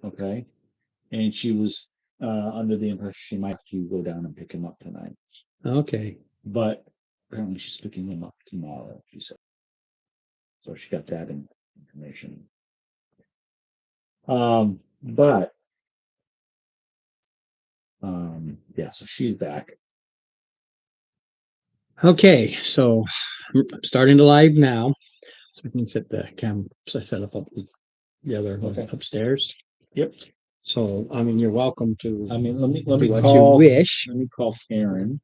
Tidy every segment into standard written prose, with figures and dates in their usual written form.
Okay. And she was under the impression she might have to go down and pick him up tonight. Okay. But apparently she's picking him up tomorrow, she said. So she got that information. But yeah, so she's back. Okay, so I'm starting to live now. So we can set the cam set up the other Okay. upstairs. Yep. So I mean, you're welcome to. I mean, let me do what call. you wish. Let me call Karen.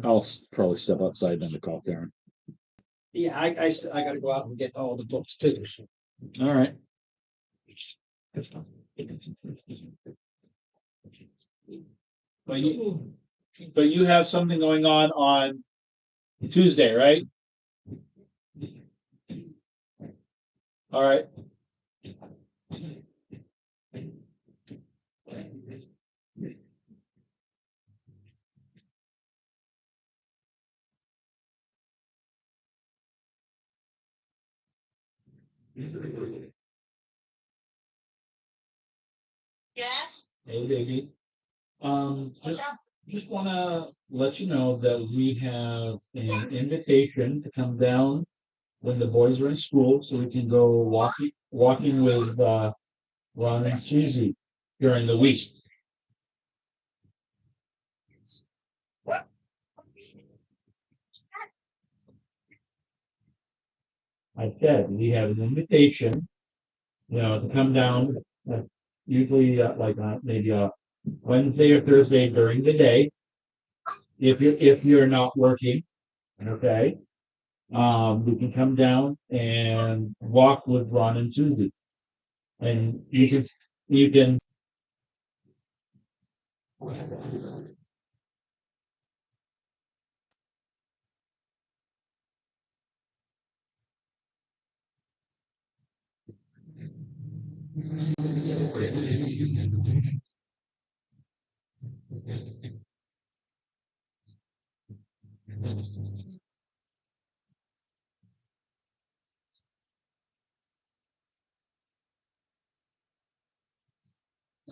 I'll probably step outside then to call Karen. Yeah, I got to go out and get all the books too. So. All right. But you have something going on Tuesday, right? All right. Yes. Hey, baby. Just want to let you know that we have an invitation to come down when the boys are in school, so we can go walking with Ron and Susie during the week. What? I said we have an invitation, to come down. Usually, maybe Wednesday or Thursday during the day, if you're not working, okay. You can come down and walk with Ron and Susie, and you can.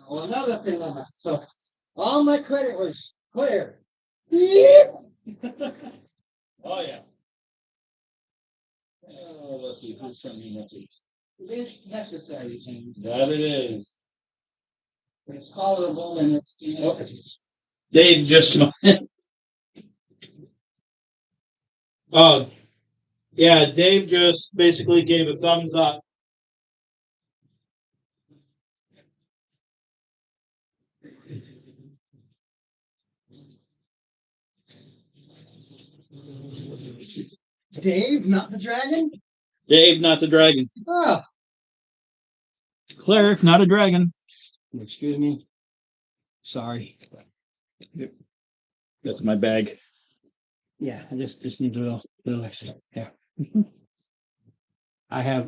Well, another thing, so all my credit was clear. Oh yeah. Oh, let's see who's sending message. It's necessary, James. That it is. It's tolerable and it's. Dave just. Oh, yeah. Dave just basically gave a thumbs up. Dave, not the dragon? Dave, not the dragon. Oh. Cleric, not a dragon. Excuse me. Sorry. That's my bag. Yeah, I just need a little extra. Yeah. I have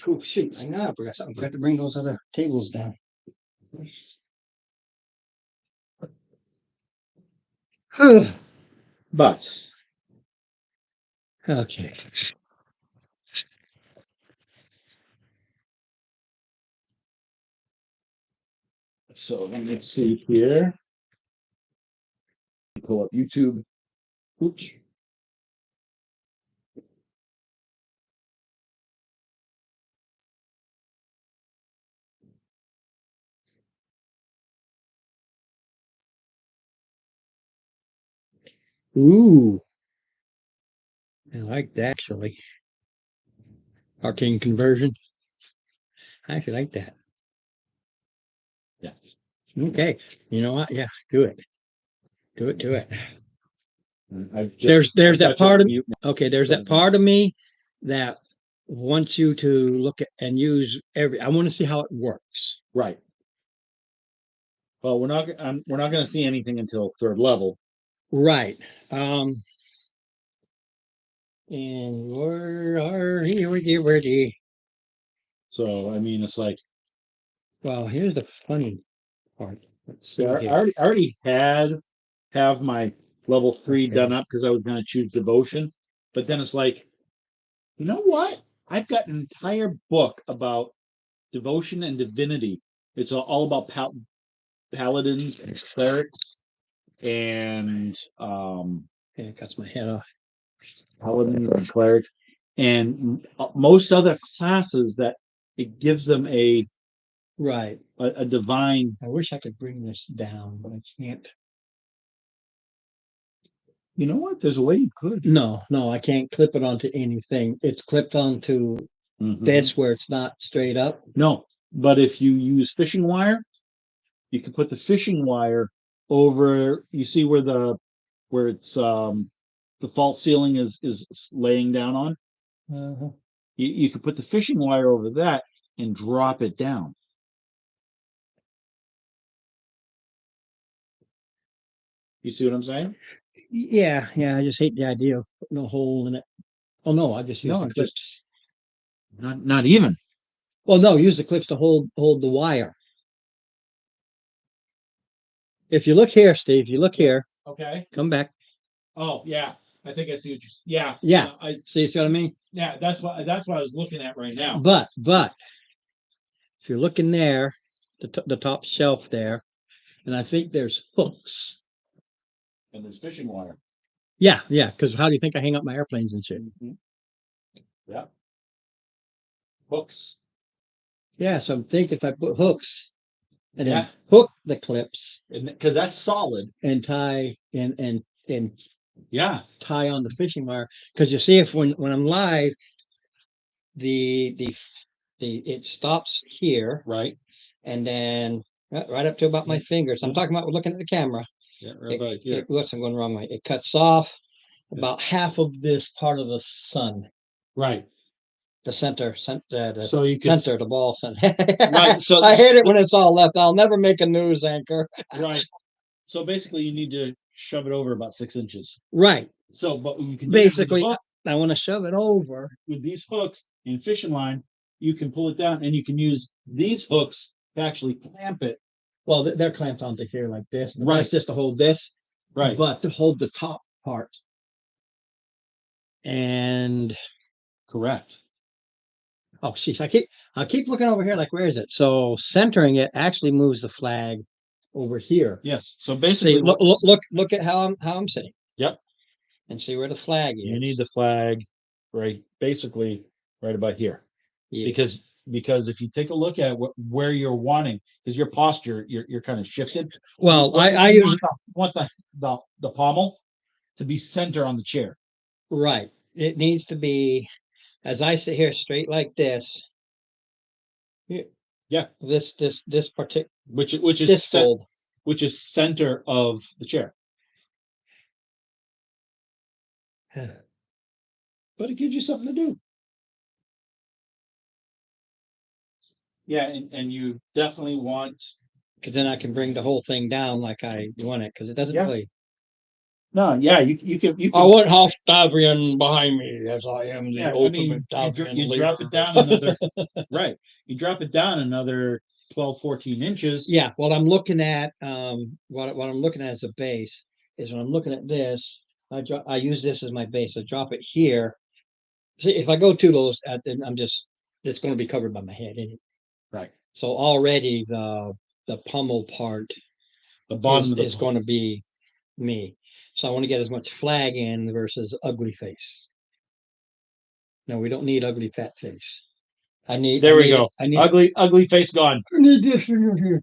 oh shoot, I know I forgot something. I forgot to bring those other tables down. But Okay. so let me see here. Pull up YouTube. Oops. Ooh. I like that actually. Arcane conversion. I actually like that. Yeah. Okay. You know what? Yeah, do it. Do it. There's that part of okay, there's that part of me that wants you to look at and use I want to see how it works. Right. Well, we're not going to see anything until third level. Right. And where are you ready? So I mean, it's like, well, here's the funny part. Let's see I already have my level 3 done up because I was going to choose devotion, but then it's like, you know what? I've got an entire book about devotion and divinity. It's all about paladins and clerics and Yeah, it cuts my head off. paladins and clerics and most other classes that it gives them Right. a divine. I wish I could bring this down, but I can't. You know what? There's a way you could. No, I can't clip it onto anything. It's clipped onto this where it's not straight up. No, but if you use fishing wire, you can put the fishing wire over. You see where it's the false ceiling is laying down on. Uh-huh. You could put the fishing wire over that and drop it down. You see what I'm saying? Yeah, I just hate the idea of putting a hole in it. Oh no, I just use No, the just- clips. Not even. Well, no, use the clips to hold the wire. If you look here, Steve, you look here, Okay. come back. Oh yeah, I think I see what you're. Yeah. I See what I mean? yeah. That's what I was looking at right now. But if you're looking there, the top shelf there, and I think there's hooks. And there's fishing wire. Yeah, because how do you think I hang up my airplanes and shit? Yeah. Hooks. Yeah, so I'm thinking if I put hooks and Yeah. then hook the clips Because that's solid. and tie and Yeah. tie on the fishing wire. Because you see, if when I'm live, the it stops here, Right. and then right up to about my fingers. I'm talking about looking at the camera. Yeah. Right about here. Whoops, I'm going the wrong way. It cuts off about half of this part of the sun. Right. The center, the So you could. center, the ball center. Right. So I hate it when it's all left. I'll never make a news anchor. Right. So basically, you need to shove it over about 6 inches. Right. So, but you can do that with the Basically, hook. I want to shove it over. With these hooks in fishing line, you can pull it down, and you can use these hooks to actually clamp it. Well, they're clamped onto here like this. But Right. That's just to hold this. Right. But to hold the top part. And Correct. oh, sheesh, I keep looking over here like, where is it? So centering it actually moves the flag over here. Yes. So basically, See, look at how I'm sitting. Yep. And see where the flag is. You need the flag right, basically right about here, Yeah. because if you take a look at where you're wanting, because your posture, you're kind of shifted. Well, You I use want the pommel to be center on the chair. right. It needs to be as I sit here straight like this. Yeah. This particular Which is this fold. which is center of the chair. But it gives you something to do. Yeah, and you definitely want. Because then I can bring the whole thing down like I want it. Because it doesn't Yeah. really. No, yeah, you can. I want Halstavian behind me as I am the Yeah, I ultimate mean, Tavian you drop it down another. Right, you drop it down another 12, 14 inches. Yeah, what I'm looking at, what I'm looking at as a base is when I'm looking at this, I use this as my base. I drop it here. See, if I go too low, then it's going to be covered by my head. Right. So already the pommel part The bottom is going to be me. So I want to get as much flag in versus ugly face. No, we don't need ugly fat face. There we go. I need ugly face gone. I need this in here.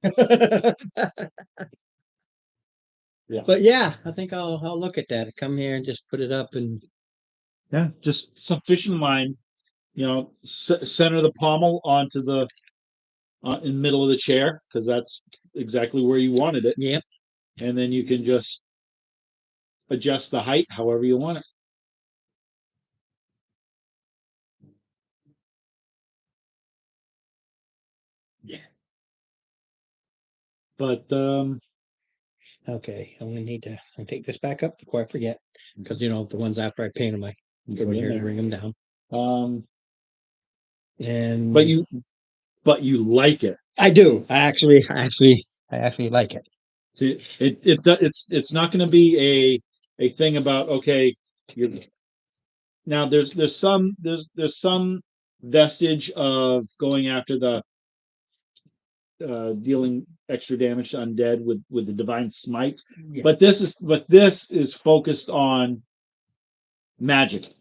Yeah. But yeah, I think I'll look at that. Come here and just put it up and Yeah, just some fishing line. Center the pommel onto the in the middle of the chair because that's exactly where you wanted it. yep. And then you can just adjust the height however you want it. Yeah. But Okay, I'm gonna need to take this back up before I forget because the ones after I paint them, I Go go in in here to there. bring them down. And And but you like it. I do. I actually like it. See, it's not going to be a thing about okay. Now there's some vestige of going after dealing extra damage to undead with the divine smites. Yeah. But this is focused on magic.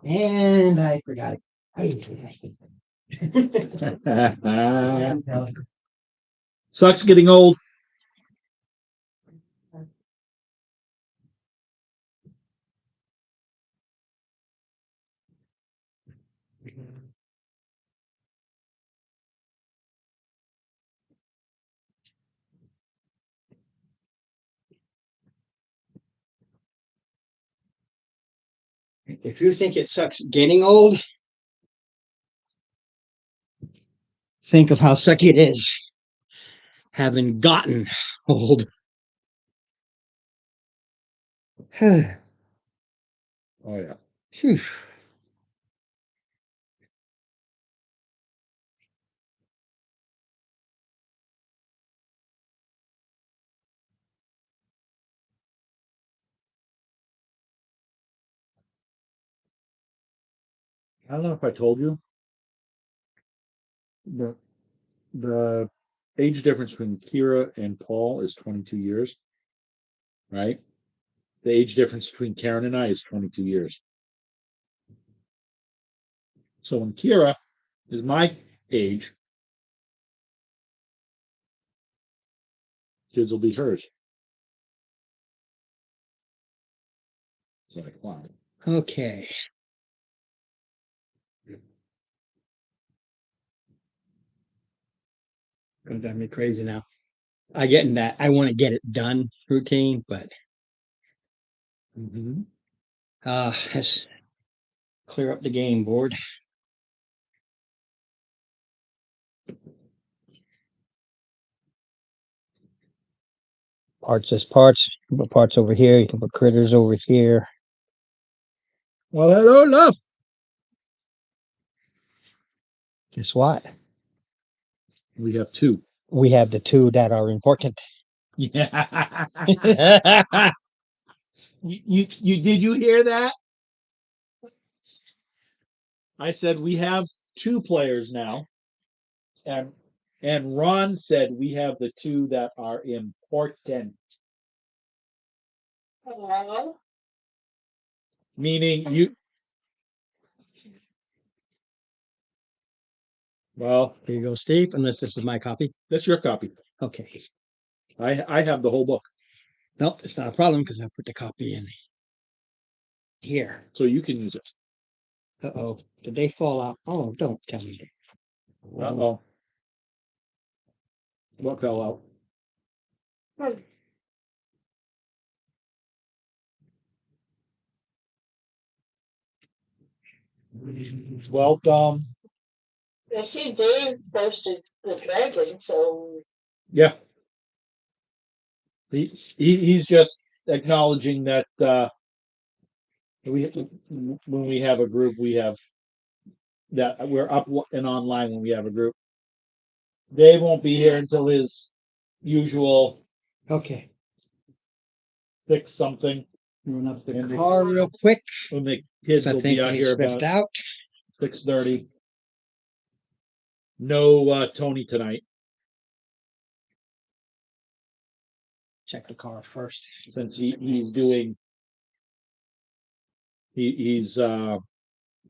And I forgot it. Sucks getting old. If you think it sucks getting old, think of how sucky it is having gotten old. Oh yeah. Phew. I don't know if I told you. The age difference between Kira and Paul is 22 years, right? The age difference between Karen and I is 22 years. So when Kira is my age, kids will be hers. It's like, wow. Okay. Gonna drive me crazy now. I get in that I want to get it done routine, but Mm-hmm. let's clear up the game board. Parts as parts. You can put parts over here. You can put critters over here. Well, hello, love. Guess what? We have two. We have the two that are important. Yeah. You did you hear that? I said we have two players now, and Ron said we have the two that are important, Hello? meaning you. Well, Here you go, Steve. Unless this is my copy. that's your copy. Okay. I have the whole book, No, it's not a problem because I put the copy in here. so you can use it. Uh-oh. Did they fall out? Oh, don't tell me. Uh-oh. What fell out? Well, I see Dave posted the dragon, so yeah. He's just acknowledging that when we have a group, we have that we're up and online when we have a group. Dave won't be here until his usual Okay. 6 something. Run up the And the- car real quick. When the kids I will think be out they here slipped about out. 6:30. No Tony tonight Check the car first. since he's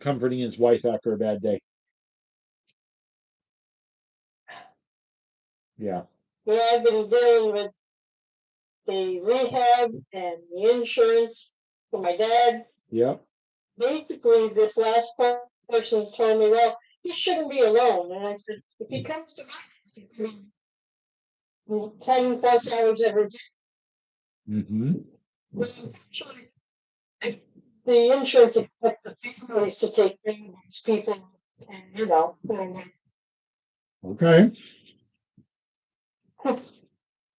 comforting his wife after a bad day. Yeah. yeah, I've been dealing with the rehab and the insurance for my dad. Yep. Basically, this last person told me, well, he shouldn't be alone. And I said, if he comes to my house, 10 plus hours every day, Mm-hmm. well, actually, the insurance expects the families to take care of these people, and Okay.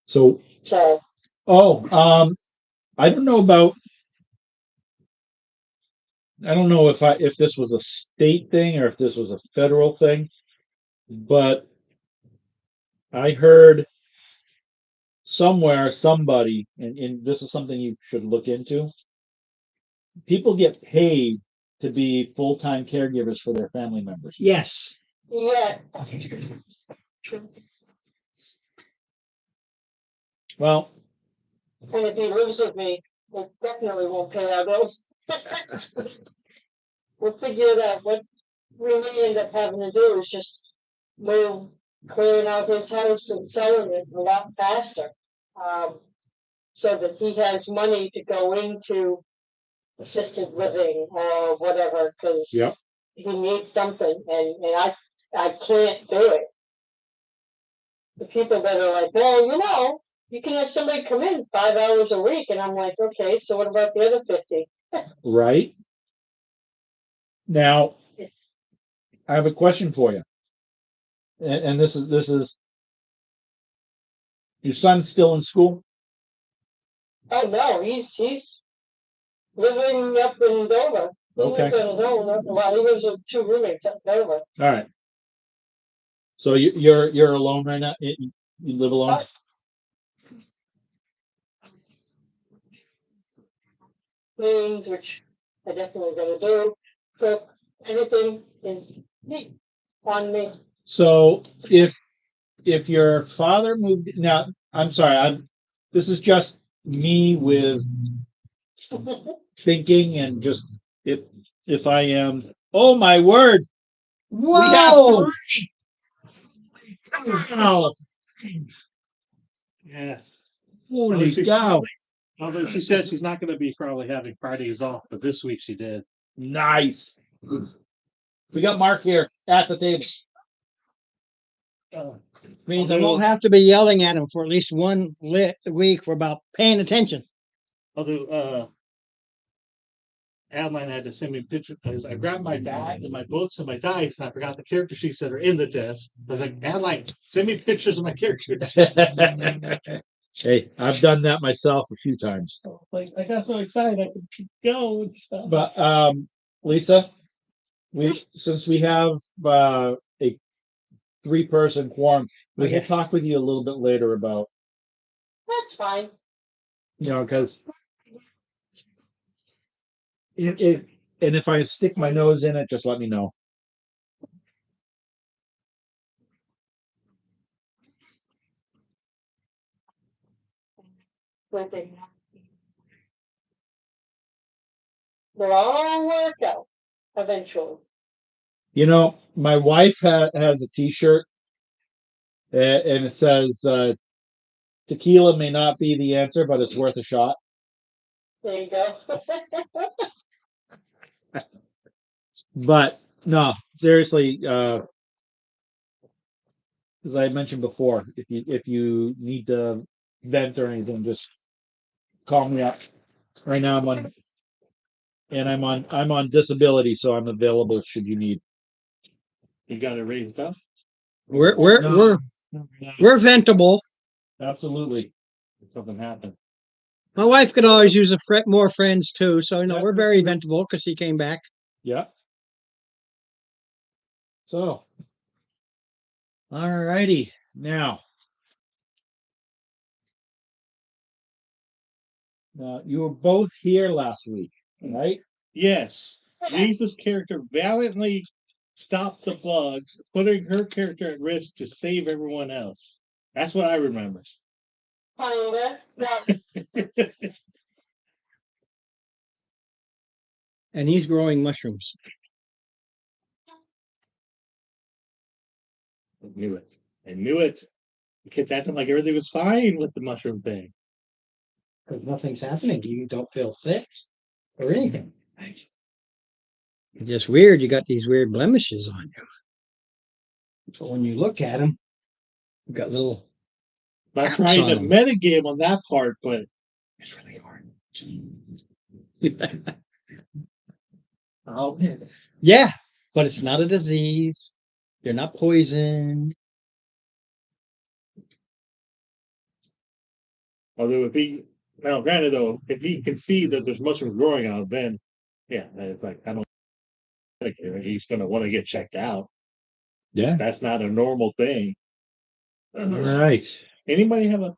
So, so I don't know about. I don't know if this was a state thing or if this was a federal thing, but I heard somewhere somebody, and this is something you should look into. People get paid to be full-time caregivers for their family members. Yes. yeah. Well, And if he lives with me, it definitely won't pay our bills. We'll figure it out. What we may end up having to do is just move, clearing out his house and selling it a lot faster. So that he has money to go into assisted living or whatever, because Yep. he needs something, and I can't do it. The people that are like, well, you can have somebody come in 5 hours a week, and I'm like, okay, so what about the other 50? right. Now, I have a question for you. And this is your son's still in school? Oh no, he's living up in Dover. He lives Okay. on his own. Well, he lives with 2 roommates up in Dover. All right. So you're alone right now? You live alone? Things which I definitely gonna do. So everything is me, on me. So if if your father moved now, I'm sorry, this is just me with thinking and just if I am. Oh my word! Whoa! Wow! Yeah. Holy she's cow! Although she said she's not going to be probably having Fridays off, but this week she did. Nice. We got Mark here at the table. Means I won't have to be yelling at him for at least one week for about paying attention. Although Adeline had to send me pictures because I grabbed my bag and my books and my dice and I forgot the character sheets that are in the desk. I was like, Adeline, send me pictures of my characters. Hey, I've done that myself a few times. Like I got so excited I could go and stuff. But Lisa, since we have a 3-person quorum, we can talk with you a little bit later about, That's fine. because if I stick my nose in it, just let me know. With it. They'll all work out eventually. My wife has a T-shirt, and it says, "Tequila may not be the answer, but it's worth a shot." There you go. But no, seriously, as I mentioned before, if you need to vent or anything, just call me up. Right now I'm on disability, so I'm available should you need. You got it raised up? We're No. ventable. Absolutely. If something happened. My wife could always use more friends too, so Yeah. we're very ventable because she came back. Yeah. So, all righty. Now, you were both here last week, right? Yes. Lisa's character valiantly stopped the bugs, putting her character at risk to save everyone else. That's what I remember. Kinda. Yeah. And he's growing mushrooms. I knew it. I knew it. You kept acting like everything was fine with the mushroom thing. Because nothing's happening. You don't feel sick or anything. It's just weird. You got these weird blemishes on you. So when you look at them, you got little. Not Apps trying on to them. metagame on that part, but It's really hard. oh, Yeah, but it's not a disease. You're not poisoned. although now granted though, if he can see that there's mushrooms growing on it, then yeah, it's like I don't think he's gonna want to get checked out. Yeah. That's not a normal thing. All right. Anybody have a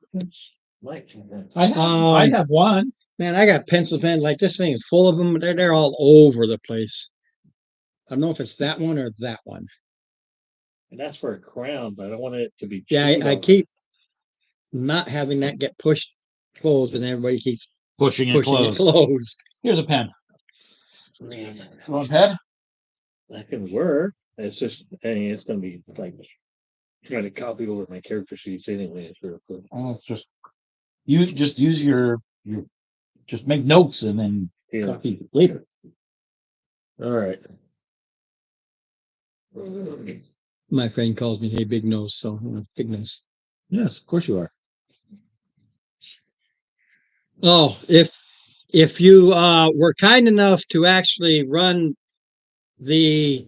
like I have one. Man, I got pencil pen like this thing is full of them. They're all over the place. I don't know if it's that one or that one. and that's for a crown, but I don't want it to be Yeah, chewed I on. keep not having that get pushed closed, and everybody keeps Pushing it pushing it closed. closed. Here's a pen. Man, Want a pen? that can work. It's just it's gonna be like trying to copy over my character sheets anyway. It's real quick. Oh, it's just use your just make notes and then Yeah. copy later. All right. My friend calls me, "Hey, big nose," so big nose. Yes, of course you are. Oh, if you were kind enough to actually run the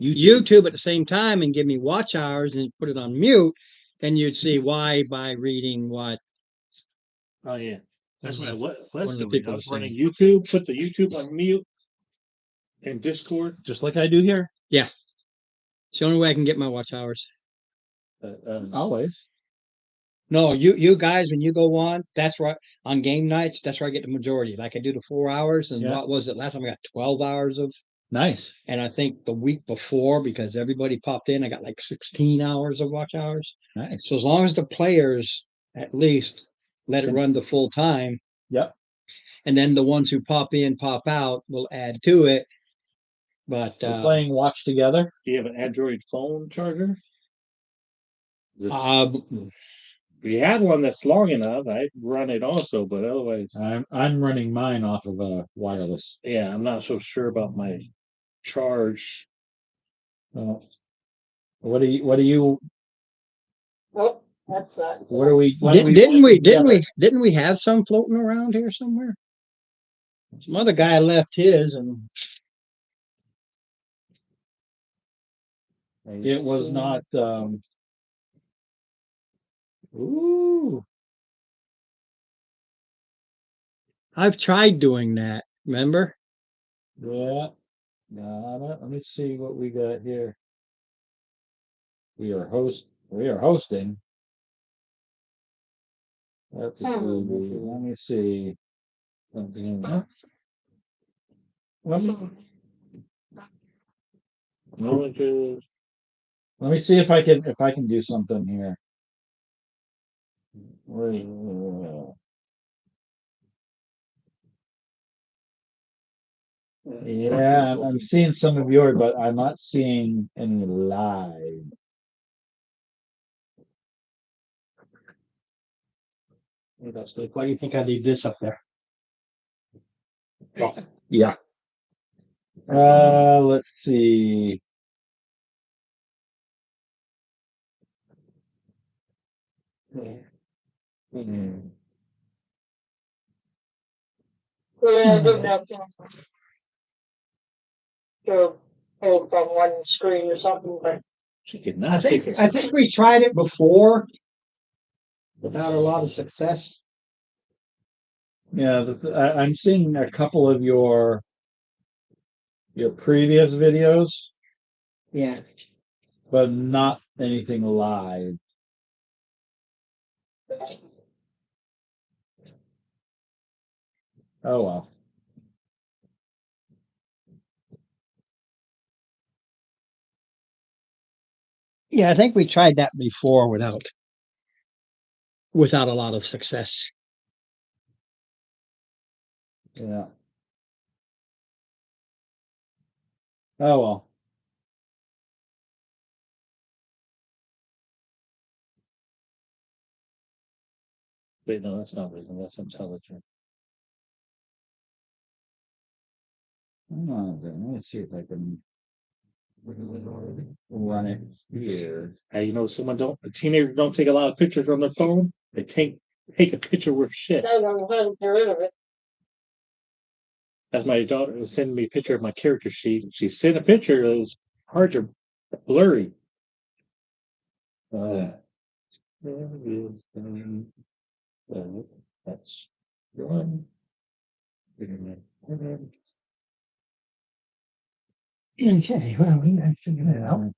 YouTube at the same time and give me watch hours and put it on mute, then you'd see why by reading what. Oh yeah. That's what I One was of the doing. people I was was running saying. YouTube, put the YouTube on mute and Discord. Just like I do here. It's the only way I can get my watch hours. Always. No, you guys, when you go on, that's right. On game nights, that's where I get the majority. Like I do the 4 hours, and Yeah. what was it last time? I got 12 hours of. Nice. And I think the week before, because everybody popped in, I got like 16 hours of watch hours. Nice. So as long as the players at least let it Can- run the full time, Yep. and then the ones who pop in, pop out will add to it. But We're playing Watch Together. Do you have an Android phone charger? Is it- um, If you had one that's long enough, I'd run it also, but otherwise, I'm running mine off of a wireless. yeah, I'm not so sure about my charge. Uh, what do you Oh, that's not. what are we didn't we have some floating around here somewhere? Some other guy left his, and it was not ooh. I've tried doing that. Remember? Yeah. Got it. Let me see what we got here. We are hosting. Let me see. Something. Let me No interest. let me see if I can do something here. Yeah, I'm seeing some of yours, but I'm not seeing any live. Why do you think I leave this up there? Yeah. Let's see. Hmm. Yeah, I didn't know. To hold from one screen or something, but She could I not think take I it. think we tried it before without a lot of success. Yeah, I'm seeing a couple of your previous videos, Yeah. but not anything live. Oh well. Yeah, I think we tried that before without a lot of success. Yeah. Oh well. Wait, no, that's not reason. That's intelligent. Hang on a second. Let me see if I can run it here. Hey, someone teenagers don't take a lot of pictures on their phone. They take a picture worth shit. I don't know how to get rid of it. As my daughter was sending me a picture of my character sheet, she sent a picture. It was hard to blurry. There it is. That's one. Okay, well, we gotta figure that out.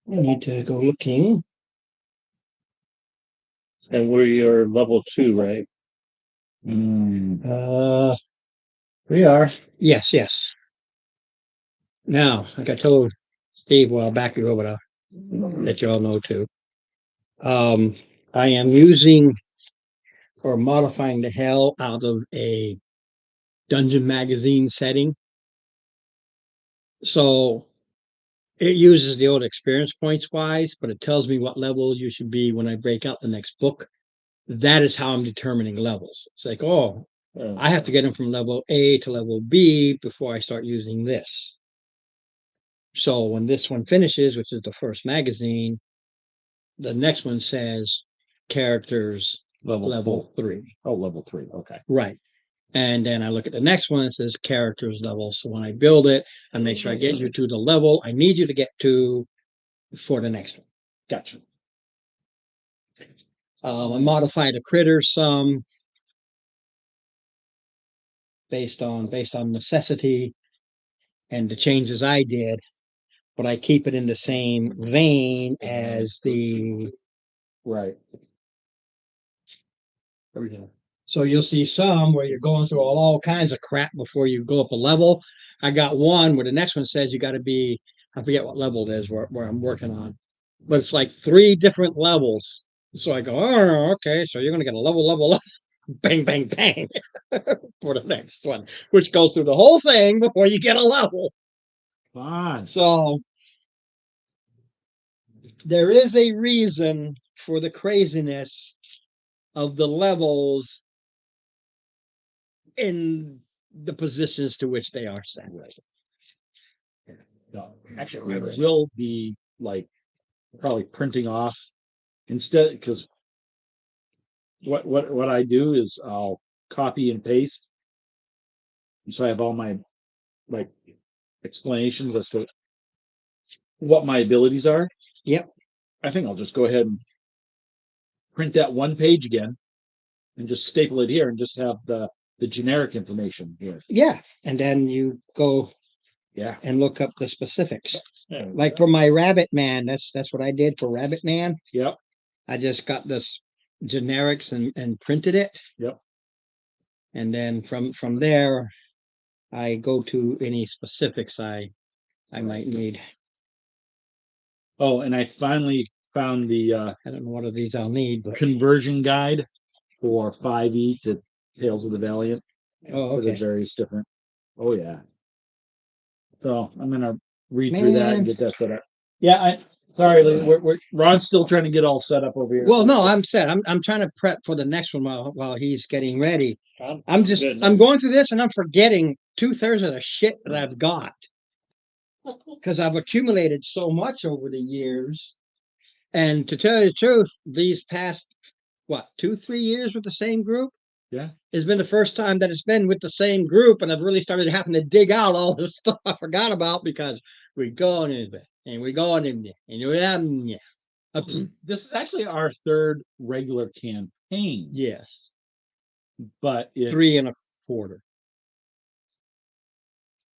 We need to go looking. And we're level 2, right? We are. Yes, yes. Now, like I told Steve a while back ago, but I'll let you all know too. I am using or modifying the hell out of a dungeon magazine setting. So it uses the old experience points wise, but it tells me what level you should be when I break out the next book. That is how I'm determining levels. It's like, oh, I have to get them from level A to level B before I start using this. So when this one finishes, which is the first magazine, the next one says characters level 3. Oh, level 3. Okay. Right. And then I look at the next one, it says characters level. So when I build it, I make sure I get you to the level I need you to get to for the next one. Gotcha. I modify the critters some based on necessity and the changes I did, but I keep it in the same vein as the Right. so you'll see some where you're going through all kinds of crap before you go up a level, I got one where the next one says you got to be, I forget what level it is where I'm working on, but it's like 3 different levels. So I go, oh, okay, so you're gonna get a level, bang, bang, bang, for the next one, which goes through the whole thing before you get a level. Fine. So there is a reason for the craziness of the levels in the positions to which they are set. No, actually, we will be like probably printing off instead, because what I do is I'll copy and paste. So I have all my like explanations as to what my abilities are. Yep. I think I'll just go ahead and print that one page again and just staple it here and just have the generic information here. Yeah. And then you go Yeah. and look up the specifics. There we Like go. for my Rabbit Man, that's what I did for Rabbit Man. Yep. I just got this generics and printed it. Yep. And then from there, I go to any specifics I might need. Oh, and I finally found the I don't know what of these I'll need, but conversion guide for 5e to Tales of the Valiant oh, for the okay. various different. Oh yeah. So I'm gonna read through that Man. and get that set up. Yeah, sorry, Lee, we're Ron's still trying to get all set up over here. Well, no, I'm set. I'm trying to prep for the next one while he's getting ready. I'm going through this and I'm forgetting 2/3 of the shit that I've got because I've accumulated so much over the years. And to tell you the truth, these past 2-3 years with the same group, Yeah. it's been the first time that it's been with the same group, and I've really started having to dig out all the stuff I forgot about because we go on in and we go on in there and This is actually our third regular campaign, yes, but it's 3 1/4.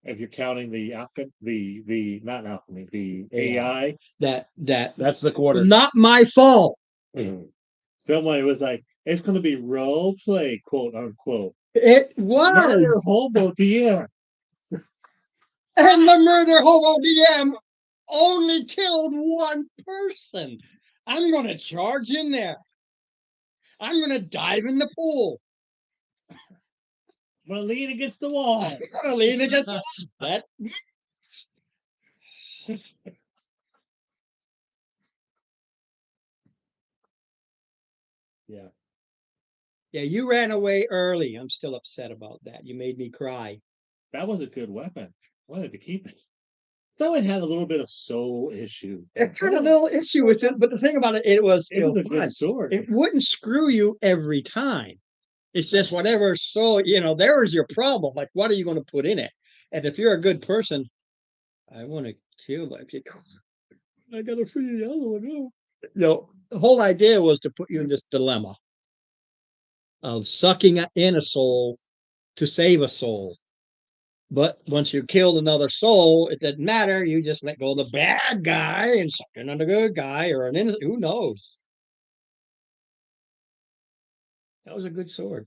If you're counting the the not alchemy, the AI. That that's the quarter. not my fault. Somebody was like, it's gonna be role play, quote unquote. It Murder was, hobo DM. and the murder hobo DM only killed one person. I'm gonna charge in there. I'm gonna dive in the pool. I'm gonna lean against the wall. I'm gonna lean against that. Yeah. Yeah, you ran away early. I'm still upset about that. You made me cry. That was a good weapon. Wanted to keep it. Though it had a little bit of soul issue. It had a little issue with it, but the thing about it, it was It was a fun. good sword. It wouldn't screw you every time. It's just whatever. So, there is your problem. Like, what are you going to put in it? And if you're a good person, I want to kill my people. I got to free the other one. No, the whole idea was to put you in this dilemma of sucking in a soul to save a soul. But once you killed another soul, it doesn't matter. You just let go of the bad guy and suck in on the good guy or an innocent. Who knows? That was a good sword.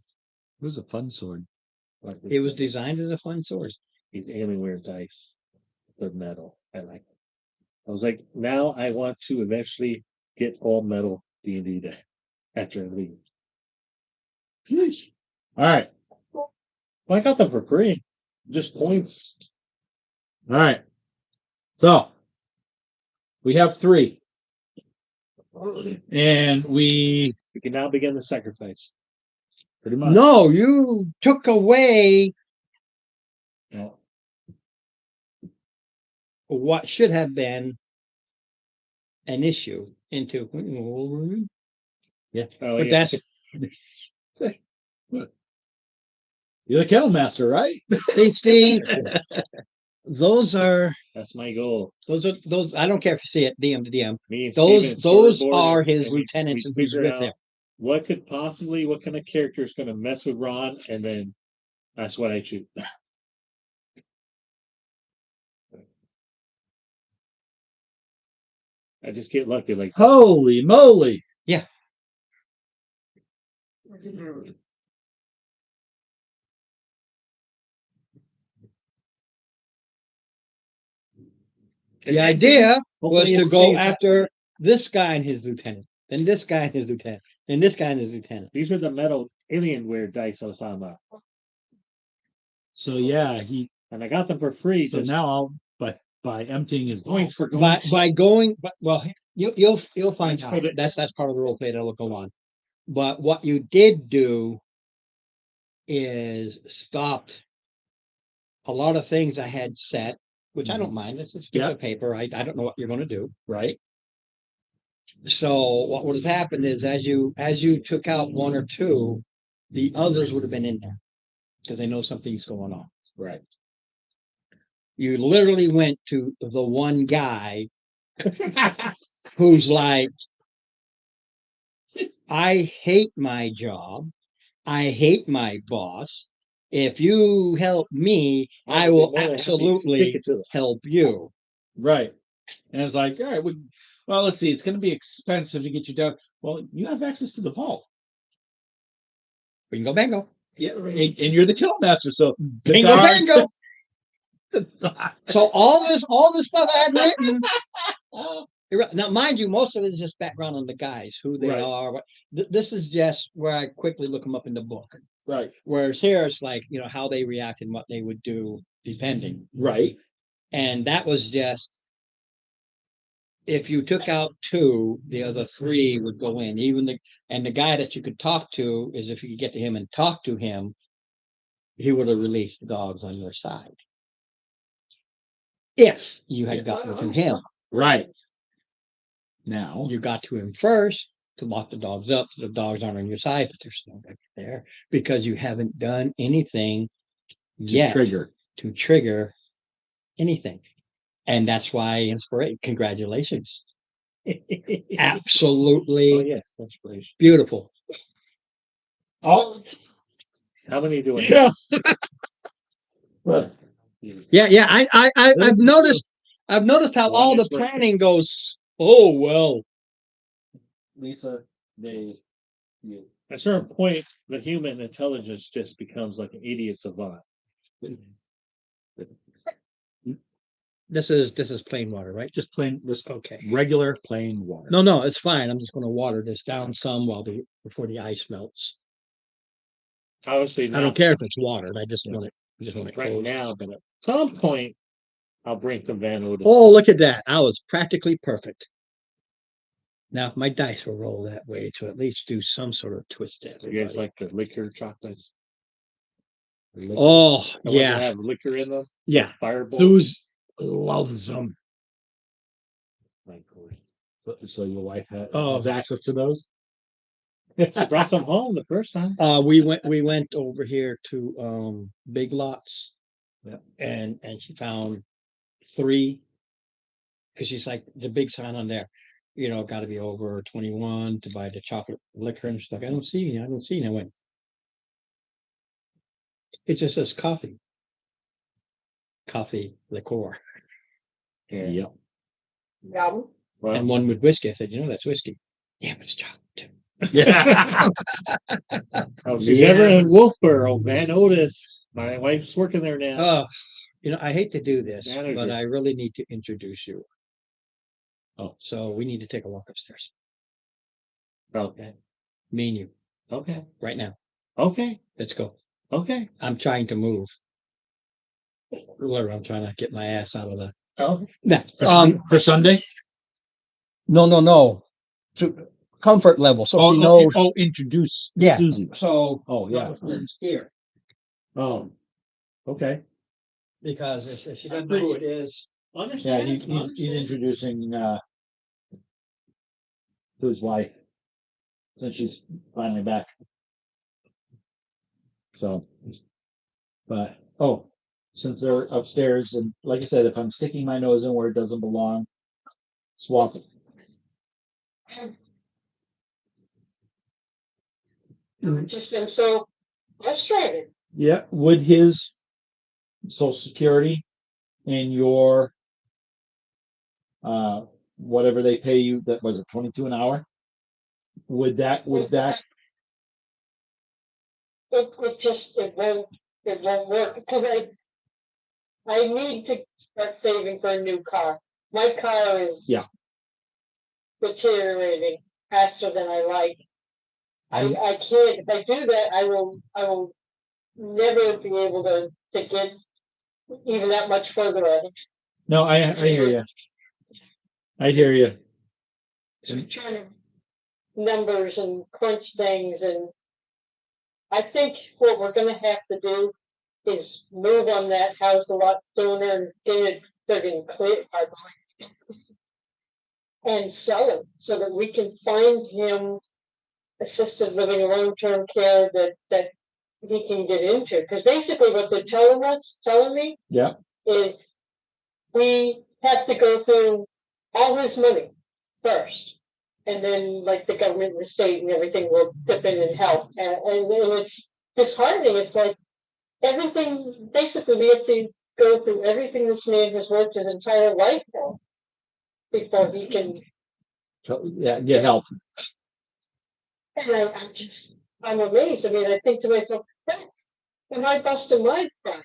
It was a fun sword. It was designed as a fun sword. These Alienware dice, the metal. I like it. I was like, now I want to eventually get all metal D&D deck after I leave. All right. Well, I got them for free. Just points. All right. So we have 3. And we We can now begin the sacrifice. pretty much. No, you took away No. what should have been an issue into. Yeah. Oh, But yeah. that's You're the kennel master, right? Steve. Those are That's my goal. those. I don't care if you see it, DM to DM. Me and Those Steven are storyboarded, his and we lieutenants and who's figured with out him. what kind of character is going to mess with Ron, and then that's what I choose. I just get lucky like that. Holy moly. Yeah. The idea was Hopefully to it's go safe. after this guy and his lieutenant, then this guy and his lieutenant, then this guy and his lieutenant. These are the metal Alienware dice I was talking about. So yeah, And I got them for free. so just now I'll, by emptying his points for going. By going, but well, you'll find That's out. what it- That's part of the role play that'll go on. But what you did do is stopped a lot of things I had set, which I don't mind. It's just a piece Yeah. of paper. I don't know what you're going to do, right? So what would have happened is as you took out one or two, the others would have been in there because they know something's going on. right. You literally went to the one guy who's like, I hate my job. I hate my boss. If you help me, I will More than happy to stick absolutely it to them. help you. Right. And it's like, all right, well, let's see, it's going to be expensive to get you down. Well, you have access to the vault. Bingo, bango. Yeah, and you're the kill master, so the Bingo, guards- bango. So all this stuff I had written. Now, mind you, most of it is just background on the guys, who they Right. are. This is just where I quickly look them up in the book. Right. Whereas here, it's like, how they react and what they would do depending. Right. And that was just, if you took out two, the other three would go in. And the guy that you could talk to is, if you could get to him and talk to him, he would have released the dogs on your side. If you had gotten to him. Right. Now, You got to him first to lock the dogs up, so the dogs aren't on your side, but there's no back there because you haven't done anything to yet trigger. anything. And that's why inspiration. Congratulations. Absolutely Oh yes, that's great. beautiful. Oh, How many do I? Yeah. Yeah. I've noticed how Well, all the that's right. planning goes. Oh well. Lisa, you. At a certain point, the human intelligence just becomes like an idiot savant. This is plain water, right? Just plain, this Okay. regular plain water. No, it's fine. I'm just going to water this down some before the ice melts. Obviously, I not don't care if it's watered. I just Yeah. want it right cold. now, but at some point, I'll bring some Van Oden. Oh, look at that. I was practically perfect. Now my dice will roll that way to at least do some sort of twist. You guys like the liquor chocolates? Oh, The ones that yeah. have liquor in them. Yeah. Fireball. Suze loves them. Like, So your wife Oh. has access to those? I brought some home the first time. We went over here to Big Lots. Yeah. And she found 3, because she's like, the big sign on there, got to be over 21 to buy the chocolate liquor. And she's like, I don't see any. And I went, it just says coffee liqueur, Yep. yum. Well, and one with whiskey. I said, that's whiskey. Yeah, but it's chocolate too. Yeah. oh, she's ever in Wolfboro, Van Otis. My wife's working there now. I hate to do this, Manager. but I really need to introduce you. Oh. So we need to take a walk upstairs. Okay. Me and you, Okay. right now. Okay. Let's go. Okay. I'm trying to move. Literally, I'm trying to get my ass out of the. Oh, For Sunday? No. To comfort level, so she knows. Introduce Yeah. Susie. So. Oh, yeah. Here, Oh, okay. because if she doesn't know who it is. Yeah, understand. he's introducing to his wife since she's finally back. So, but since they're upstairs, and like I said, if I'm sticking my nose in where it doesn't belong, swap it. I just am so frustrated. Yeah, would his Social Security and your whatever they pay you, that was it 22 an hour? Would that It won't work because I need to start saving for a new car. my car is Yeah. deteriorating faster than I like. I'm- I can't, if I do that, I will never be able to get even that much further on it. No, I hear you. I hear you. I'm trying to numbers and crunch things, and I think what we're gonna have to do is move on that house a lot sooner and get it friggin' clear, and sell it so that we can find him assisted living, long-term care that he can get into. Because basically what they're telling me Yeah. is we have to go through all his money first. And then like the government, the state and everything will dip in and help. And it's disheartening. It's like everything, basically we have to go through everything this man has worked his entire life for before he can. Yeah, get help. And I'm amazed. I mean, I think to myself, hey, am I busting my butt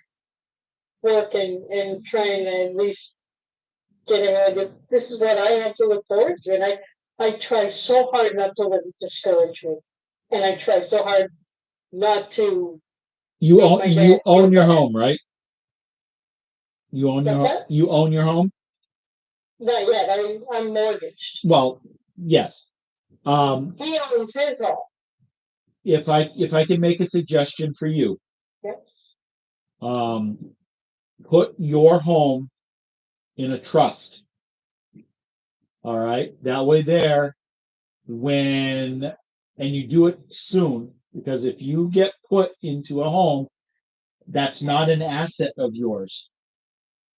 working and trying to at least get ahead? This is what I have to look forward to. And I try so hard not to let it discourage me. And I try so hard not to. You Make own my you dad own your feel home, right? You own your What's that? you own your home? Not yet. I'm mortgaged. Well, yes. He owns his home. If I can make a suggestion for you, Yep. put your home in a trust. All right. That way there, and you do it soon, because if you get put into a home, that's not an asset of yours.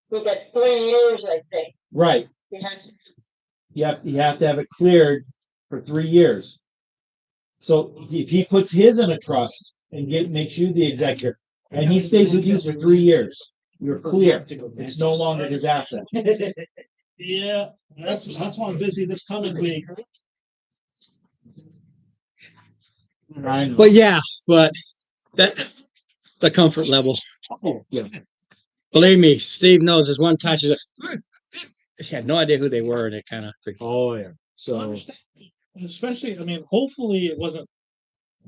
We got 3 years, I think. Right. He has You have to have it cleared for 3 years. So if he puts his in a trust and makes you the executor, and he stays with you for 3 years, you're clear. It's no longer his asset. Yeah, that's why I'm busy this coming week. But yeah, but that the comfort level. Yeah. Believe me, Steve knows there's one touch of I had no idea who they were, and it kind of Oh yeah. So Especially, I mean, hopefully it wasn't,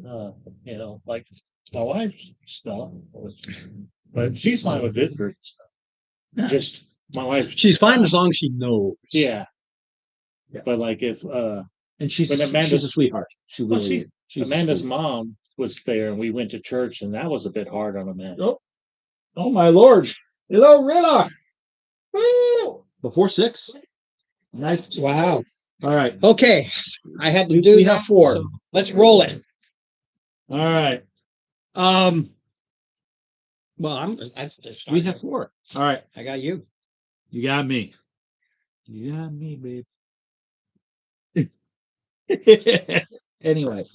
like my wife's stuff. But she's fine with visitors. Just my wife. she's fine as long as she knows. Yeah. Yeah. But like if and she's But a Amanda's- sweetheart. She well, really is. She's a Amanda's sweetheart. mom was there and we went to church and that was a bit hard on Amanda. Oh my lord. Hello, Rilla. Woo! Before 6? Nice. Wow. All right. Okay, I had to We do have that. 4. so let's roll it. All right. Well, We have 4. All right. I got you. You got me. You got me, babe. Anyway.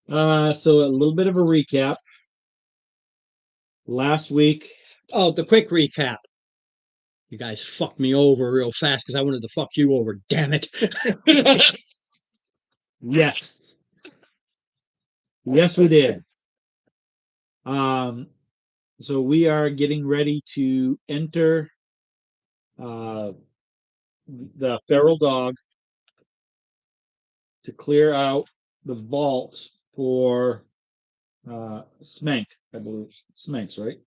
So a little bit of a recap. Last week. Oh, the quick recap. You guys fucked me over real fast because I wanted to fuck you over. Damn it. Yes. Yes, we did. So we are getting ready to enter the feral dog to clear out the vault for Smank, I believe. Smanks, right?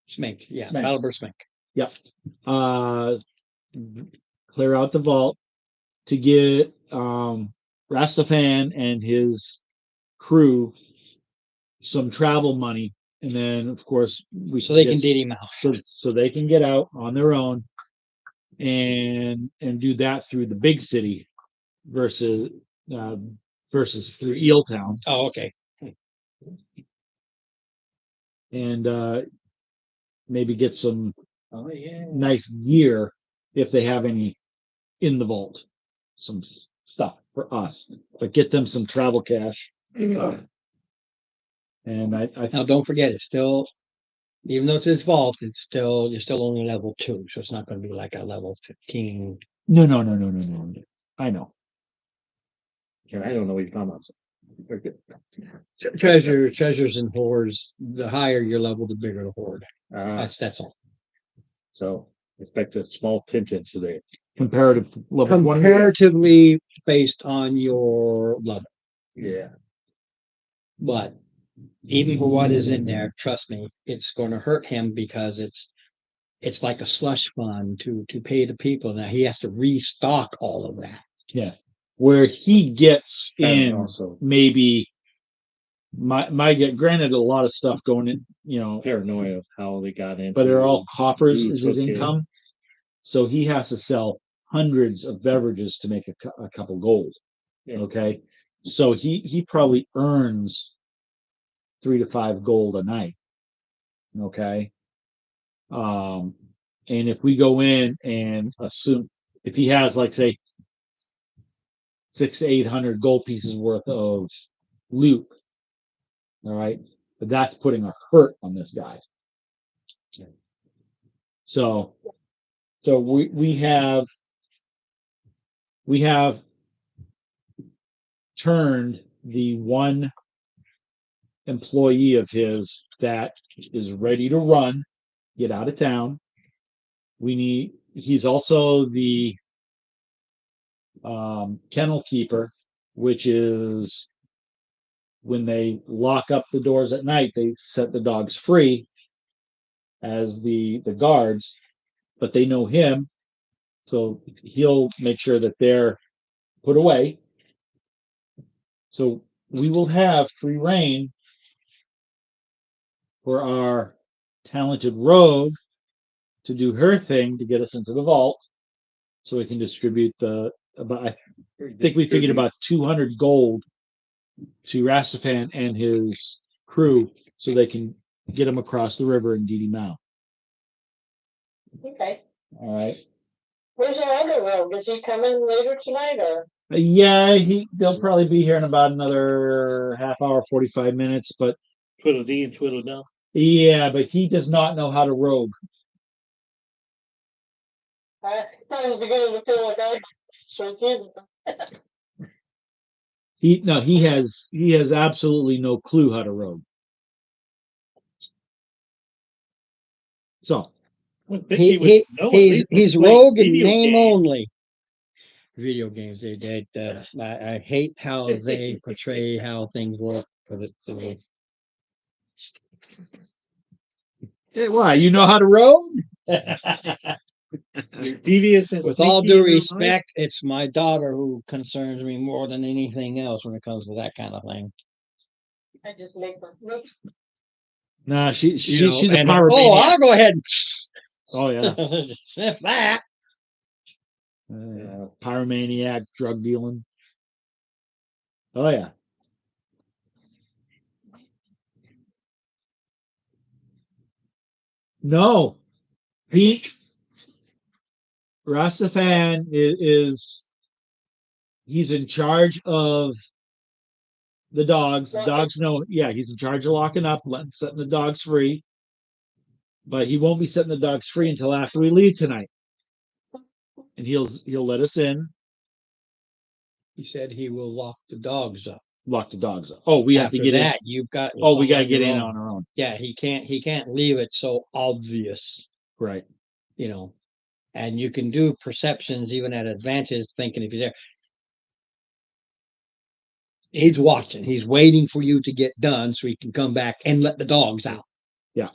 Smink. Yeah. Smink. Caliber Smink. Yep. Clear out the vault to get Rastafan and his crew some travel money, and then of course So they can deed him out. so they can get out on their own and do that through the big city versus through Eel Town, Oh, okay. and maybe get some nice gear if they have any in the vault, some stuff for us, but get them some travel cash. And I Now don't forget, it's still, even though it's his vault, it's still you're still only level 2, so it's not going to be like a level 15. no. I know. Yeah, I don't know what you're talking about. So we're good. Treasures and hoards. The higher your level, the bigger the hoard. Uh, That's all. so Expect a small pinch today. comparative to level 1. Comparatively based on your level. Yeah. But even for what is in there, trust me, it's going to hurt him because it's like a slush fund to pay the people. Now he has to restock all of that. Yeah. Where he gets And in also maybe my get granted a lot of stuff going in, you know, paranoia of how they got in. but they're all coppers who is his took it. income. So he has to sell hundreds of beverages to make a couple gold. Yeah. Okay. So he probably earns 3 to 5 gold a night. Okay. And if we go in and assume if he has like say 600 to 800 gold pieces worth of loot, all right, but that's putting a hurt on this guy. So we have turned the one employee of his that is ready to run, get out of town. He's also the kennel keeper, which is when they lock up the doors at night, they set the dogs free as the guards, but they know him, so he'll make sure that they're put away. So we will have free reign for our talented rogue to do her thing to get us into the vault, so we can distribute I think we figured about 200 gold to Rastafan and his crew, so they can get him across the river in Didi Mao. Okay. All right. Where's our other rogue? Is he coming later tonight or? Yeah, they'll probably be here in about another half hour, 45 minutes. But Twiddle dee and twiddle down. yeah, but he does not know how to rogue. I was beginning to feel like I should give. He has absolutely no clue how to rogue. So He's rogue in name only. Video games, I hate how they portray how things work for the why, you know how to rogue? You're devious and With all sneaky due in real life. respect, it's my daughter who concerns me more than anything else when it comes to that kind of thing. I just make mistakes. Nah, she's a and, pyromaniac. I'll go ahead and Oh yeah, sniff that. Pyromaniac, drug dealing. Oh yeah. No, Rastafan is he's in charge of the dogs. The dogs know, yeah, he's in charge of locking up, setting the dogs free. But he won't be setting the dogs free until after we leave tonight. And he'll let us in. He said he will lock the dogs up. Lock the dogs up. Oh, we have to After get in. that, you've got. Oh, we got to get your in own. on our own. Yeah, he can't leave it so obvious, Right. And you can do perceptions even at advantage, thinking if he's there. He's watching. He's waiting for you to get done so he can come back and let the dogs out. Yeah.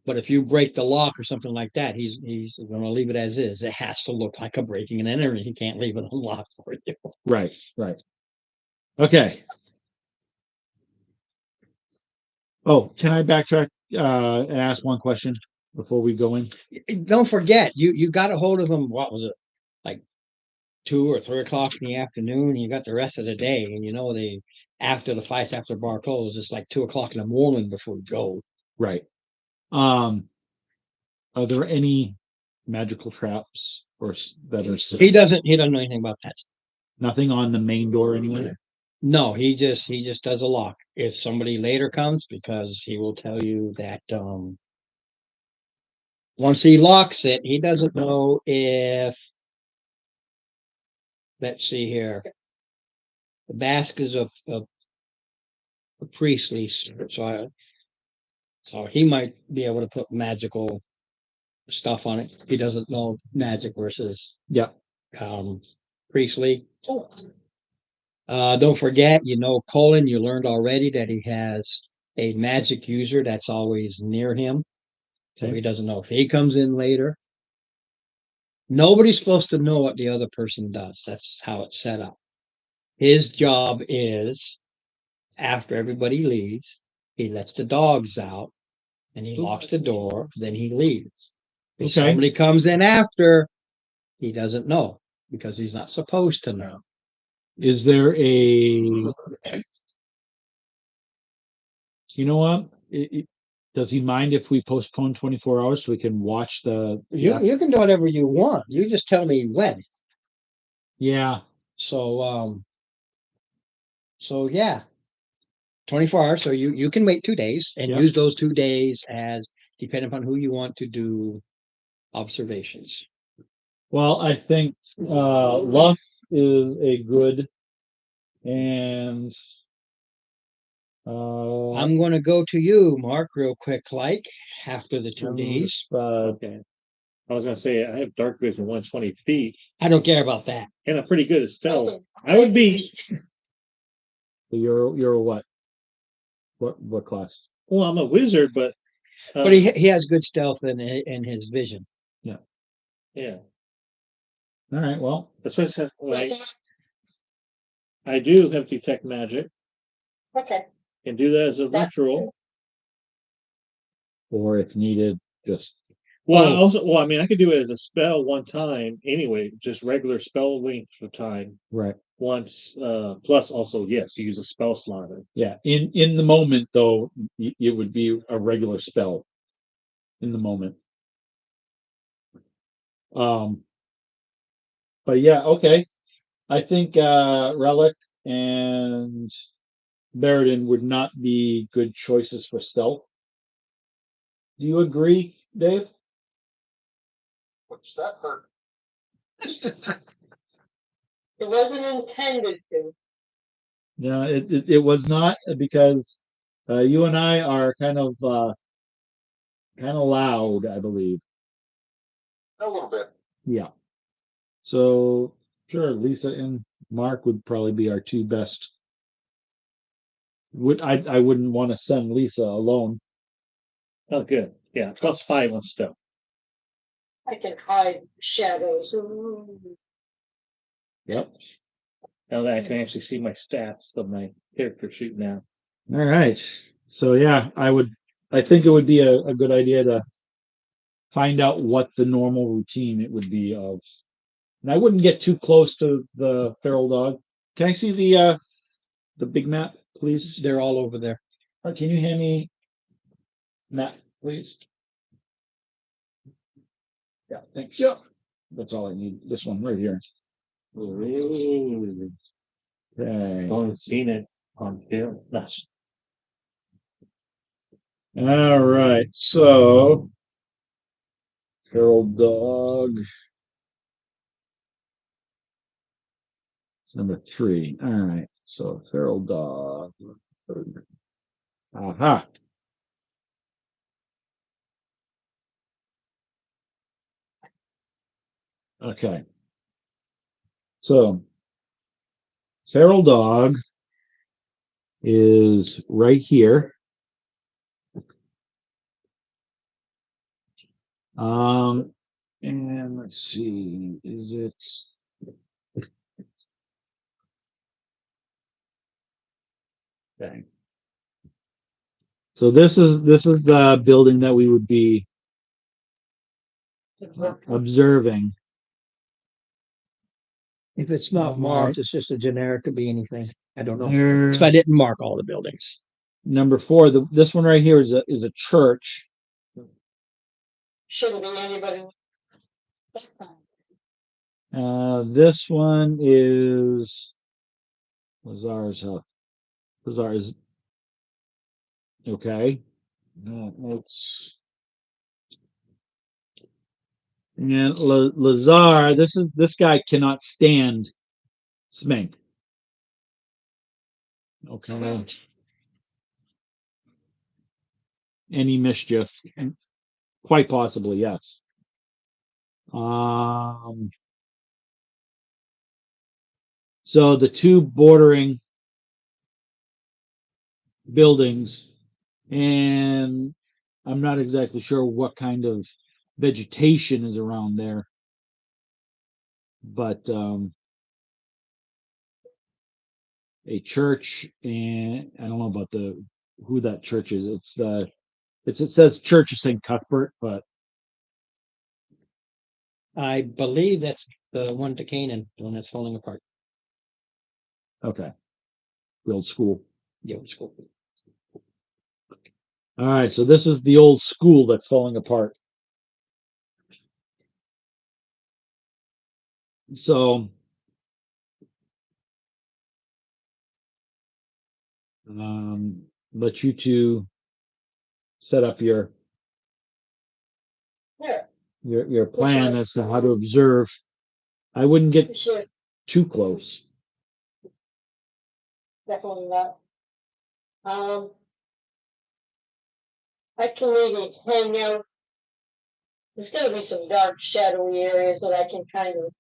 But if you break the lock or something like that, he's going to leave it as is. It has to look like a breaking and entering. He can't leave it unlocked for you. Right. Okay. Oh, can I backtrack and ask one question before we go in? Don't forget, you got a hold of him. What was it, like 2 or 3 o'clock in the afternoon? And you got the rest of the day, and after the fights, after bar closed, it's like 2 o'clock in the morning before we go. Right. Are there any magical traps that are? He doesn't know anything about that. Nothing on the main door anyway. No, he just does a lock. If somebody later comes, because he will tell you that once he locks it, he doesn't know if, let's see here, the Basque is a priestly, so he might be able to put magical stuff on it. He doesn't know magic versus Yeah. priestly. Don't forget, Colin, you learned already that he has a magic user that's always near him. So Okay. he doesn't know if he comes in later. Nobody's supposed to know what the other person does. That's how it's set up. His job is after everybody leaves, he lets the dogs out and he locks the door, then he leaves. If Okay. somebody comes in after, he doesn't know because he's not supposed to know. Is there a, you know what? Does he mind if we postpone 24 hours so we can watch the? You can do whatever you want. You just tell me when. Yeah. So yeah, 24 hours. So you can wait 2 days and Yep. use those 2 days as depending upon who you want to do observations. Well, I think Luff is a good, and I'm going to go to you, Mark, real quick, like after the 2 days. Okay. I was gonna say, I have dark vision 120 feet, I don't care about that. and I'm pretty good at stealth. I would be, you're a what? What class? well, I'm a wizard, but. But he has good stealth in his vision. Yeah. All right. Well, That's why I said, I do have detect magic. Okay. Can do that as a ritual. or if needed, just Well, I mean, I could do it as a spell one time anyway, just regular spell length for time right. once. Plus, also, yes, you use a spell slot. Yeah. In the moment, though, it would be a regular spell. In the moment. But yeah, okay. I think Relic and Baradin would not be good choices for stealth. Do you agree, Dave? What's that hurt? It wasn't intended to. No, it was not because you and I are kind of loud, I believe. A little bit. Yeah. So sure, Lisa and Mark would probably be our two best. I wouldn't want to send Lisa alone. Oh, good. Yeah, +5 on stealth. I can hide shadows. Yep. Now that I can actually see my stats of my character sheet now. All right. So yeah, I think it would be a good idea to find out what the normal routine it would be of. And I wouldn't get too close to the feral dog. Can I see the big map, please? They're all over there. Can you hand me map, please? Yeah, thanks. Yeah. That's all I need. This one right here. Ooh, Okay. only seen it on film. That's All right. So feral dog. It's number 3. All right. So feral dog. Aha. Okay. So feral dog is right here. And let's see, is it? Okay. So this is the building that we would be observing. If it's not All marked, right. it's just a generic, could be anything. I don't know. There's Because I didn't mark all the buildings. number 4. This one right here is a church. Shouldn't be anybody. This one is Lazar's house. Lazar's okay. It's and Lazar. This guy cannot stand Smink. Okay. Any mischief, and quite possibly yes. So the two bordering buildings, and I'm not exactly sure what kind of vegetation is around there, but a church, and I don't know about who that church is. It says Church of St. Cuthbert, but I believe that's the one to Canaan, the one that's falling apart. okay, the old school. The old school. All right, so this is the old school that's falling apart. So let you two set up Yeah, your plan as to how to observe. I wouldn't get sure, too close. definitely not. I can maybe hang out. There's gonna be some dark, shadowy areas that I can kind of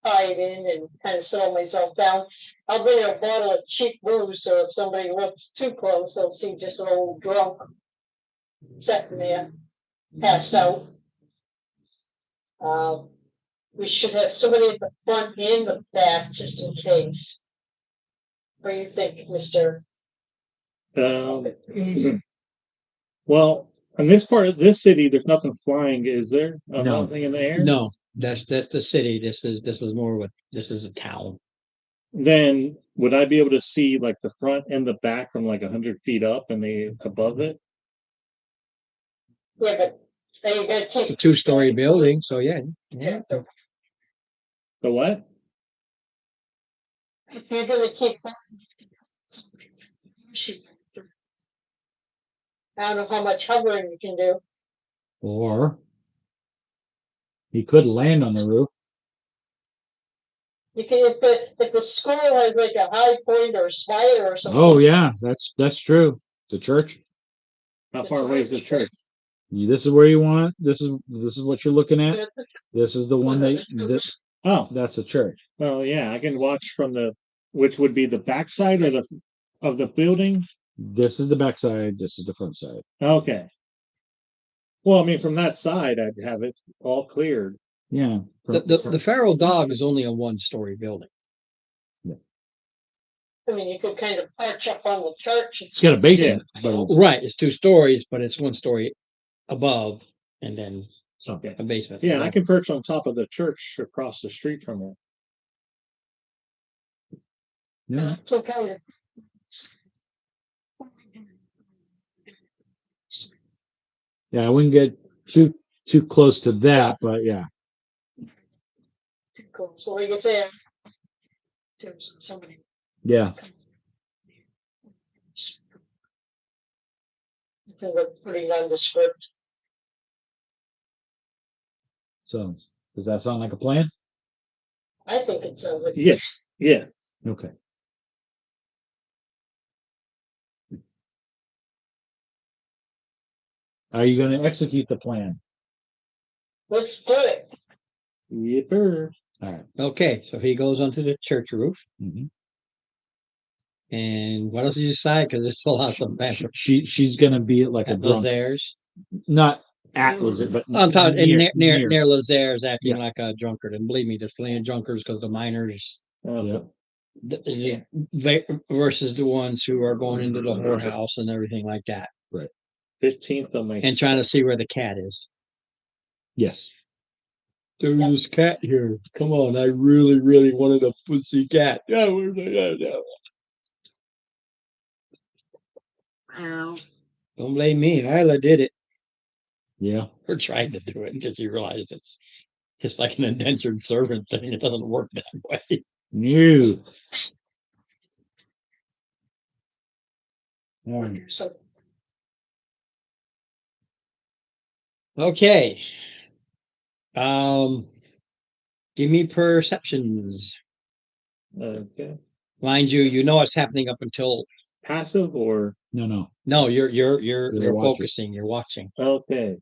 hide in and kind of settle myself down. I'll bring a bottle of cheap booze, so if somebody looks too close, they'll see just an old drunk sitting there, passed out. We should have somebody at the front and the back, just in case. What do you think, Mister? Well, in this part of this city, there's nothing flying, is there? No. Nothing in the air? No, that's the city. This is more what this is a town. Then would I be able to see like the front and the back from like 100 feet up and the above it? Yeah, but then you gotta It's a take. 2-story building, so yeah. Yeah, The what? if you're gonna keep. I don't know how much hovering you can do. Or he could land on the roof. You can, if the school has like a high point or a spire or something. Oh yeah, that's true. The church. How far away is the church? This is where you want. This is what you're looking at. This is the one Oh, that's a church. well, yeah, I can watch from which would be the backside or of the building. This is the backside. This is the front side. Okay. Well, I mean, from that side, I'd have it all cleared. Yeah. The feral dog is only a 1-story building. I mean, you could kind of perch up on the church. It's got a basement, but it's, Right, it's 2 stories, but it's 1 story above and then Okay. a basement. Yeah, I can perch on top of the church across the street from it. yeah. So kind of. Yeah, I wouldn't get too close to that, but yeah. Cool. So like I say, there's somebody. Yeah. Can look pretty nondescript. So does that sound like a plan? I think it sounds like. Yes. Yeah. Okay. Are you going to execute the plan? Let's do it. Yipper. All right. Okay, so he goes onto the church roof. Mm-hmm. And what else did you decide? Because there's still lots of bathroom. She's going to be like a At drunk, Lazaire's. not at Lazare, but I'm talking near near. Lazaire's acting Yeah. like a drunkard. And believe me, there's plenty of drunkards because the minors Yeah. versus the ones who are going into the whorehouse and everything like that. 15th of my. And trying to see where the cat is. Yes. There's this cat here. Come on, I really, really wanted a pussy cat. Yeah, where's the cat? Don't blame me. Isla did it. Yeah. Or tried to do it until she realized it's like an indentured servant thing. It doesn't work that way. New. All right. So Okay. Give me perceptions. Okay. Mind you, you know what's happening up until Passive or no, you're watching. focusing, you're watching. okay.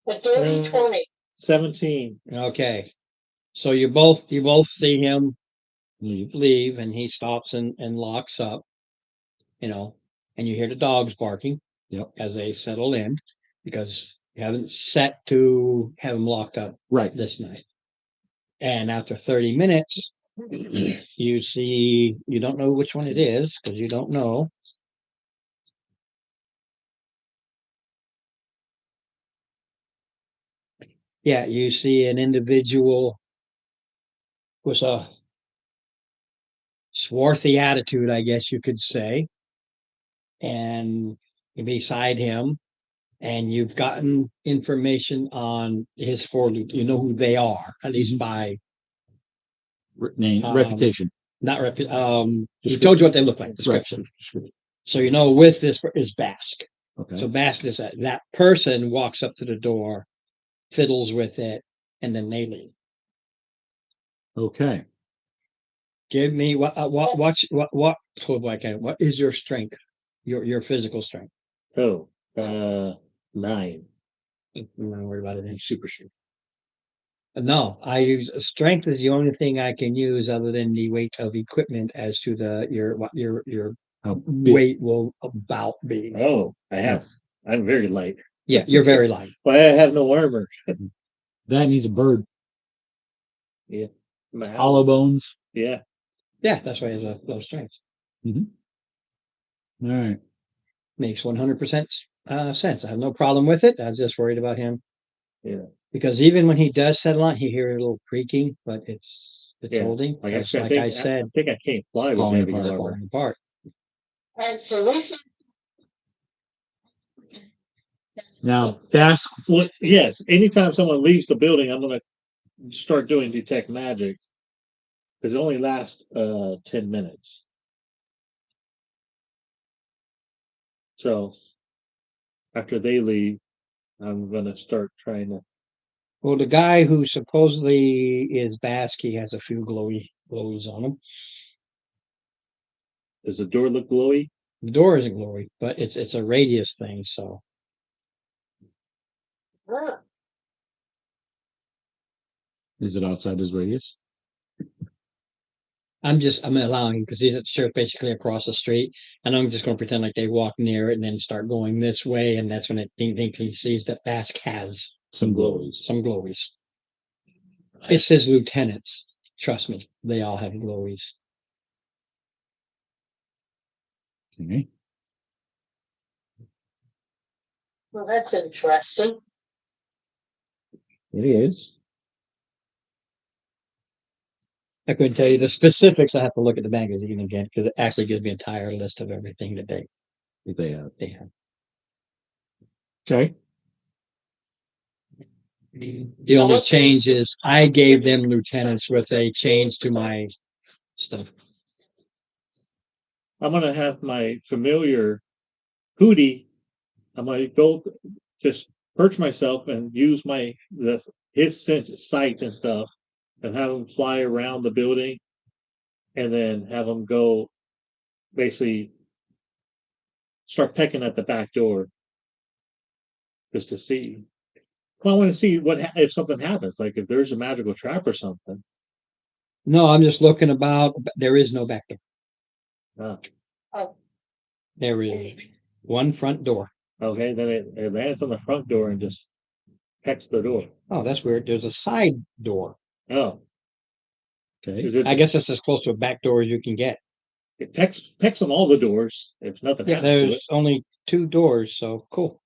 a dirty 20. 17. Okay. So you both see him leave and he stops and locks up, you know, and you hear the dogs barking. Yep. As they settle in because you haven't set to have them locked up Right. this night. And after 30 minutes, you see, you don't know which one it is because you don't know. Yeah, you see an individual with a swarthy attitude, I guess you could say. And beside him, and you've gotten information on his four, you know who they are, at least by Name, Um, reputation. not he told you what they look like, description. Description. So you know with this is Basque. Okay. So Basque is that person walks up to the door, fiddles with it, and then they leave. Okay. Give me what what is your strength? Your physical strength. Oh, 9. I'm not worried about it. Then. Super strength. No, I use strength is the only thing I can use other than the weight of equipment as to your How big? weight will about be. Oh, I'm very light. Yeah, you're very light. But I have no armor. That needs a bird. My Hollow bones. Yeah. Yeah, that's why he has a low strength. All right. Makes 100% sense. I have no problem with it. I was just worried about him. Yeah. Because even when he does settle on, he hears a little creaking, but it's Yeah. holding. Like Just I like said, I said, I think I can't fly with falling heavy apart. it's armor. falling apart. And so we said. Now, Basque. Well, yes. Anytime someone leaves the building, I'm gonna start doing detect magic. Because it only lasts 10 minutes. So after they leave, I'm gonna start trying to. Well, the guy who supposedly is Basque, he has a few glowies on him. Does the door look glowy? The door isn't glowy, but it's a radius thing. So Ah, Is it outside his radius? I'm allowing because he's at the church basically across the street, and I'm just going to pretend like they walk near it and then start going this way, and that's when it think he sees that Basque has Some glowies. some glowies. It's his lieutenants. Trust me, they all have glowies. Okay. well, that's interesting. It is. I couldn't tell you the specifics. I have to look at the magazine again because it actually gives me an entire list of everything that They have. they have. Okay. The only change is I gave them lieutenants with a change to my stuff. I'm gonna have my familiar Hootie. I'm gonna go just perch myself and use his sense of sight and stuff, and have him fly around the building, and then have him go basically start pecking at the back door just to see. Well, I want to see if something happens, like if there's a magical trap or something. No, I'm just looking about. There is no back door. Ah, Oh, There is one front door. okay, then it lands on the front door and just pecks the door. Oh, that's weird. There's a side door. Oh, Okay. is it? I guess that's as close to a back door as you can get. It pecks on all the doors if nothing Yeah, happens to it. there's only 2 doors, so cool.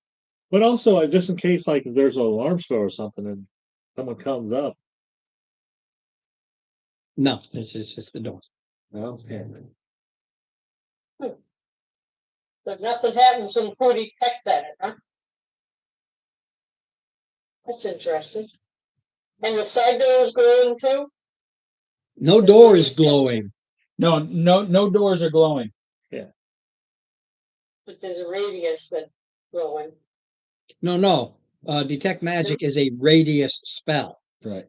But also, just in case, like if there's an alarm spell or something, and someone comes up. No, it's just the door. Okay. so nothing happens when Cody pecks at it, huh? That's interesting. And the side door is glowing too? No door is glowing. No doors are glowing. But there's a radius that's glowing. No. Detect magic is a radius spell. Right.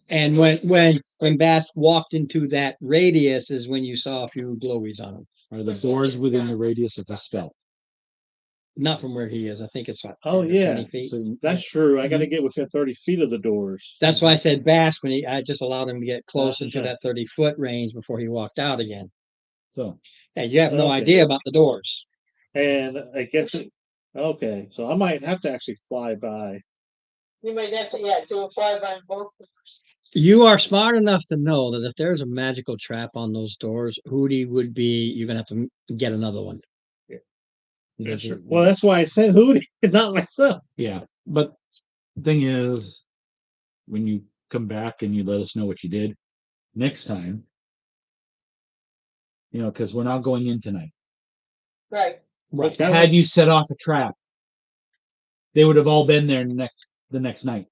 And when Bass walked into that radius is when you saw a few glowies on him. Are the doors within the radius of a spell? not from where he is. I think it's what, Oh, 10 or yeah. 20 feet. So That's true. I gotta get within 30 feet of the doors. That's why I said bash when I just allowed him to get close into Okay. that 30-foot range before he walked out again. so Yeah, you have no Okay. idea about the doors. And I guess okay, so I might have to actually fly by. You might have to, yeah, do a flyby on both. You are smart enough to know that if there's a magical trap on those doors, Hootie would be, you're gonna have to get another one. Yeah. Because Sure. Well, that's why I said Hootie, not myself. yeah, but thing is, when you come back and you let us know what you did next time, because we're not going in tonight. Right, Right. That Had was- you set off a trap, they would have all been there the next night.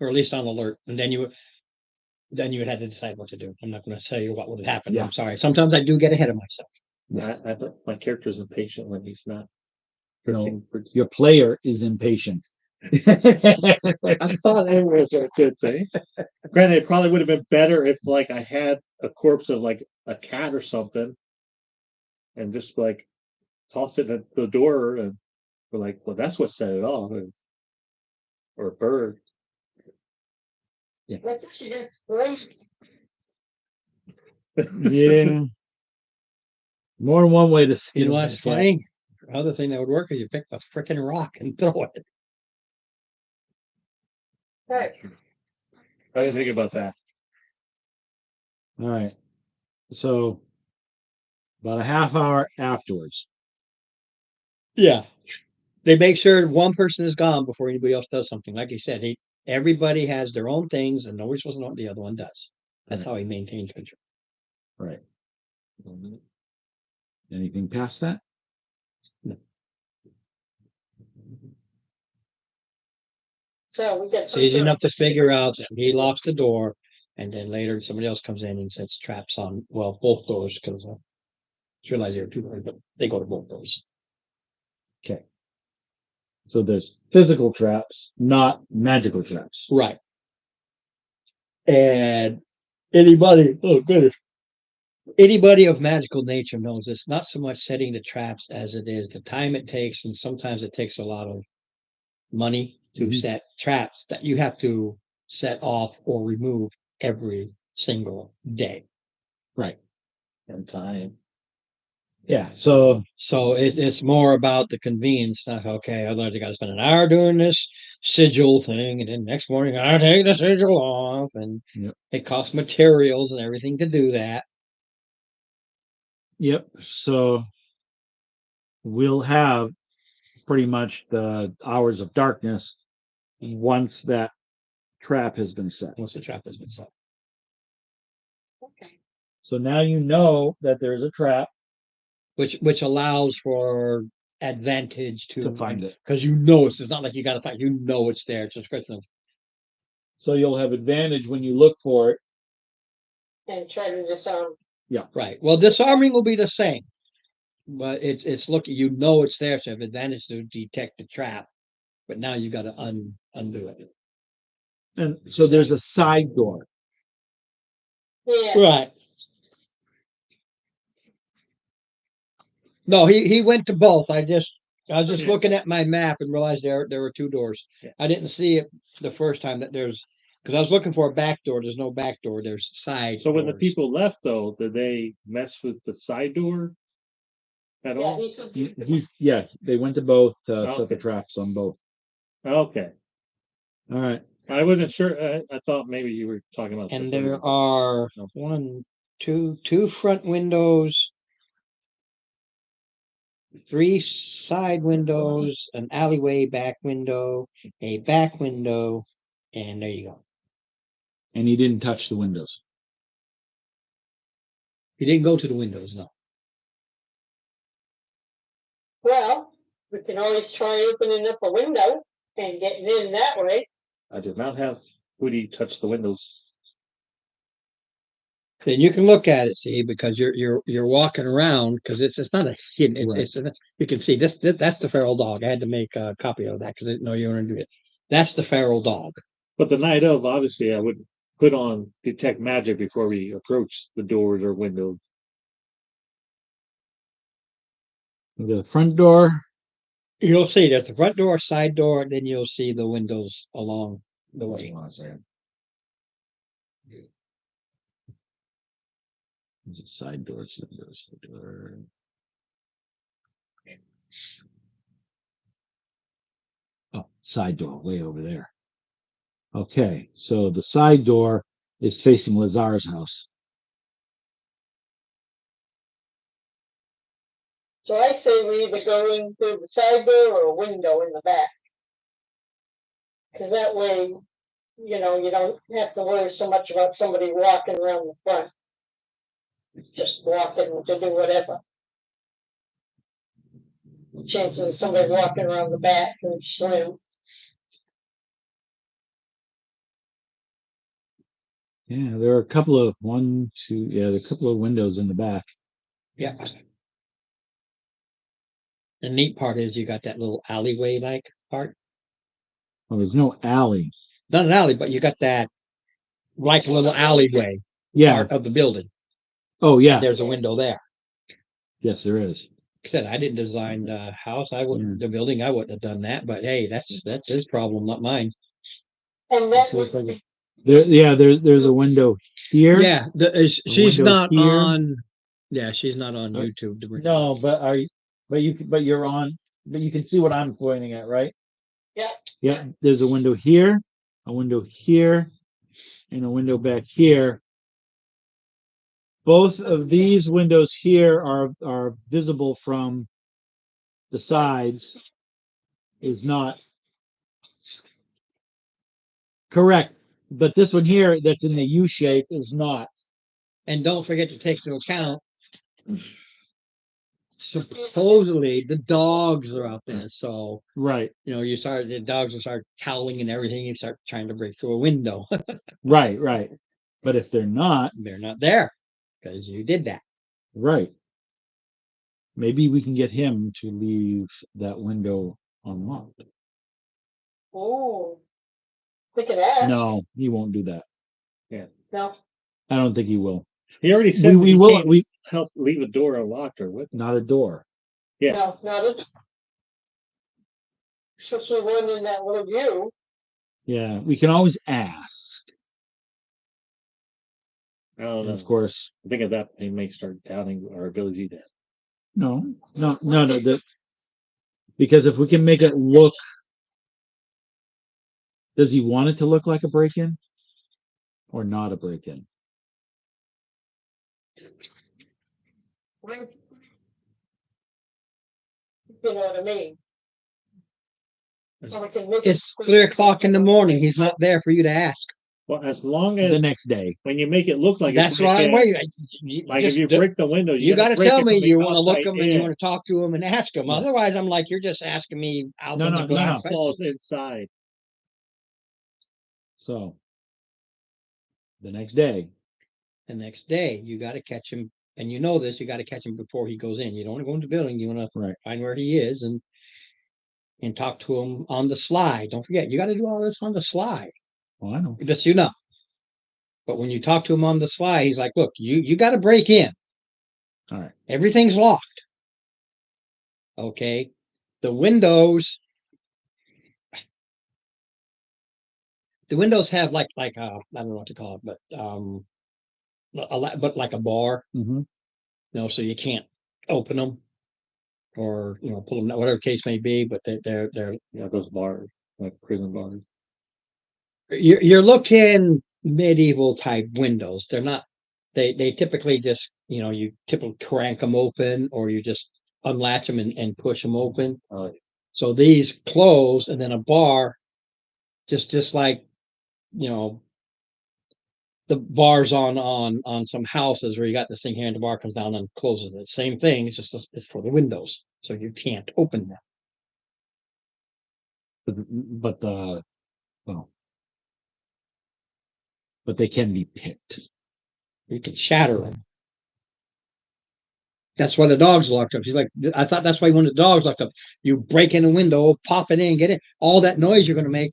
Or at least on alert, and then you would have to decide what to do. I'm not gonna tell you what would happen. Yeah. I'm sorry. Sometimes I do get ahead of myself. I thought my character's impatient when he's not. No, searching for- your player is impatient. I thought it was a good thing. Granted, it probably would have been better if like I had a corpse of like a cat or something and just like toss it at the door and we're like, well, that's what set it off. Or a bird. that's actually just great. Yeah. More than one way to skin You know a what's cat. funny? Other thing that would work is you pick a freaking rock and throw it. Right, I didn't think about that. All right. So about a half hour afterwards. Yeah. They make sure one person is gone before anybody else does something. Like you said, everybody has their own things and nobody's supposed to know what the other one does. That's Right. how he maintains control. Right. Anything past that? so we get. It's easy enough to figure out that he locks the door and then later somebody else comes in and sets traps on, well, both doors because I realize there are two doors, but they go to both doors. Okay. So there's physical traps, not magical traps. Right. And anybody, oh goodness. Anybody of magical nature knows it's not so much setting the traps as it is the time it takes, and sometimes it takes a lot of money to Mhm. set traps that you have to set off or remove every single day. Right. And time. Yeah. So So it's more about the convenience. Not okay. Otherwise, you got to spend an hour doing this sigil thing, and then next morning I take the sigil off, and Yep. it costs materials and everything to do that. yep. So we'll have pretty much the hours of darkness once that trap has been set. Once the trap has been set. Okay, So now you know that there's a trap Which allows for advantage to find it. because it's not like you got to find. It's there. It's just a question of So you'll have advantage when you look for it. and try to disarm. right. Well, disarming will be the same, but it's looking. It's there, so you have advantage to detect the trap. But now you got to undo it. And so there's a side door. Yeah, Right. No, he went to both. I was just Yeah. looking at my map and realized there were two doors. Yeah. I didn't see it the first time that because I was looking for a back door. There's no back door. There's side. So when the doors. people left though, did they mess with the side door at yeah, all? he said. They went to both to set the Okay. traps on both. Okay. All right. I wasn't sure. I thought maybe you were talking about. And the there third. are two front windows, 3 side windows, an alleyway back window, a back window, and there you go. And he didn't touch the windows. You didn't go to the windows, no. Well, we can always try opening up a window and getting in that way. I did not have Woody touch the windows. Then you can look at it, see, because you're walking around because it's not a hidden. You can see that's the feral dog. I had to make a copy of that because I didn't know you were gonna do it. That's the feral dog. But the night of, obviously, I would put on detect magic before we approach the doors or windows. The front door You'll see there's the front door, side door, then you'll see the windows along the way. Hang on a second. Is it side door, side door, side door? Oh, side door, way over there. Okay, so the side door is facing Lazar's house. So I say we either go in through the side door or a window in the back. Cause that way, you know, you don't have to worry so much about somebody walking around the front. Just walking to do whatever. Chances of somebody walking around the back and slim. Yeah, there are a couple of there are a couple of windows in the back. Yeah. The neat part is you got that little alleyway like part. Well, there's no alley. Not an alley, but you got that like a little alleyway Yeah. part of the building. Oh, yeah. There's a window there. Yes, there is. Like I said, I didn't design the house. I wouldn't the building. I wouldn't have done that. But hey, that's his problem, not mine. And that So it's would like there's a window here. Yeah, she's window not here. on. Yeah, she's not on YouTube. No, but you're on, but you can see what I'm pointing at, right? Yeah. Yeah, there's a window here, and a window back here. Both of these windows here are visible from the sides. Is not correct, but this one here that's in the U shape is not. And don't forget to take into account. Supposedly the dogs are out there, so Right, you know the dogs will start howling and everything. You start trying to break through a window. right. But if they're not, They're not there because you did that. right, maybe we can get him to leave that window unlocked. Oh. We could ask. No, he won't do that. No. I don't think he will. He already said We he will. can't We help leave a door unlocked or with. not a door. Yeah. No, not it. Especially one in that little view. Yeah, we can always ask. I don't And know. of course, I think at that he may start doubting our ability to. no. Because if we can make it look, does he want it to look like a break-in or not a break-in? You know what I mean? Or we can make it It's 3 o'clock in the morning. He's not there for you to ask. Well, as long The as next day. when you make it look like That's it's why I'm break-in, waiting. like if you break the window, You got gotta to break tell it me from the you want to look outside him and you in. want to talk to him and ask him. Yes. Otherwise, I'm like, you're just asking me out No, on no, the no, glass. no. Falls inside. So the next day. The next day, you got to catch him, and you know this. You got to catch him before he goes in. You don't want to go into the building. You want to Right. find where he is and talk to him on the sly. Don't forget, you got to do all this on the sly. Well, I know. Just you know. But when you talk to him on the sly, he's like, "Look, you got to break in. All right. Everything's locked. Okay, the windows." The windows have like I don't know what to call it, but but like a bar, Mm-hmm. so you can't open them or pull them, whatever case may be. But they're Those bars, like prison bars. you're looking medieval type windows. They're not. They typically just you typically crank them open or you just unlatch them and push them open. So these close, and then a bar, just like the bars on some houses where you got this thing here and the bar comes down and closes it. Same thing. It's just it's for the windows, so you can't open them. But they can be picked. You can shatter them. That's why the dog's locked up. She's like, I thought that's why when the dog's locked up, you break in a window, pop it in, get in. All that noise you're going to make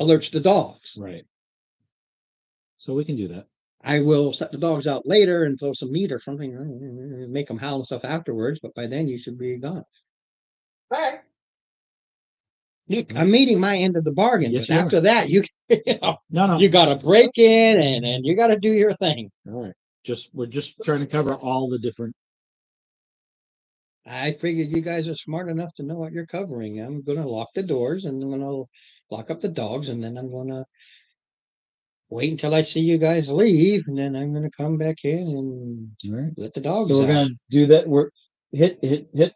alerts the dogs. Right. So we can do that. I will set the dogs out later and throw some meat or something, make them howl and stuff afterwards. But by then you should be gone. All right. I'm meeting my end of the bargain, Yes, but you are. after that, you know, No, no. you gotta break in and you gotta do your thing. All right. We're just trying to cover all the different. I figured you guys are smart enough to know what you're covering. I'm gonna lock the doors and I'm gonna lock up the dogs and then I'm gonna wait until I see you guys leave and then I'm gonna come back in and All right. let the dogs So we're out. gonna do that. We're hit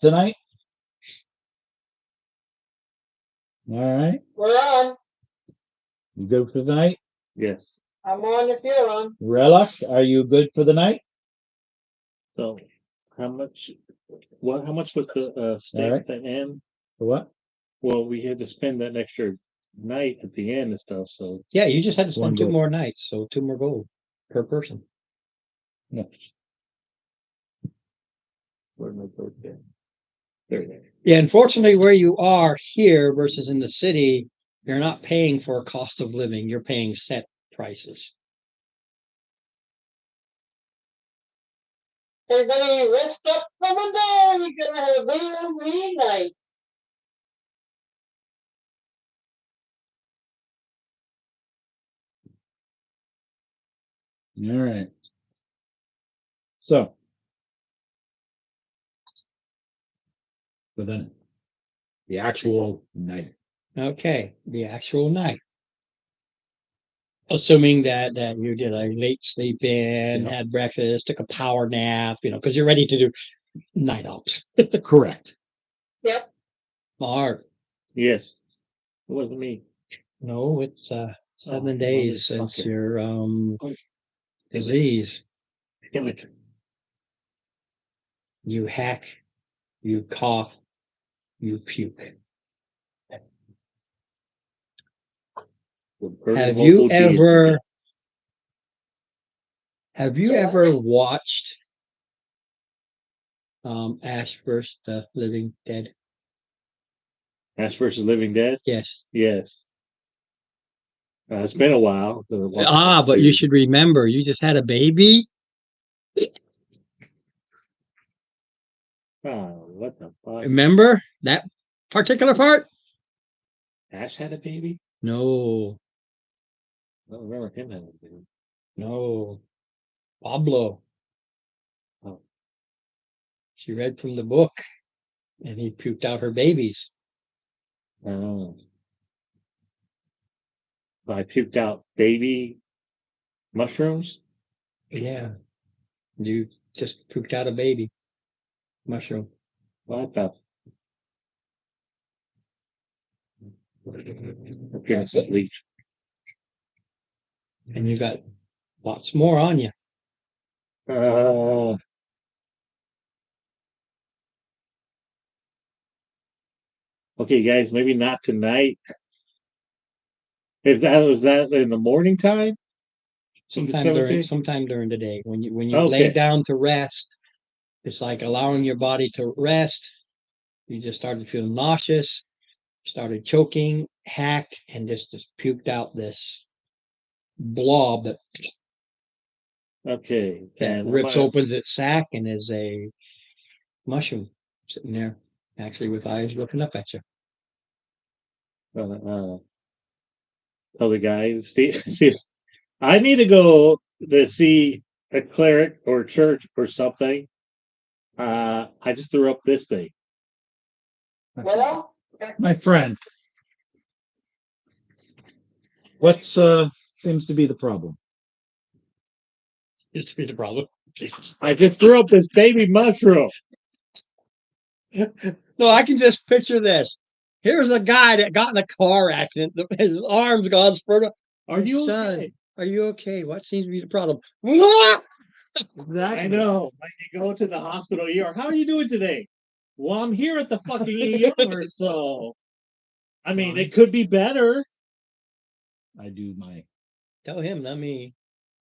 tonight. All right. We're on. You good for the night? Yes. I'm on if you're on. Relish, are you good for the night? So how much, how much was the, stay All right. at the end? For what? Well, we had to spend that extra night at the end and stuff, so. Yeah, you just had to One spend 2 gold. more nights, so 2 more gold per person. Yeah. Where'd my boat go? There it is. Yeah, unfortunately, where you are here versus in the city, you're not paying for a cost of living. You're paying set prices. Everybody rest up coming down. You're gonna have a B&Z night. All right. So. For the actual night. Okay, the actual night. Assuming that you did a late sleep in, Yeah. had breakfast, took a power nap, because you're ready to do night ops. Correct. Yep. Mark, Yes. It wasn't me. no, it's 7 days since motherfucker. your disease. Damn it. You hack, you cough, you puke. Have you ever watched Ash vs. the Living Dead? Ash versus Living Dead? Yes. Yes. It's been a while. But you should remember, you just had a baby. Oh, what the fuck? Remember that particular part? Ash had a baby? No, I don't remember him having a baby. no. Pablo. Oh. She read from the book and he puked out her babies. Oh. I puked out baby mushrooms? Yeah. You just puked out a baby mushroom. What the? Appearance of leech. And you got lots more on you. Okay, guys, maybe not tonight. Was that in the morning time? Sometime during the day. When you lay Okay. down to rest, it's like allowing your body to rest. You just started feeling nauseous, started choking, hacked, and just puked out this blob that Okay. And rips opens its sac and is a mushroom sitting there, actually with eyes looking up at you. tell the guy, see, I need to go to see a cleric or church or something. I just threw up this thing. Well, My friend. What's seems to be the problem? Used to be the problem. I just threw up this baby mushroom. No, I can just picture this. Here's a guy that got in a car accident. His arms got spurred up. Are you Son, okay? are you okay? What seems to be the problem? I know. Like you go to the hospital ER. How are you doing today? Well, I'm here at the fucking ER, so I mean, it could be better. I do my. Tell him, not me.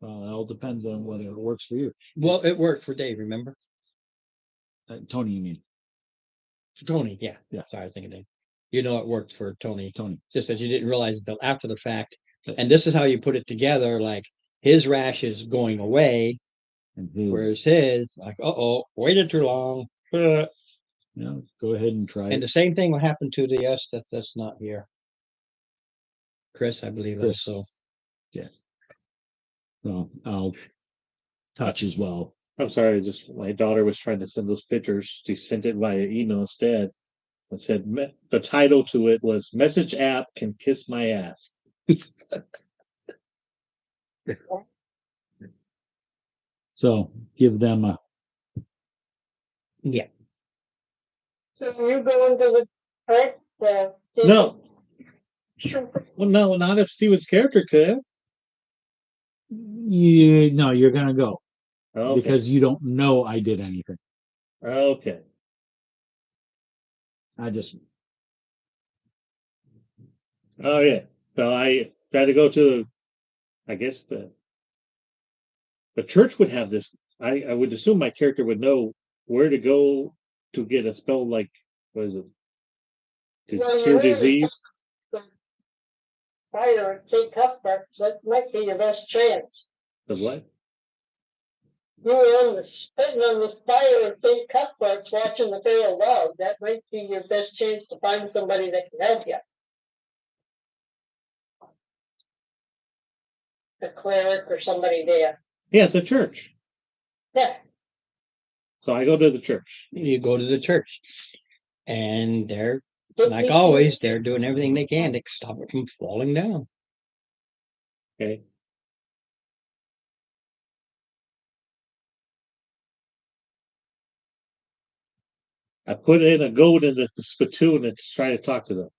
It all depends on whether it works for you. Well, it worked for Dave, remember? Tony, you mean? For Tony, yeah. Yeah. Sorry, I was thinking Dave. You know it worked for Tony. Tony. Just that you didn't realize until after the fact. And this is how you put it together, like his rash is going away, And his. whereas his, like, waited too long. Yeah, go ahead and try And it. the same thing will happen to the S that's not here. Chris, I believe Chris. also. So I'll touch as well. I'm sorry, just my daughter was trying to send those pictures. She sent it via email instead. It said the title to it was "Message App Can Kiss My Ass." So give them a, Yeah. So you going to the park, No, Sure. well, no, not if Steven's character could. you're gonna go Okay. because you don't know I did anything. Okay. I just, Oh yeah. So I got to go to. I guess the church would have this. I would assume my character would know where to go to get a spell like what is it? Well, you Cure really- disease. fire at St. Cuthbert's, that might be your best chance. The what? You were on the spitting on this fire at St. Cuthbert's watching the fail log. That might be your best chance to find somebody that can help you. A cleric or somebody there. Yeah, the church. Yeah, So I go to the church. You go to the church. And they're, get like these always, things. they're doing everything they can to stop it from falling down. Okay. I put in a gold in the spittoon and try to talk to them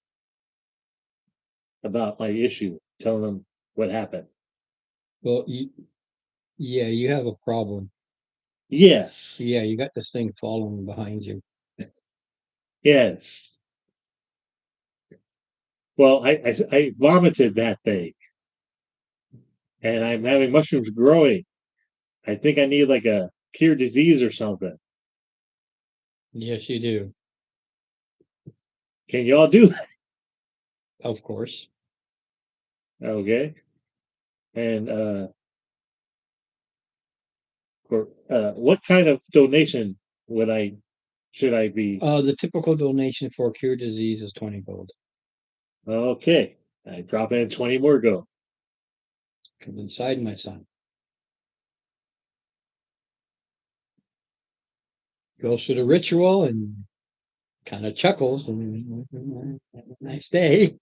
about my issue, telling them what happened. Well, yeah, you have a problem. Yes. Yeah, you got this thing following behind you. Yes. Well, I vomited that thing, and I'm having mushrooms growing. I think I need like a cure disease or something. Yes, you do. Can y'all do that? Of course. Okay. And what kind of donation should I be? The typical donation for cure disease is 20 gold. Okay. I drop in 20 more go. Come inside, my son. Goes through the ritual and kind of chuckles and have a nice day.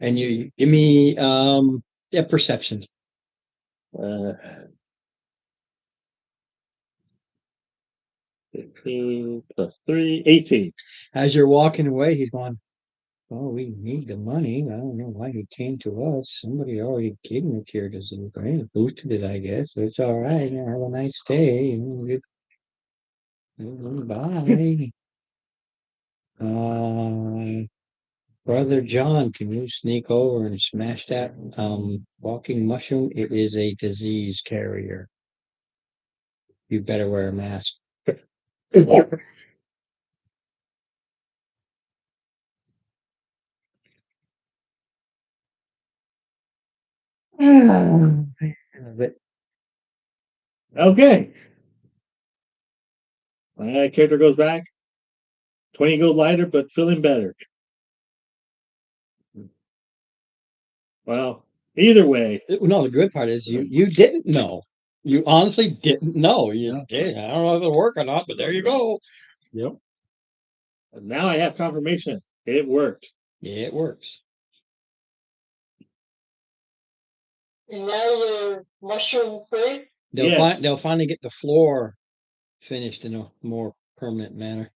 And you give me perception. Uh, 15 plus 3, 18. As you're walking away, he's going, "Oh, we need the money. I don't know why he came to us. Somebody already gave him a cure disease. Right? Boosted it, I guess. So it's all right. Have a nice day. Bye." Brother John, can you sneak over and smash that walking mushroom? It is a disease carrier. You better wear a mask. But Okay. My character goes back. 20 gold lighter, but feeling better. Well, either way, no, the good part is you didn't know. You honestly didn't know. You did. I don't know if it'll work or not, but there you go. yep. now I have confirmation. It worked. Yeah, it works. And now you're mushroom free. Yes. They'll finally get the floor finished in a more permanent manner.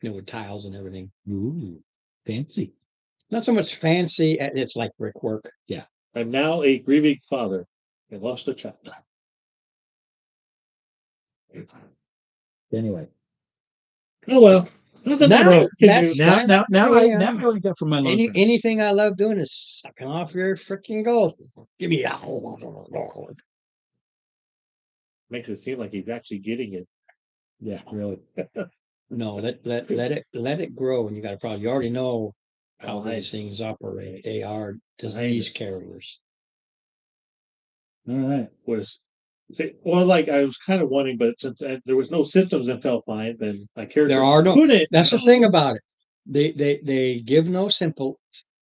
With tiles and everything. Ooh, fancy. Not so much fancy. It's like brickwork. I'm now a grieving father. I lost a child. Anyway, Oh well. Nothing Now, I can that's do. fine. now Hey, I like that from my long rest. anything I love doing is sucking off your freaking gold. Give me that. Makes it seem like he's actually getting it. Yeah, really. No, let it grow, and you got a problem. You already know how Oh, I- these things operate. They are disease carriers. All right. Was See, well, like I was kind of wondering, but since there was no symptoms and felt fine, then my character There are no, couldn't. that's the thing about it. They give no simple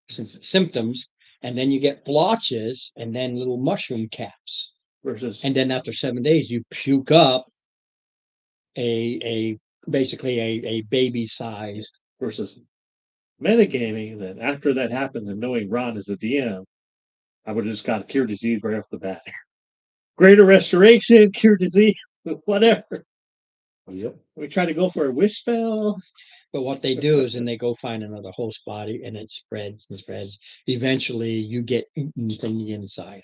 symptoms, and then you get blotches and then little mushroom caps. Versus And then after 7 days, you puke up a basically a baby sized. versus metagaming. Then after that happens, and knowing Ron is a DM, I would have just got cure disease right off the bat. Greater restoration, cure disease, whatever. Yep. We try to go for a wish spell. But what they do is then they go find another host body and it spreads and spreads. Eventually you get eaten from the inside.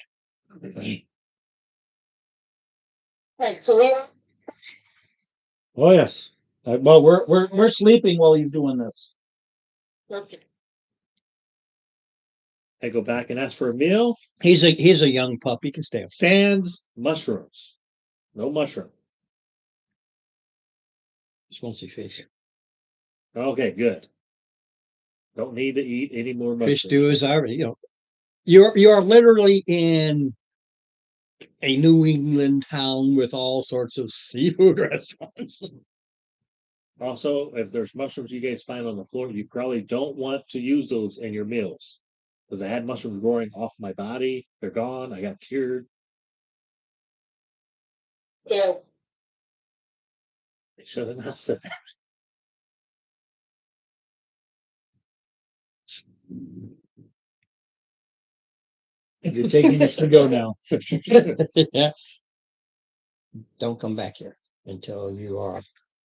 Right, so we, Oh, yes. Well, we're sleeping while he's doing this. okay, I go back and ask for a meal. He's a young pup. He can stay up. Sans mushrooms. No mushroom. Just won't see fish. Okay, good. Don't need to eat any more mushrooms. Fish stew is already, you're literally in a New England town with all sorts of seafood restaurants. Also, if there's mushrooms you guys find on the floor, you probably don't want to use those in your meals. Because I had mushrooms growing off my body. They're gone. I got cured. yeah, I should have not said that. You're taking us to go now. Yeah. Don't come back here until you are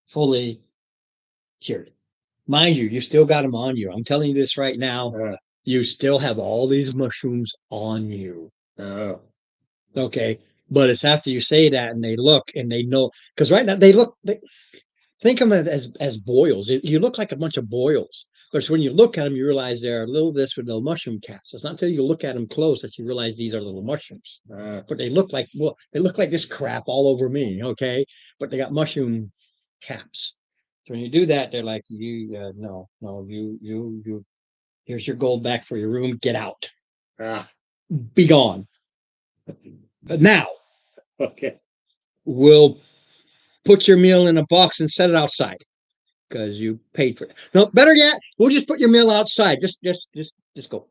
fully cured. Mind you, you still got them on you. I'm telling you this right now. You still have all these mushrooms on you. Oh. Okay. But it's after you say that and they look and they know, because right now they think of them as boils. You look like a bunch of boils. Of course, when you look at them, you realize they're a little this with little mushroom caps. It's not until you look at them close that you realize these are little mushrooms. But they look like, well, they look like this crap all over me. Okay. But they got mushroom caps. So when you do that, they're like, no, here's your gold back for your room. Get out. Be gone. But now Okay. we'll put your meal in a box and set it outside because you paid for it. No, better yet, we'll just put your meal outside. Just go.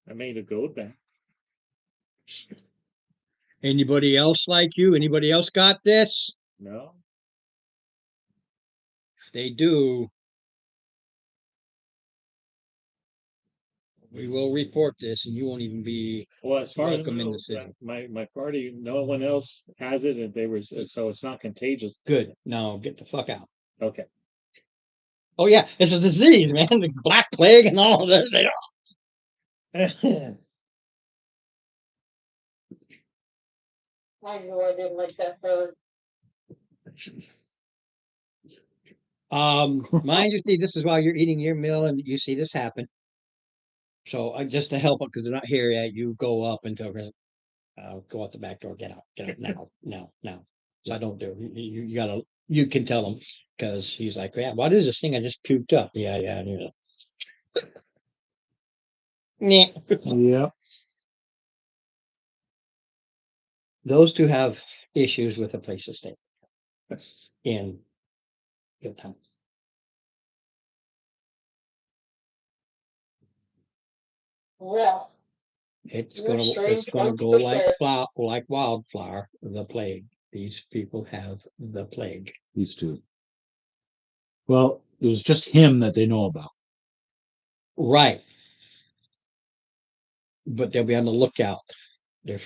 I made a gold back. Anybody else like you? Anybody else got this? No. If they do, we will report this, and you won't even be Well, as far as I welcome in know, the city. my party, no one else has it, and they were so it's not contagious. Good. Now get the fuck out. Okay. Oh yeah, it's a disease, man. The Black Plague and all of this. I knew I didn't like that bird. Mind you, Steve, this is while you're eating your meal and you see this happen. So just to help them because they're not here yet, you go up and tell her, go out the back door, get out now. So I don't do it. You gotta, you can tell him because he's like, yeah, what is this thing? I just puked up. Yeah. Yep. Those two have issues with a place to stay in the town. Well, It's You're gonna strange go bunch like of like wildflower. The plague. These people have the plague. These two. Well, it was just him that they know about. Right. But they'll be on the lookout. There's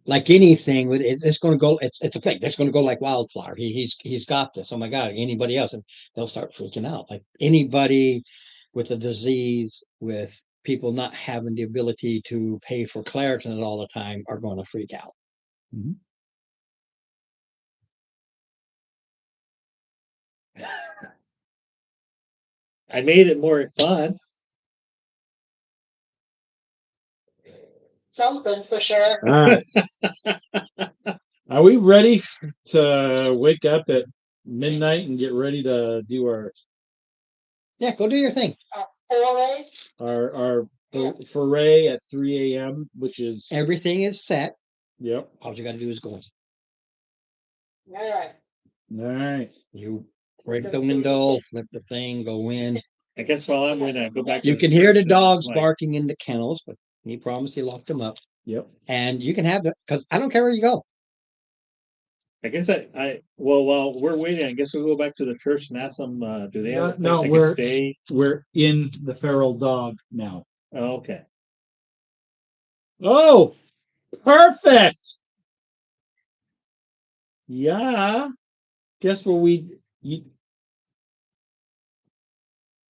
like anything with it's going to go. It's a plague. It's going to go like wildflower. He's got this. Oh my God! Anybody else? And they'll start freaking out. Like anybody with a disease, with people not having the ability to pay for clerics and it all the time, are going to freak out. I made it more fun. something for sure. All right. Are we ready to wake up at midnight and get ready to do Yeah, go do your thing. Alright, our for Ray at 3 a.m., which is, Everything is set. yep. All you gotta do is go. All right. All right. You break the window, flip the thing, go in. I guess while I'm gonna go back. to You can hear the church, dogs like, barking in the kennels, but he promised he locked them up. Yep. And you can have the, because I don't care where you go. I guess well, while we're waiting, I guess we'll go back to the church and ask them, do they have a place No, they can we're- stay? We're in the feral dog now. Oh, okay. Oh, perfect. Yeah. Guess where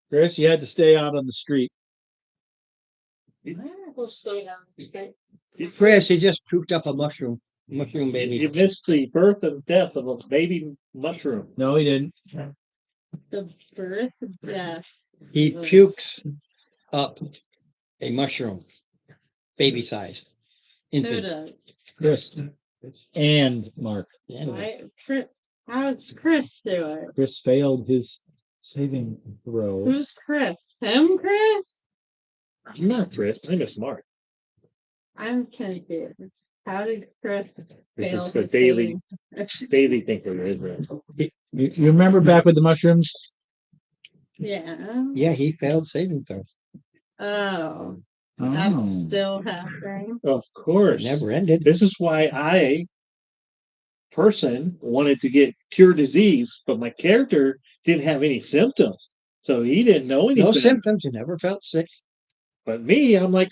Chris, you had to stay out on the street. We'll stay down. Okay. Chris, he just cooked up a mushroom baby. You missed the birth and death of a baby mushroom. No, he didn't. The birth, death. He pukes up a mushroom, baby size. Who Infant. does? Chris and Mark. Yeah, Why? How's Chris doing? Chris failed his saving throw. Who's Chris? Him, Chris? I'm not Chris. My name is Mark. I'm confused. How did Chris This fail is the his daily saving- daily thing for Israel. You remember back with the mushrooms? Yeah. Yeah, he failed saving throw. Oh, Oh. that's still happening. Of course. Never ended. This is why I wanted to get cure disease, but my character didn't have any symptoms. So he didn't know anything. No symptoms. You never felt sick. But me, I'm like,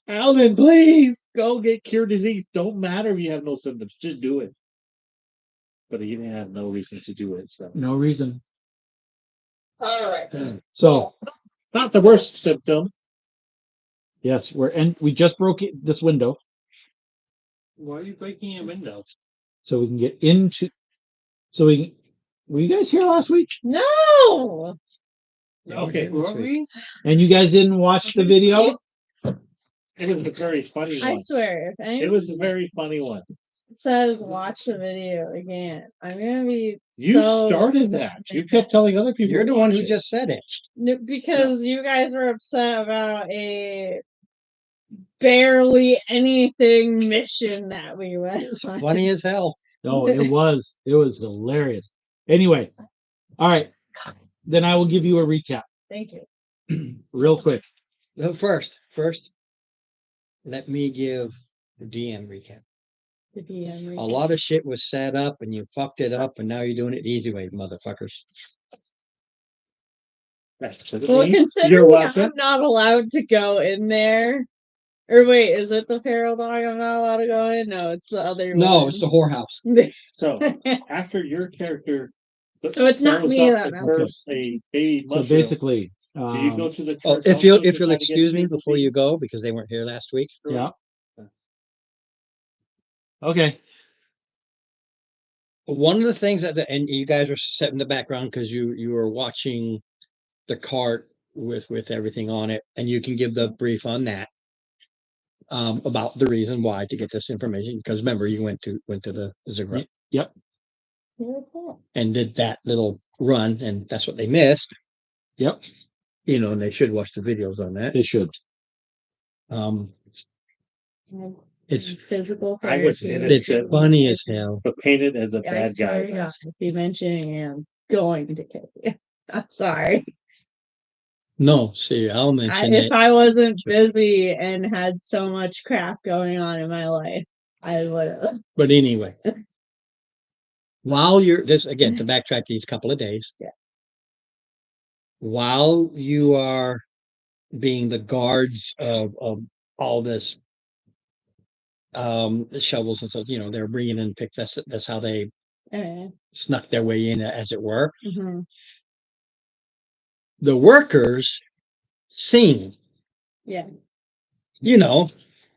Alden, please go get cure disease. Don't matter if you have no symptoms, just do it. But he didn't have no reason to do it. So No reason. All right. So not the worst symptom. yes, we just broke this window Why are you breaking a window? so we can get into. Were you guys here last week? No. Okay, were we? And you guys didn't watch the video? It was a very funny I one. swear, if It anyone was a very funny one. says watch the video again, I'm gonna be You so started that. You kept telling other people. You're the to one watch who it. just said it. Because you guys were upset about a barely anything mission that we went on. Funny as hell. No, it was hilarious. Anyway, all right. Then I will give you a recap Thank you. real quick. No, first, let me give the DM recap. The DM A lot of shit was set up and you fucked it up and now you're doing it the easy way, motherfuckers. That's Well, You're considering welcome. I'm not allowed to go in there. Or wait, is it the feral dog I'm not allowed to go in? No, it's the other No, one. it's the whorehouse. So after your character, So it's not throws me up that and matters. first a baby So mushroom, basically, do you go to the church? Oh, if also you'll to try to get excuse me cure before you disease? go, because they weren't here last week. yeah. Okay. One of the things and you guys are set in the background because you were watching the cart with everything on it, and you can give the brief on that. About the reason why to get this information, because remember you went to the Ziggurat Yep. and did that little run, and that's what they missed. Yep. And they should watch the videos on that. They should. It's physical I was therapy. in it. it's funny as hell. But painted as a I bad swear to guy. God, if you mention it, I'm going to kill you. I'm sorry. No, see, I'll mention If it. I wasn't busy and had so much crap going on in my life, I would have. But anyway, while you're this again to backtrack these couple of days, Yeah. while you are being the guards of all this, the shovels and stuff, they're bringing in picks. That's how they snuck their way in, as it were. Mhm. The workers sing, Yeah. they're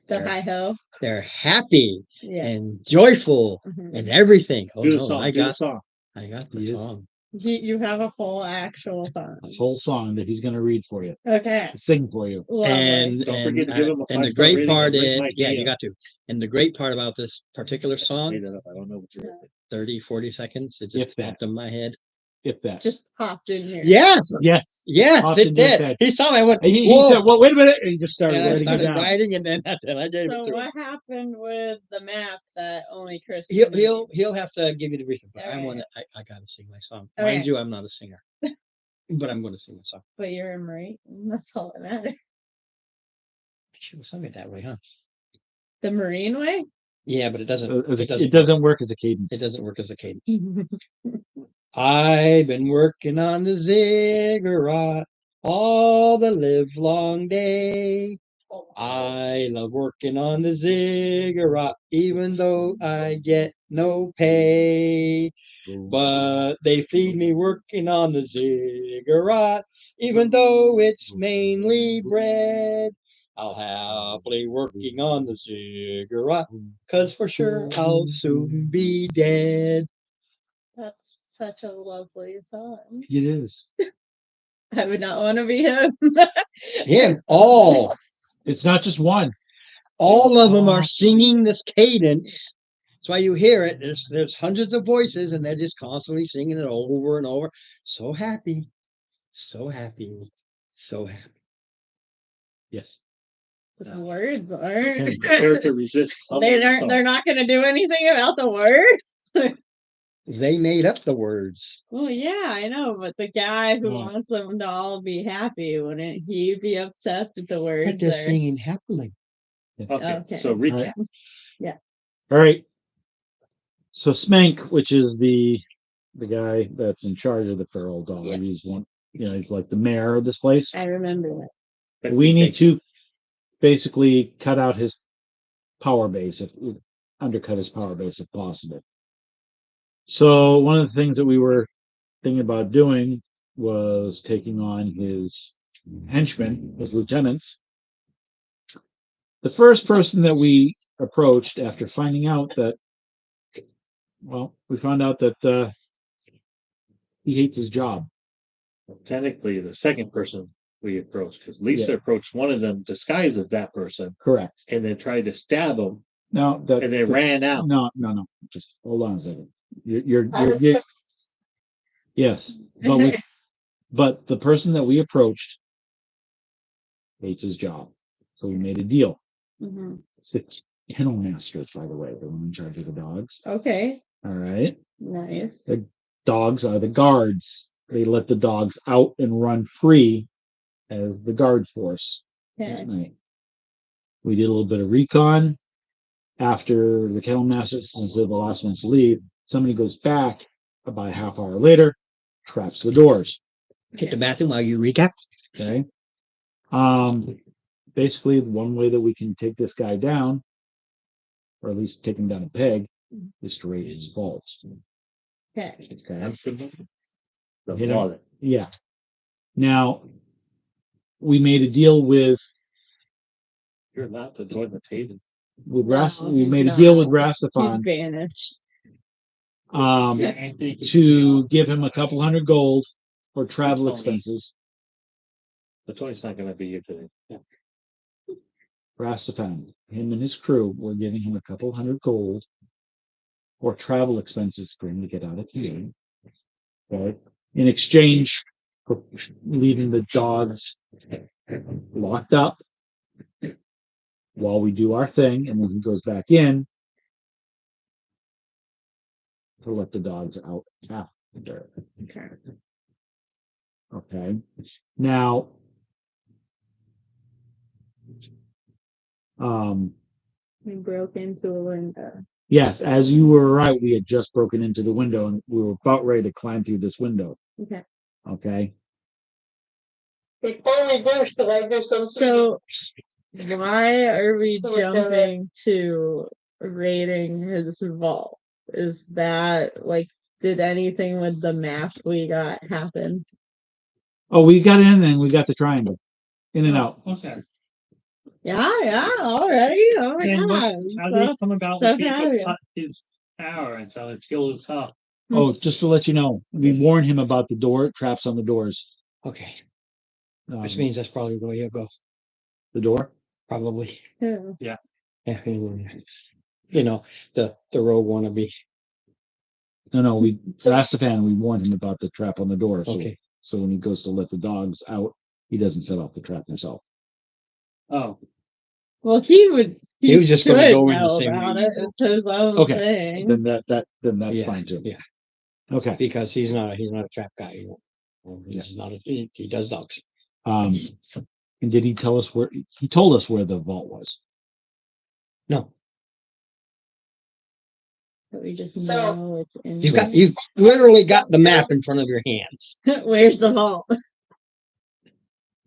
The hi ho. they're happy Yeah. and joyful Mhm. and everything. Oh Do the no, song. I Do the got song. the He is. song. You have a whole actual song. A whole song that he's going to read for you, Okay. sing for you. Lovely. And Don't forget to give them a and the 5-star great rating part and rate is, my yeah, you DM. got to. And the great part about this particular I song, made that up. I don't know what you're. 30, 40 seconds, it If just that. popped in my head. if that. Just popped in here. Yes, Yes. yes, Popped it into his did. head. He saw me. I went, And he whoa. said, well, wait a minute. And he just started And I writing it started down. writing, and then I gave So it to him. what happened with the map that only Chris? He'll have to give you the briefing, but I Okay. want to. I gotta sing my song. Okay. Mind you, I'm not a singer, but I'm going to sing a song. But you're him, right? That's all that matters. Should have sung it that way, huh? The Marine way. Yeah, but it doesn't. It doesn't work as a cadence. It doesn't work as a cadence. I've been working on the ziggurat all the live long day. I love working on the ziggurat, even though I get no pay. But they feed me working on the ziggurat, even though it's mainly bread. I'll happily working on the ziggurat, 'cause for sure I'll soon be dead. That's such a lovely song. It is. I would not want to be him. Him, all It's not just one. of them are singing this cadence. That's why you hear it. There's hundreds of voices, and they're just constantly singing it over and over. So happy, so happy, so happy. Yes. The words aren't. Okay. Character resists. They're not going to do anything about the words. They made up the words. Well, yeah, I know, but the guy who Oh. wants them to all be happy, wouldn't he be upset that the words But they're are? singing happily. Okay, Okay. so recap. All right. So Smank, which is the guy that's in charge of the feral dog, Yeah. he's one. He's like the mayor of this place. I remember that. We need to basically cut out his power base, undercut his power base if possible. So one of the things that we were thinking about doing was taking on his henchmen, his lieutenants. The first person that we approached after finding out that, well, we found out that he hates his job. Technically, the second person we approached, because Lisa approached one of them disguised as that person Correct. and then tried to stab him No, and then ran out. No. Just hold on a second. You're was- yes, but the person that we approached hates his job, so we made a deal. Mhm. It's the kennel masters, by the way, the one in charge of the dogs. Okay, All right, nice. the dogs are the guards. They let the dogs out and run free as the guard force Okay. at night. We did a little bit of recon. After the kennel masters, since they're the last ones to leave, somebody goes back about a half hour later, traps the doors. Get the bathroom while you recap. Okay. Basically, one way that we can take this guy down, or at least take him down a peg, is to raise his faults. Okay. Okay. The You know, wallet. Yeah. Now, we made a deal with You're allowed to join the table. No, we he's made a deal with not. He's Rastafan vanished. to give him a couple hundred gold for travel expenses. The Tony's not going to be here today. Rastafan, him and his crew were giving him a couple hundred gold for travel expenses for him to get out of here. Okay. In exchange for leaving the dogs locked up while we do our thing, and when he goes back in, to let the dogs out after. Okay. Okay. Now, We broke into a window. yes, as you were right, we had just broken into the window and we were about ready to climb through this window. Okay. Okay. Before we do, should I do something? So why are we So we're gonna- jumping to raiding his vault? Is that like, did anything with the map we got happen? Oh, we got in and we got the triangle. In and out. Okay. Yeah, already. Oh my And god. how did he come about so with people fabulous. cut his power and so it kills up? Oh, just to let you know, we warned him about the door traps on the doors. Okay, Um, which means that's probably where you'll go. the door. Probably. Yeah. Yeah, you know, the rogue wannabe. No, we So- asked Stefan, we warned him about the trap on the door. So, Okay. so when he goes to let the dogs out, he doesn't set off the trap himself. Oh, Well, he would. He was just gonna should go in the know same about way. it. It's his own Okay, thing. Then that's Yeah, fine too. yeah. Okay. Because he's not a trap guy. He's not he does dogs. And did he tell us where he told us where the vault was? No, But we just So- know it's in. you've literally got the map in front of your hands. Where's the vault?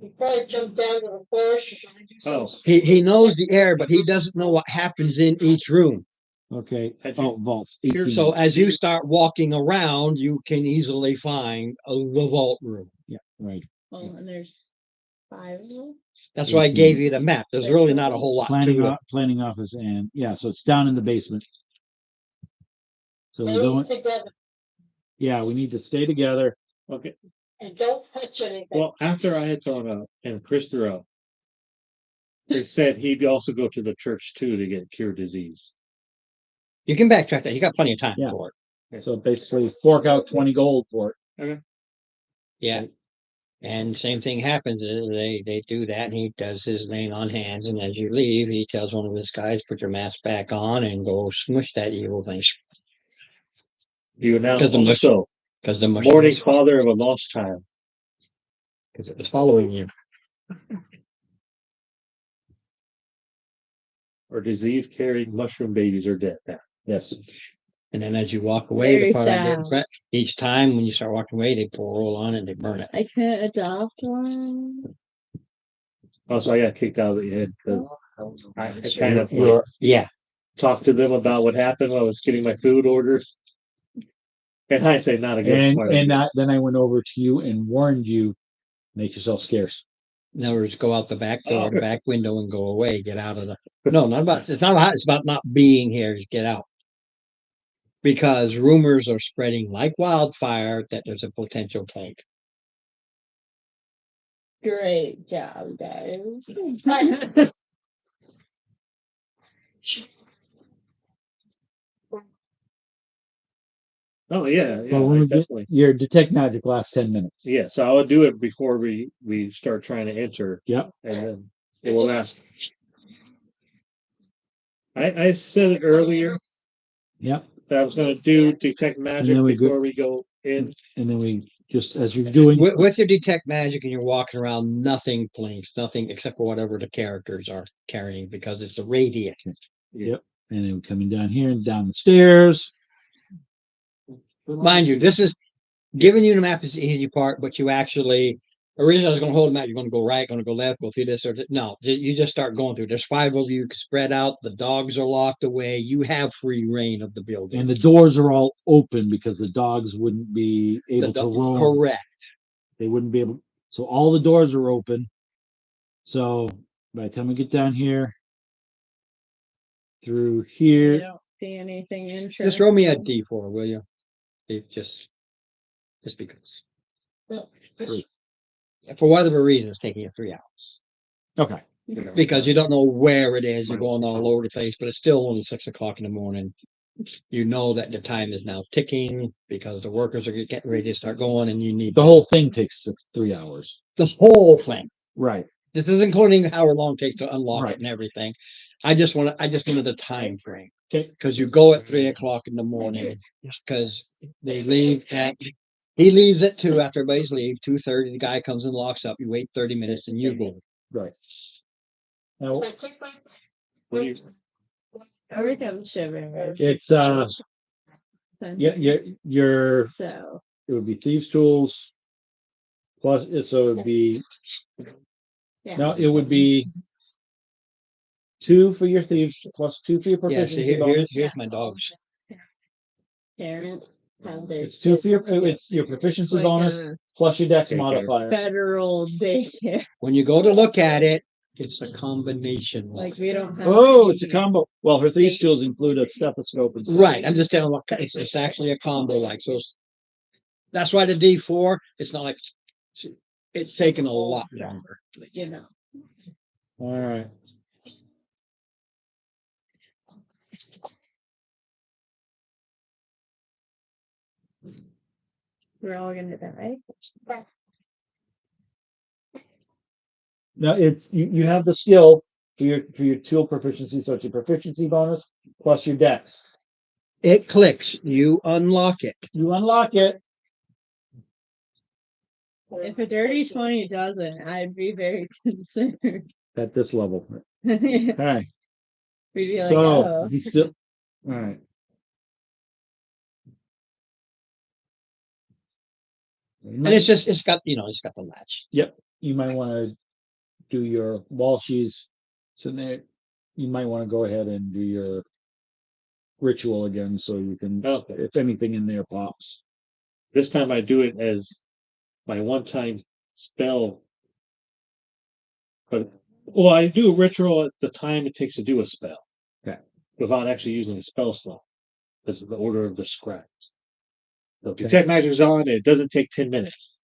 You probably jump down to the forest or something. Do Oh. something. He knows the air, but he doesn't know what happens in each room. Okay. Had you- Vaults. 18. So as you start walking around, you can easily find the vault room. Yeah, right. Oh, and there's 5 of them. That's why I gave you the map. There's really not a whole lot to it. Planning office, and yeah, so it's down in the basement. So we're Stay going. together Yeah, we need to stay together. okay. and don't touch anything. Well, after I had thrown out and Chris threw out, they said he'd also go to the church too to get cure disease. You can backtrack that. You got plenty of time Yeah. for it. So basically, fork out 20 gold for it. Yeah. And same thing happens. They do that, and he does his laying on hands. And as you leave, he tells one of his guys, "Put your mask back on and go smush that evil thing." You are now Because the mush- also Because the mourning father of a lost child. because it was following you. Or disease carrying mushroom babies are dead now. Yes. And then as you walk away, Very the part sad. each time when you start walking away, they pour oil on it and they burn it. I can't adopt one. Also, I got kicked out of the head because I kind of Yeah. talked to them about what happened when I was getting my food orders. In hindsight, not a good And smart and idea. then I went over to you and warned you, make yourself scarce. In other words, go out the back door, the back window, and go away. Get out of the. No, not about. It's not about. It's about not being here. Just get out. Because rumors are spreading like wildfire that there's a potential plague. Great job, guys. Oh yeah, yeah, Well, when we get definitely. your detect magic lasts 10 minutes. Yeah, so I would do it before we start trying to enter, Yep. and then it will ask. I said it earlier Yep. that I was going to do detect magic then we go- before we go in. And then we just as you're doing. With your detect magic and you're walking around, nothing blinks, nothing except for whatever the characters are carrying because it's a radiant. Yep. And then coming down here and down the stairs. Mind you, this is giving you the map is the easy part, but you actually originally I was going to hold them out. You're going to go right, going to go left, go through this or that. No, you just start going through. There's 5 of you spread out. The dogs are locked away. You have free reign of the building. And the doors are all open because the dogs wouldn't be able to roam. Correct. They wouldn't be able. So all the doors are open. So by the time we get down here, through I here, don't see anything interesting. Just roll me a D4, will you? Just because. For whatever reason, it's taking you 3 hours. okay. Because you don't know where it is. You're going all over the place, but it's still only 6 o'clock in the morning. You know that the time is now ticking because the workers are getting ready to start going and you need The whole thing takes 3 hours. the whole thing. Right. This is including how long it takes to unlock Right. it and everything. I just wanted a time frame. Okay. Because you go at 3 o'clock in the morning, because they leave he leaves at 2 after everybody's leave, 2:30, the guy comes and locks up. You wait 30 minutes and you go. Right. Now What do you- Everything's shivering. it's your So it would be thieves tools plus so it would be yeah. no it would be 2 for your thieves plus 2 for your Yeah, proficiency see, bonus. here's my dogs. Parents have their It's 2 for your proficiency like bonus a plus your dex Okay, modifier. federal daycare. When you go to look at it, it's a combination. Like we don't have. Oh, it's a combo. Well, her thieves tools include a stethoscope and stuff. Right, I'm just telling what it's actually a combo like so. That's why the D4. It's not like it's taken a lot longer. You know. All right. We're all gonna die. Now it's, you have the skill for your tool proficiency, so it's your proficiency bonus plus your dex. It clicks, you unlock it. You unlock it. If a dirty 20 doesn't, I'd be very concerned. At this level. We'd Okay. be like, So oh. he's still, all right. And it's just, it's got the latch. Yep, you might want to do your, while she's sitting there, you might want to go ahead and do your ritual again, so you can, Okay. if anything in there pops. This time I do it as my one-time spell. But, well, I do a ritual at the time it takes to do a spell. Okay. Without actually using a spell slot. This is the order of the scribes. So if Okay. detect magic's on, it doesn't take 10 minutes.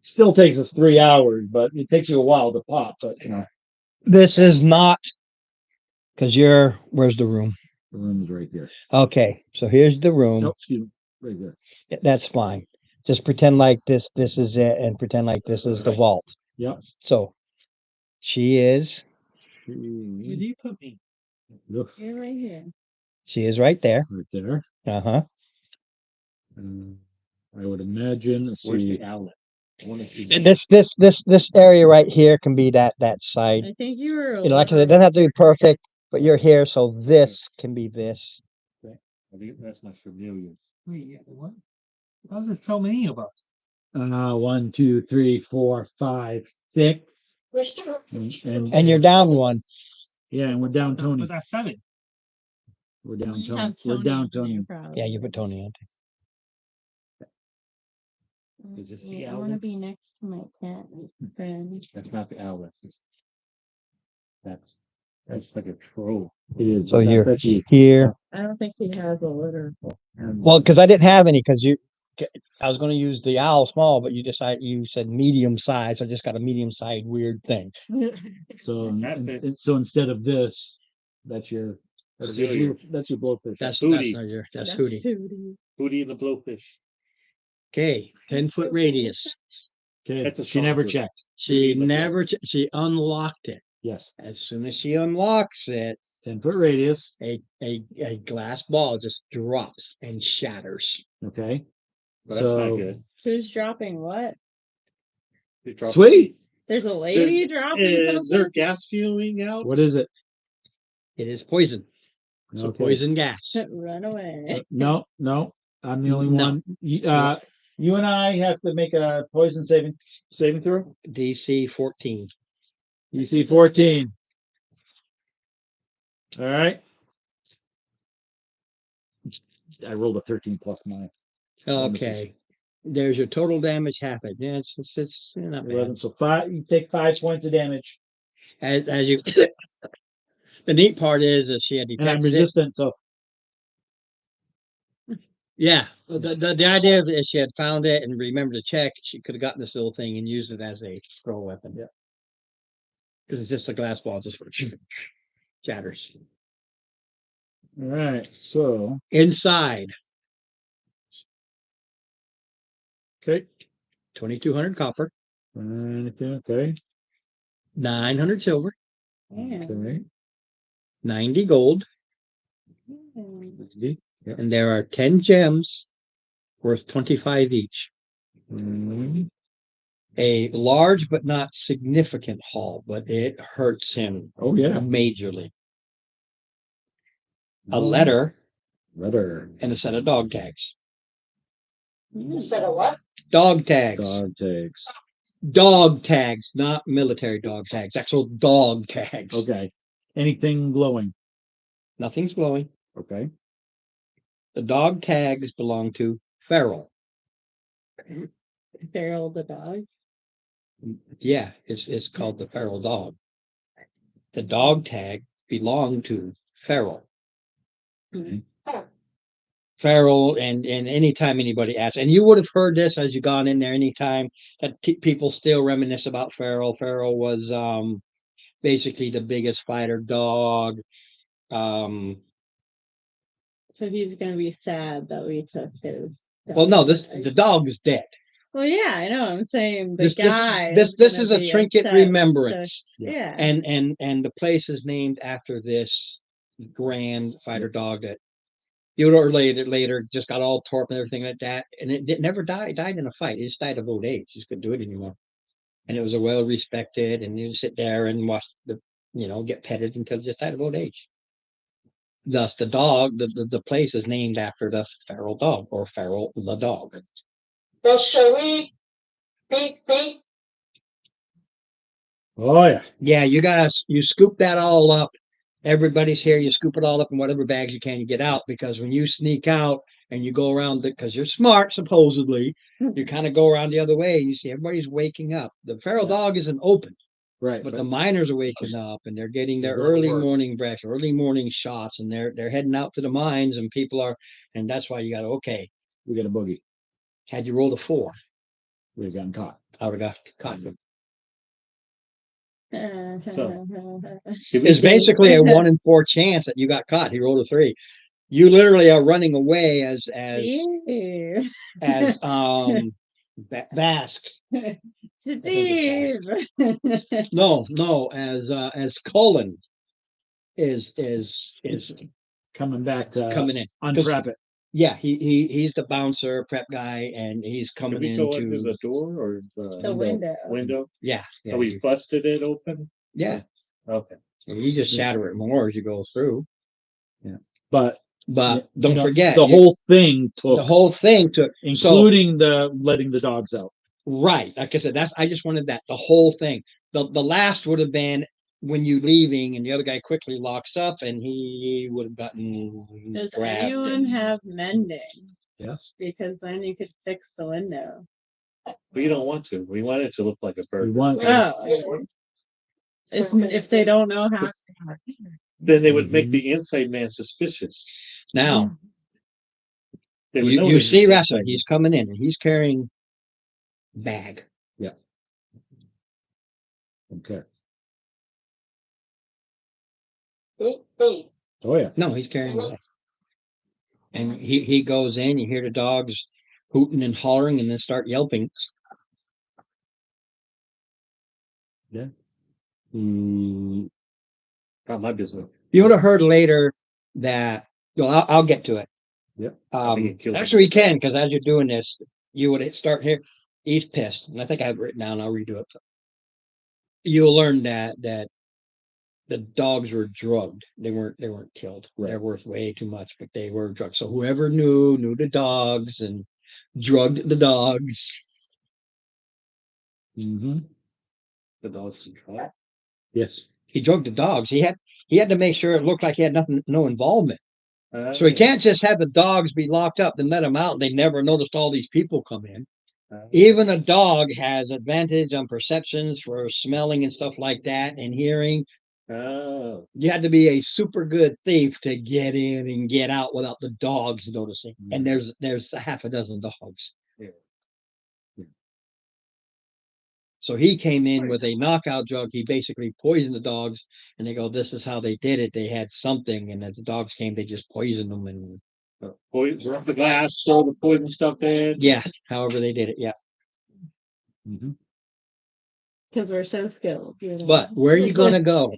Still takes us 3 hours, but it takes you a while to pop, but you know, This is not, because where's the room? the room's right here. Okay, so here's the room. Nope, excuse me, right here. Yeah, that's fine. Just pretend like this is it, and pretend like this is the vault. Yep. So she is Where do you put me? Look, You're right here. she is right there. right there. Uh-huh. I would imagine, let's Where's see, the outlet? I wonder if she's- And this area right here can be that side. I think you were. Like I said, it doesn't have to be perfect, but you're here, so this can be this. I think that's my familiar. Wait, what? How there's so many of us? 1, 2, 3, 4, 5, 6. And you're down one. Yeah, and we're down Tony. But that's 7. We're down You Tony. have We're Tony down in there, Tony. probably. Yeah, you put Tony on. Is this the Yeah, I outlet? want to be next to my cat friend. That's not the outlet. That's like a troll. It is. So That's you're actually- here. I don't think he has a litter. Well, because I didn't have any, I was going to use the owl small, but you said medium size. I just got a medium sized weird thing. So, That fits. so instead of this, that's your Familiar. that's your blowfish. That's Hootie. that's Hootie. Hootie. Hootie and the blowfish. Okay, 10-foot radius. Okay, That's a she never solid. checked. She Hootie and the never, she unlocked it. Yes, As soon as she unlocks it, 10-foot radius. a glass ball just drops and shatters. Okay, But that's not good. Who's dropping what? They drop- sweet. There's a lady dropping Is something. there gas fueling out? What is it? It is poison. It's a Okay. poison gas. Run away. No, I'm the only No. one. You and I have to make a poison saving throw. DC 14. EC 14. All right. I rolled a 13 plus 9. Okay. There's your total damage half it. Yeah, it's not 11. bad. So 5. You take 5 points of damage, As you, the neat part is that she had and I'm detected it. resistant. So Yeah, the idea is she had found it and remembered to check. She could have gotten this little thing and used it as a throw weapon. Yeah. Because it's just a glass ball, just shatters. all right. So Inside, okay. 2,200 copper, Okay. 900 silver, Okay. 90 gold, and there are 10 gems worth 25 each. Mhm. A large but not significant haul, but it hurts him Oh yeah. majorly. A Oh. letter Letter. and a set of dog tags. Instead of what? Dog tags. Dog tags. Dog tags, not military dog tags, actual dog tags. Okay. Anything glowing? Nothing's glowing. Okay. The dog tags belong to Feral. Feral the dog. Yeah, it's called the Feral dog. The dog tag belonged to Feral. Okay. Feral, and anytime anybody asks, and you would have heard this as you gone in there, anytime that people still reminisce about Feral. Feral was basically the biggest fighter dog. So he's gonna be sad that we took his. Well, no, dog, the right? dog is dead. Well, yeah, I know. I'm saying the This guy. this gonna is a be trinket upset remembrance, Yeah. and the place is named after this grand fighter dog that Theodore later just got all torped and everything like that, and it never died in a fight. It just died of old age. He just couldn't do it anymore. And it was a well respected, and you sit there and watch get petted until it just died of old age. Thus, the dog, the place is named after the feral dog, or feral the dog. Well, shall we beat? Oh, yeah. Yeah, you scoop that all up. Everybody's here. You scoop it all up in whatever bags you can. You get out, because when you sneak out and you go around because you're smart, supposedly, you kind of go around the other way and you see everybody's waking up. The feral dog isn't open, Right. but the miners are waking up and they're getting their They're going to early work. morning breath, early morning shots, and they're heading out to the mines, and and that's why you got okay. We got a boogie. Had you rolled a 4, We've gotten caught. I would have got caught. Should we It's go- basically a 1 in 4 chance that you got caught. He rolled a 3. You literally are running away as Steve. Basque. Steve. No, as Cullen is Coming back to coming in. 'Cause, untrap it. yeah, he's the bouncer prep guy, and he's Did coming we go under into the door or The the window. window? yeah. Are we busted it open? Yeah. Okay. You just shatter it more as you go through. But But you don't know, forget the whole thing took, the whole thing took including the letting the dogs out. right. Like I said, I just wanted that the whole thing. The last would have been when you leaving and the other guy quickly locks up and he would have gotten Does grabbed. anyone have mending? Yes. Because then you could fix the window. We don't want to. We want it to look like a We burger. want, Oh. If they don't know how. Then they would make Mhm. the inside man suspicious. Now They would know you he's see the wrestling. inside He's coming in and he's carrying bag. okay. Beat. Oh, yeah. No, he's carrying bag. And he goes in. You hear the dogs hooting and hollering, and then start yelping. Mm, Not my business. You would have heard later that. Well, I'll get to it. Yep. I think it kills Actually, we can, because as you're doing this, you would start here. He's pissed, and I think I have it written down. I'll redo it. You'll learn that the dogs were drugged. They weren't killed. Right. They're worth way too much, but they were drugged. So whoever knew the dogs and drugged the dogs. mm-hmm. The dogs can try. Yes. He drugged the dogs. He had to make sure it looked like he had no involvement. So he can't just have the dogs be locked up and let them out. They never noticed all these people come in. Even a dog has advantage on perceptions for smelling and stuff like that and hearing. Oh. You had to be a super good thief to get in and get out without the dogs noticing. And there's a half a dozen dogs. Yeah. So he came in with a knockout drug. He basically poisoned the dogs, and they go, "This is how they did it. They had something, and as the dogs came, they just poisoned them." And Rub the glass, throw the poison stuff in. yeah, however they did it, yeah. Mm-hmm. Because we're so skilled. But where are you gonna go?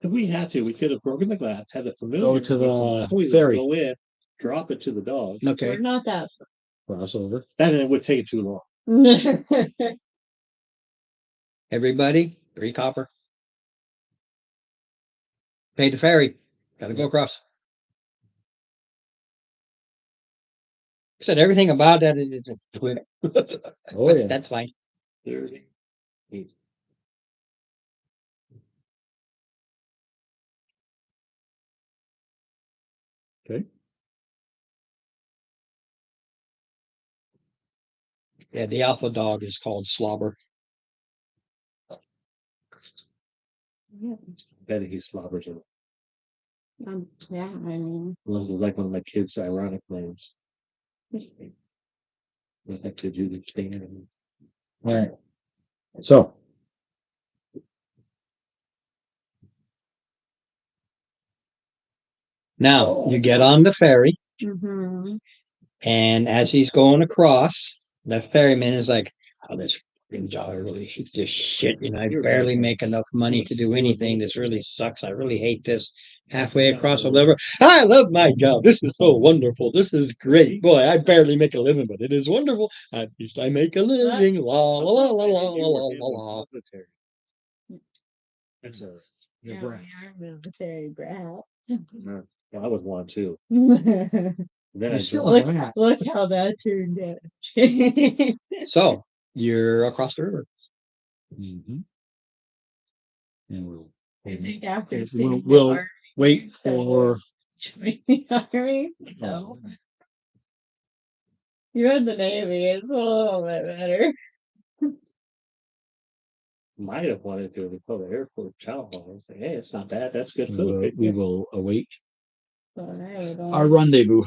If we had to, we could have broken the glass, had the familiar Go to with the some poison ferry. go in, drop it to the dog, Okay, We're not that. Crossover. and it would take too long. everybody, 3 copper. Pay the ferry. Gotta go across. Said everything about that is just Oh, yeah. That's fine. 30. Okay. Yeah, the alpha dog is called Slobber. Bet he slobbers it. Yeah, I mean. This is like one of my kids' ironic names. Like to do the thing. All right. So. Now, you get on the ferry, Mm-hmm. and as he's going across, the ferryman is like, oh, this fucking job, I really hate this shit. You know, I barely make enough money to do anything. This really sucks. I really hate this. Halfway across the river, I love my job. This is so wonderful. This is great. Boy, I barely make a living, but it is wonderful. At least I make a living. La la la la la la la la. That's a- Yeah, your we brat. are military brat. No, well, I was one too. Look Then I You're still joined. a brat. how that turned out. So you're across the river. Mhm. And we'll, I think after we'll, seeing the we'll army, wait for, join the army. No, you had the Navy. It's a little bit better. Might have wanted to go to the airport chow hall and say, hey, it's not bad. That's good we food. will await So I would our rendezvous.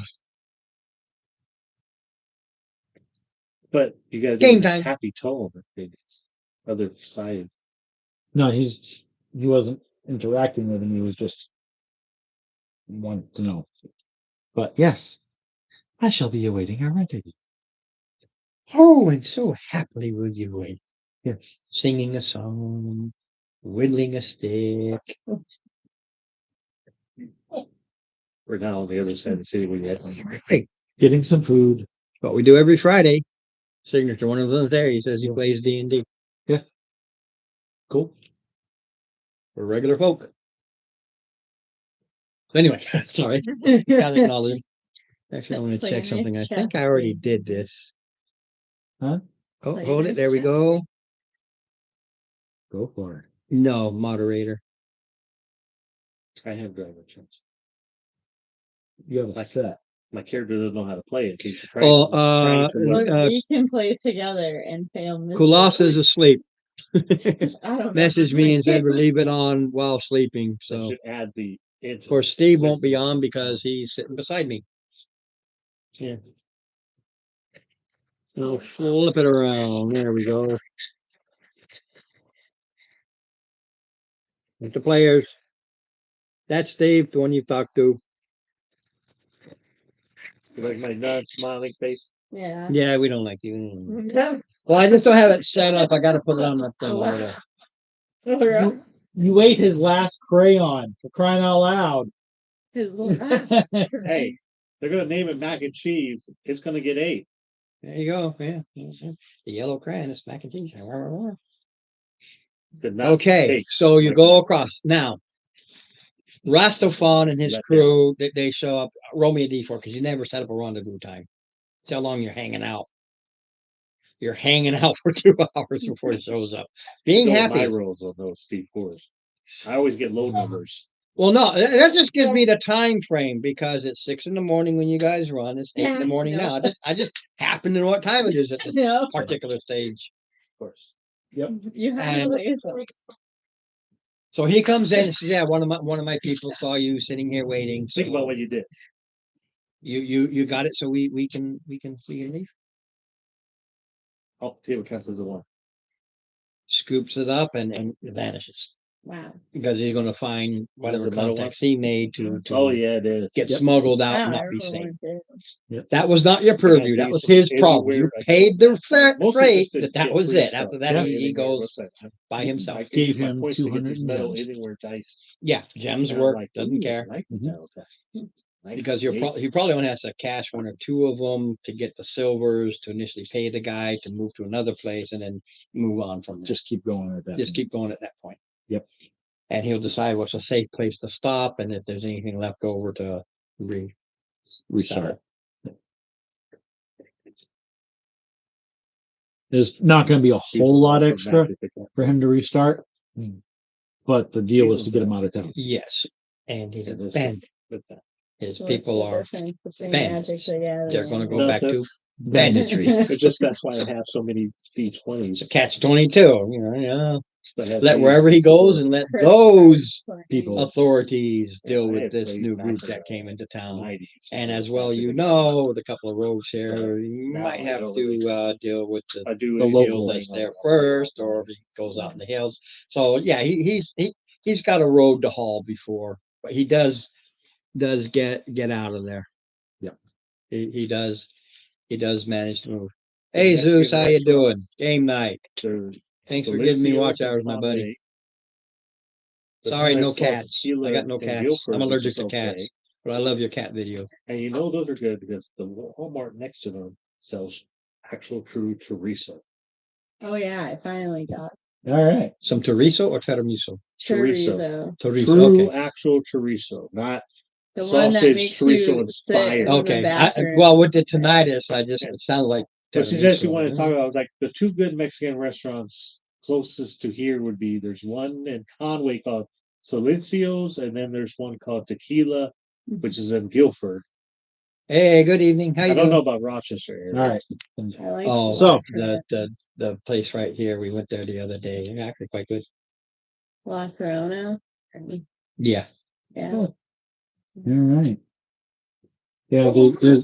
But you gotta Game do time. happy tone. I think it's other side. No, he wasn't interacting with him. He was just wanting to know. But yes, I shall be awaiting our rendezvous. Oh, and so happily will you wait, Yes. singing a song, whittling a stick. We're now on the other side of the city where you had Hey, Getting some food. what we do every Friday. Signature, one of them's there. He says he Yeah. plays D&D. Yeah. Cool. For regular folk. So anyway, sorry. Gotta acknowledge him. Actually, I want to Play a check something. I nice think chess I already game. did this. Huh? Oh, Play a hold it. nice There we chess go. Go for it. No, moderator. I have driver chance. You have a Like- set. My character doesn't know how to play it. He's Oh, trying to Look, learn. we can play together and fail Kulas is asleep. I don't know. Messaged me and said to leave it on while sleeping. So So, should add the. of course, Steve won't be on because he's sitting beside me. Yeah. We'll flip it around. There we go. With the players. That's Steve, the one you talked to. You like my non-smiling face? Yeah. Yeah, we don't like you. Yeah. Well, I just don't have it set up. I got to put it on that thing over there. You, you ate his last crayon for crying out loud. Hey, they're gonna name it mac and cheese. It's gonna get 8. There you go. Yeah. The yellow crayon is mac and cheese. Did not Okay, take so you like go my- across. Now, Rastafan and his Let crew, they show up. Roll me a D4 because you never set up a rendezvous time. See how long you're hanging out. You're hanging out for 2 hours before it shows up. Being Go with my happy. rolls on those Steve Fours. I always get low numbers. Well, no, that just gives me the time frame because it's 6 in the morning when you guys run. It's 8 in the morning now. I just happen to know what time it is at this No, particular stage. Of course. you have And- to say so. So he comes in and says, "Yeah, one of my people saw you sitting here waiting. Think so about what you did. you got it. So we can leave." Oh, table counts as a 1. Scoops it up and vanishes Wow. because he's going to find whatever another one? contacts he made to Oh yeah, it is. get Yep. smuggled out Wow, and not be everyone seen. did. That was not your purview. That was his problem. You paid the freight. That was it. After that, he goes by himself. I Gave my him points to get 200 these metal gems. anywhere dice. Yeah, gems And I'm work. like, Doesn't ooh, care. I like the metal test. Because he probably only has to cash 1 or 2 of them to get the silvers to initially pay the guy to move to another place and then move on from there. Just keep going at that. Just keep going at that point. Yep. And he'll decide what's a safe place to stop and if there's anything left over to Restart. There's not going to be a whole lot extra for him to restart, but the deal was to get him out of town. Yes. And he's Yeah, a there's- bandit. With that. His What's people the are difference between bandits. Magic the Gathering they're gonna go No, back that- to banditry. It's just that's why I have so many D20s. It's a catch 22, yeah. I have Let these wherever he goes and let Chris those people. authorities Yeah, deal I with had this played new back group in that the came into town. 90s. And as well, you know, with a couple of rogues here, you Now might I have don't to deal with I do the anything local like that's that. there first, or if he goes out in the hills. So yeah, he's got a road to haul before, but he does does get out of there. Yep. He does manage to move. The Hey Mexican Zeus, how you doing? restaurants, Game night. They're Thanks for giving me watch Delicios and hours, my buddy. Conway. The Sorry, no Paris Club cats. I Tequila got no and cats. Guilford, I'm which allergic is to cats, okay. but I love your cat video. And you know those are good because the Walmart next to them sells actual true chorizo. Oh yeah, I finally got All right. Some chorizo or tiramisu? Chorizo. chorizo. True Okay. actual chorizo, not The one that sausage makes chorizo you sit inspired. in the Okay. bathroom. Well, with the tinnitus, it sounded like But she says she wanted to tiramisu. talk about, I was like, the two good Mexican restaurants closest to here would be there's one in Conway called Silencios, and then there's one called Tequila, which is in Guilford. Hey, good evening. How I you don't doing? know about Rochester area. All right. I like Oh, So- the place right here. We went there the other day. Actually, quite good. La Corona. Yeah. Yeah. All right. Yeah,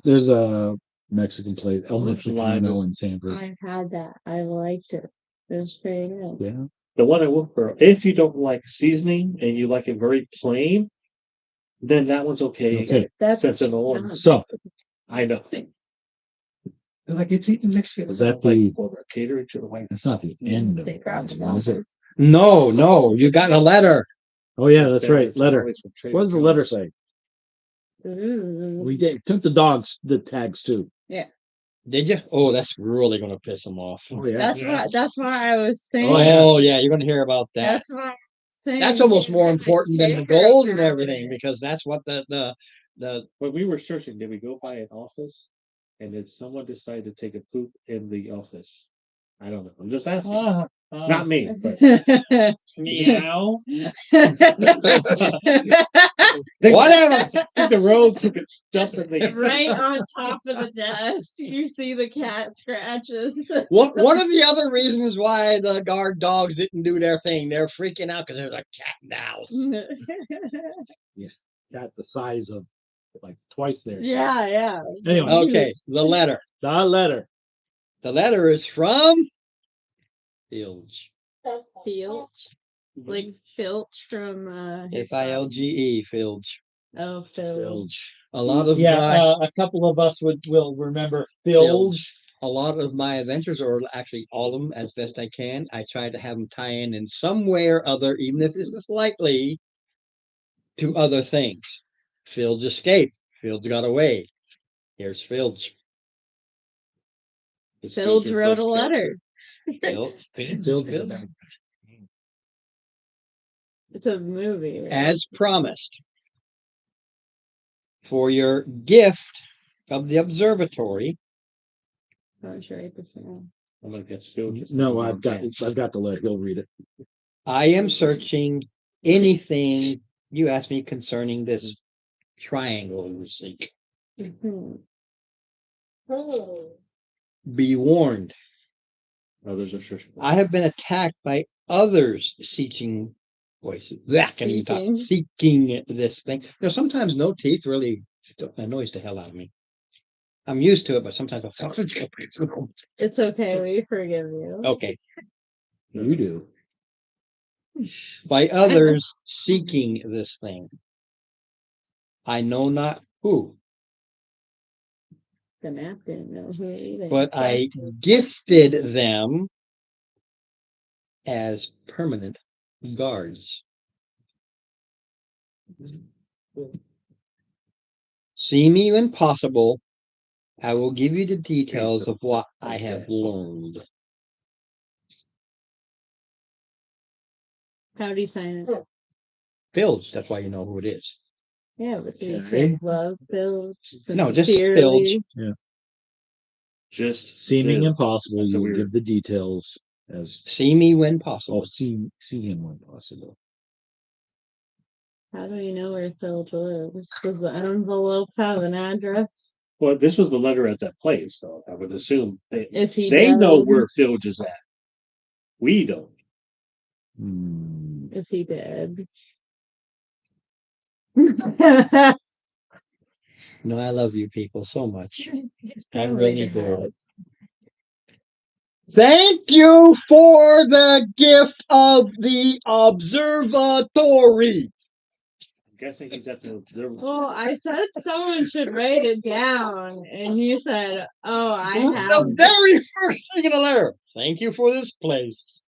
there's a Mexican place, El Mexicano in Sanford. I've had that. I liked it. It was pretty good. Yeah. The one I work for, if you don't like seasoning and you like it very plain, then that one's okay. Okay. That's Sentinel and not- So I know. They're like, it's eating Mexican. Is that I'm like, the- well, we're catering to the white. that's not the end of They it, probably is it? No, you got a letter. Oh yeah, that's right. Letter. What What does the letter say? Ooh. We took the tags too. Did you? Oh, that's really gonna piss them off. Oh yeah. That's why I was saying. Oh yeah, you're gonna hear about that. That's why. I'm saying That's almost you more didn't important than the care gold and about everything it. because that's what the When we were searching, did we go by an office? And did someone decide to take a poop in the office? I don't know. I'm just asking. Not me, but meow. whatever. I think the road took it just in the Right on top of the desk, you see the cat scratches. One of the other reasons why the guard dogs didn't do their thing, they're freaking out because there's a cat in the house. Got the size of like twice there. yeah. Anyway, Okay, the letter. the letter. The letter is from Filge. Filch, like Filch from Filge, Filge. Oh, Filch. Filge. A lot of Yeah, my a couple of us will remember Filge. a lot of my adventures, or actually all of them, as best I can, I try to have them tie in some way or other, even if it's slightly, to other things. Filge escaped. Filge got away. Here's Filge. Filch wrote a letter. Filge. It's a movie, right? As promised, for your gift of the observatory, Oh, should I write this down? I'm gonna get spilled. No, I've got the letter. He'll read it. I am searching anything you ask me concerning this triangle you seek. Mhm. Be warned, Others are sure. I have been attacked by others seeking voices. That can even talk. Seeking this thing. Sometimes no teeth really annoys the hell out of me. I'm used to it, but sometimes I It's okay. We forgive you. okay. You do. By others seeking this thing. I know not who, The map didn't know who either. but I gifted them as permanent guards. See me when possible. I will give you the details of what I have learned. How do you sign it? Filge, that's why you know who it is. Yeah, but do you Okay. say love, Filch? No, just sincerely? Just Seeming Phil. impossible, That's a you will weird- give the details as See me when possible. see him when possible. How do you know where Filch lives? Does the envelope have an address? Well, this was the letter at that place, so I would assume Is he they know dead? where Filge is at. We don't. Hmm. Is he dead? No, I love you people so much. He's I probably really dead. do. Thank you for the gift of the observatory. guessing he's at the observatory. Well, I said someone should write it down, and he said, "Oh, I have." The very first thing in the letter. Thank you for this place.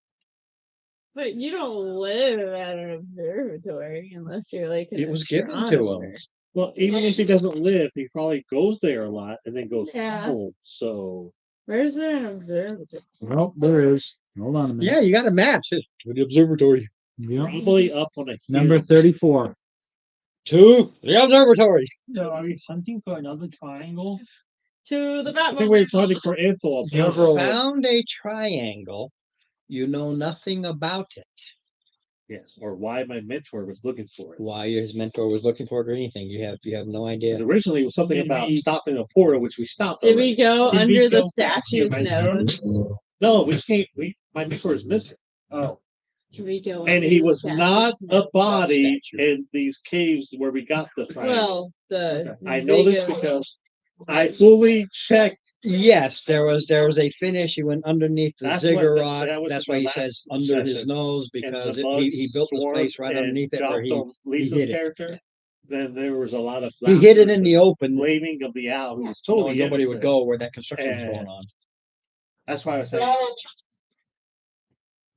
But you don't live at an observatory unless you're like an It was given to him. astronomer. Well, even if he doesn't live, he probably goes there a lot and then goes Yeah. home. So Where's there an observatory? Well, there is. Hold on a minute. Yeah, you got a map. Says to the observatory. Yep. probably up on a hill. Number 34. To the observatory. So are we hunting for another triangle? To the I think we're hunting for info. You about- found a triangle. You know nothing about it. Yes, or why my mentor was looking for it. Why his mentor was looking for it or anything. You have no idea. And originally, it was something about stopping a portal, which we stopped. Did we go Did we under the go- statue's Yeah, nose? No, we can't. My mentor is missing. Oh, Did we go And under he the was statue's not a nose? body statue. in these caves where we got the triangle. Well, the I know this Zigo- because I fully checked. Yes, there was a finish. He went underneath the That's what- ziggurat. that was That's my why he last says under his session. nose And because the he bugs built the swarmed space right and underneath it where jumped he on Lisa's hid it. character. Then there was a lot of hid it laughter in the open. blaming of the owl who was No, totally nobody would innocent. go where that construction was And- going on. That's why I was saying Well,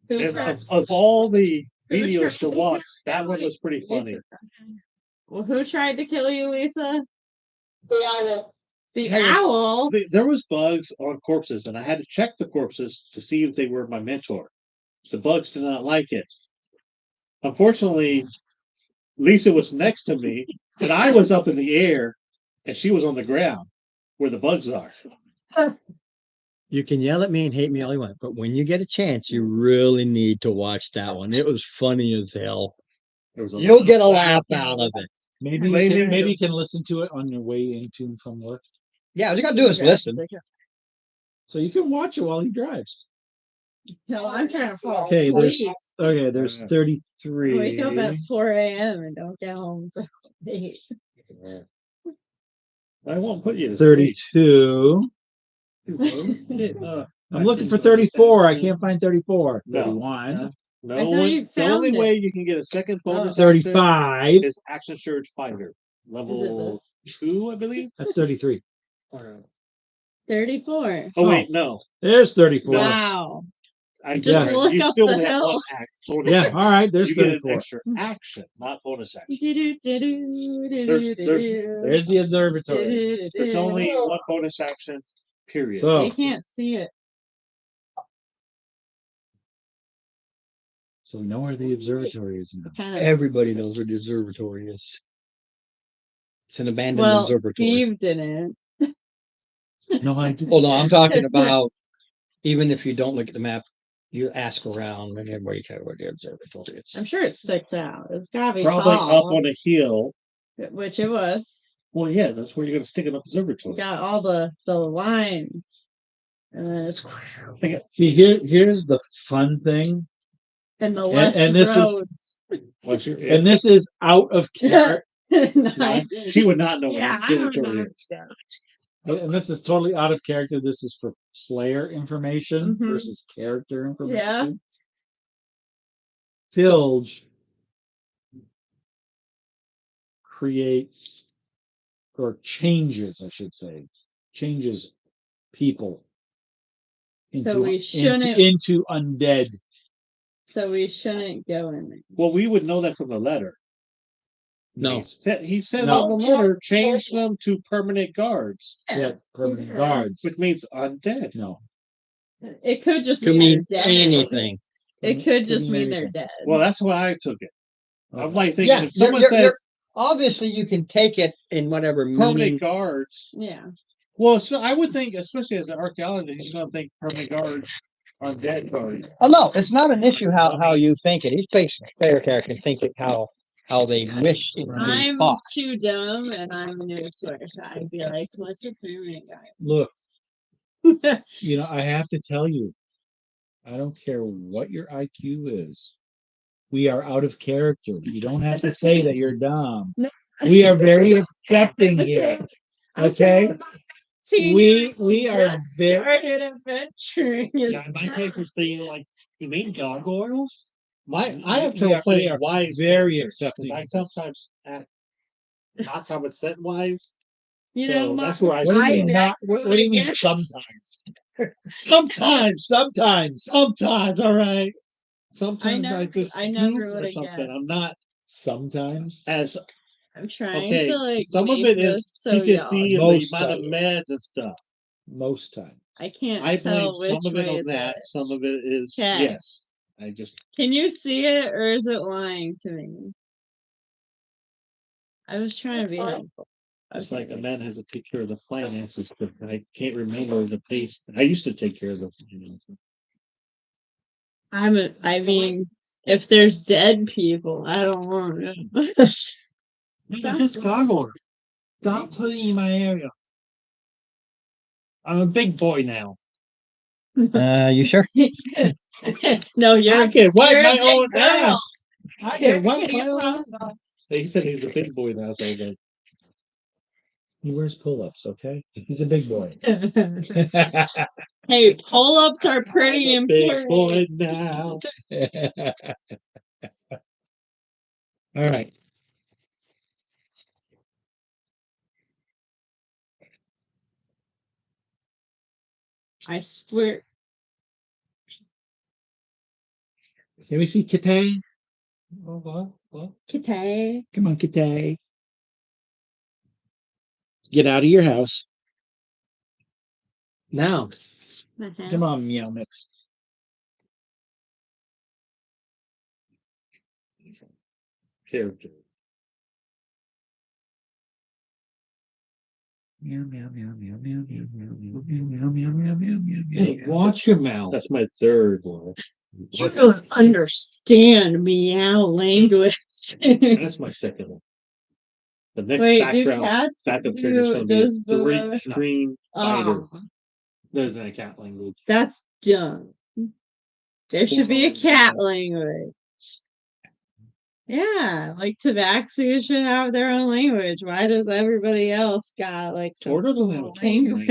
Who of, tried- of all the who videos tried- to watch, that one was pretty funny. Well, who tried to kill you, Lisa? the owl. The Hey, owl. There was bugs on corpses, and I had to check the corpses to see if they were my mentor. The bugs did not like it. Unfortunately, Lisa was next to me, and I was up in the air, and she was on the ground where the bugs are. You can yell at me and hate me all you want, but when you get a chance, you really need to watch that one. It was funny as hell. There was a You'll get a laugh out of it. Maybe you can listen to it on your way into and from work. Yeah, all you gotta do is listen. So you can watch it while he drives. No, I'm trying to fall Okay, there's asleep. there's Yeah. 33. Wake up at 4 a.m. and don't get home till 8. I won't put you to sleep. 32. Uh, I'm looking for 34. I can't find 34. No. 31. No I thought one, you the only found it. way you can get a second bonus action 35. is Action Surge Fighter. Level 2, I believe. That's 33. 34. Oh, wait, no. There's 34. Wow. I Just just look you up still the only have hill. one bonus Yeah, action. all right. There's You get an 34. extra action, not bonus action. There's the observatory. There's only one bonus action, period. So They can't see it. So we know where the observatory is now. Kind of. Everybody knows where the observatory is. It's an abandoned Well, observatory. Steve didn't. No, I didn't. Well, no, I'm talking about even if you don't look at the map, you ask around and everybody can where the observatory is. I'm sure it sticks out. It's gotta be Probably up tall, on a hill. which it was. Well, yeah, that's where you're going to stick an You observatory. got all the lines, and then it's See, here's the fun thing. and the less and this is- roads. Once you're And this is out of character. Nice. she would not know Yeah, what I an don't observatory know. is. And this is totally out of character. This is for player information Mhm. versus character information. Yeah. Filge creates or changes, I should say, changes people So we shouldn't- into undead. So we shouldn't go in there. Well, we would know that from the letter. No. He said No. on the letter, change them to permanent guards, Yeah, permanent Yeah. guards. which means undead. No. It could just Could mean mean they're dead. anything. It could just mean mean they're anything. dead. Well, that's why I took it. I'm Okay. like thinking Yeah, if someone you're- says Obviously, you can take it in whatever permanent meaning. guards, Yeah. well, so I would think, especially as an archaeologist, he's going to think permanent guards are dead guards. Oh no, it's not an issue how you think it. Each player character can think it how they wish it to be I'm thought. too dumb and I'm a new Swear, so I'd be like, what's a permanent Look, guy? I have to tell you, I don't care what your IQ is. We are out of character. You don't have to say that you're dumb. No. We are very accepting here. Okay? See, We are just very started adventuring. Yeah, my paper's saying like, you mean gargoyles? I have We trouble are playing wise. very characters, 'cause accepting I of this. sometimes act not common sense wise. You So know, that's where I. What do you mean I not, what do you mean guess- sometimes? Sometimes, Sometimes. sometimes, all right. Sometimes I never- just I never goof or would've something. I'm guessed. not Sometimes. as I'm trying okay. to like Some of make it is this so y'all. PTSD and the Most amount of of it. meds and stuff. Most times. I can't I blame tell which some of it way on is that. which. Some of it is Okay. yes. I just Can you see it or is it lying to me? I was trying to be Fine. helpful. it's Okay. like a man has to take care of the finances, but I can't remember the pace. I used to take care of the finances. I mean, if there's dead people, I don't want to. Just gargle. Stop putting in my area. I'm a big boy now. You sure? No, you're I can wipe you're a my big own girl. ass. I You're can wipe a my own big ass. He said he's a big boy now, so I was like, He wears pull-ups, okay? He's a big boy. Hey, pull-ups are pretty I'm a big important. boy now. All right. I swear. Can we see Kitay? Well, Kitay. Come on, Kitay. Get out of your house. Now. Come on, Meow Mix. character. Meow, meow, meow, meow, meow, meow, meow, meow, meow, meow, meow, meow, meow, Hey, meow. watch your mouth. That's my third one. You don't understand meow language. That's my second one. The next Wait, do background cats backup character is going to be does a three the screen fighter. oh, There's a cat language. that's dumb. There should be a cat language. Yeah, like tabaxi should have their own language. Why does everybody else got like some Tortoise doesn't have a cool cat language.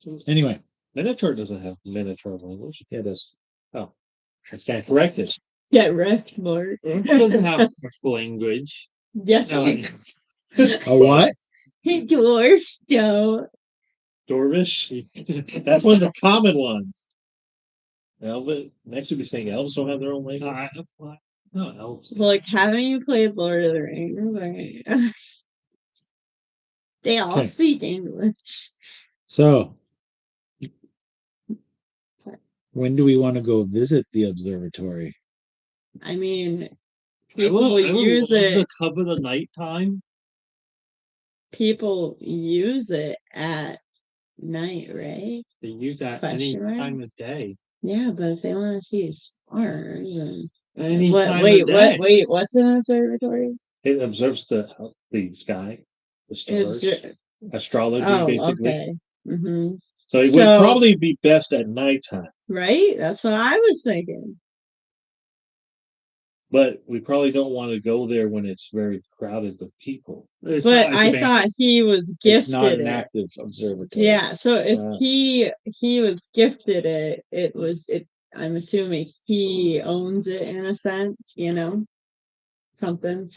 language? Anyway, Minotaur doesn't have Minotaur language. yeah, it is. Oh, I stand corrected. Get wrecked, Mark. It doesn't have language. Yes, No, A what? dwarfs don't. Dorvish. That's one of the common ones. Elvis. Next we'll be saying elves don't have their own language. No, elves. Like, haven't you played Lord of the Rings? Like, they all Okay. speak English. So, Sorry. when do we want to go visit the observatory? I mean, I people would use love it. to cover the nighttime. People use it at night, right? They use that Question any mark? time of day. Yeah, but if they want to see stars and Any what? time Wait, of day. wait. What's an observatory? It observes the sky, the stars, astrology, Oh, basically. okay. Mm-hmm. So it So- would probably be best at nighttime, Right? That's what I was thinking. but we probably don't want to go there when it's very crowded with people. It's But not like I a thought he was It's not gifted an it. active observatory. Yeah, so if Wow. he was gifted it, I'm assuming he owns it in a sense, you know? Something.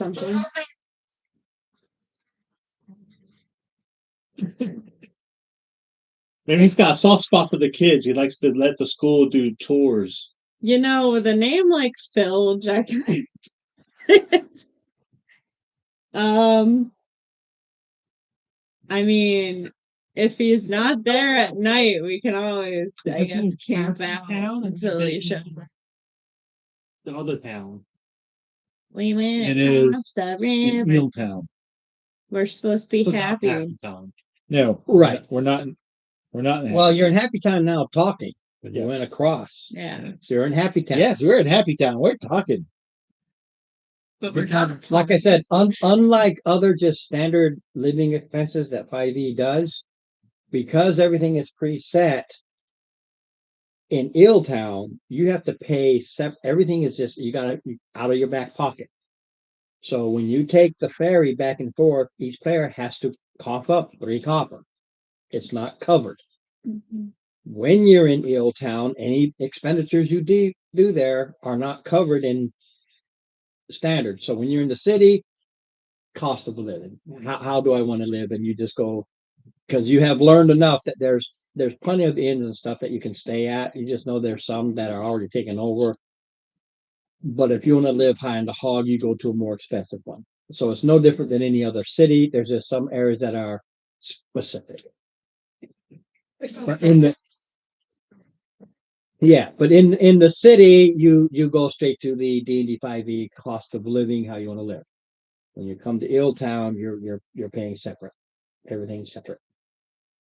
Maybe he's got a soft spot for the kids. He likes to let the school do tours. You know, with a name like Phil Jackson. I mean, if he's not there at night, we can always, I guess, camp out until he shows up. The other town. We went It is across the in river. Eeltown. We're supposed to be So not happy. town. No, Right. We're not. We're not. In Well, you're in Happy Town now talking, but you Yes. went across. Yeah. You're in Happy Town. Yes, we're in Happy Town. We're talking. But You're not, like I said, unlike other just standard living expenses that 5e does, because everything is preset in Town, you have to pay everything is just you got to out of your back pocket. So when you take the ferry back and forth, each player has to cough up 3 copper. It's not covered. Mhm. When you're in Town, any expenditures you do do there are not covered in standard. So when you're in the city, cost of living. How do I want to live? And you just go because you have learned enough that there's plenty of inns and stuff that you can stay at. You just know there's some that are already taken over. But if you want to live high in the hog, you go to a more expensive one. So it's no different than any other city. There's just some areas that are specific. But in the yeah, but in the city, you go straight to the D&D 5e cost of living, how you want to live. When you come to Illtown, you're paying separate. Everything's separate.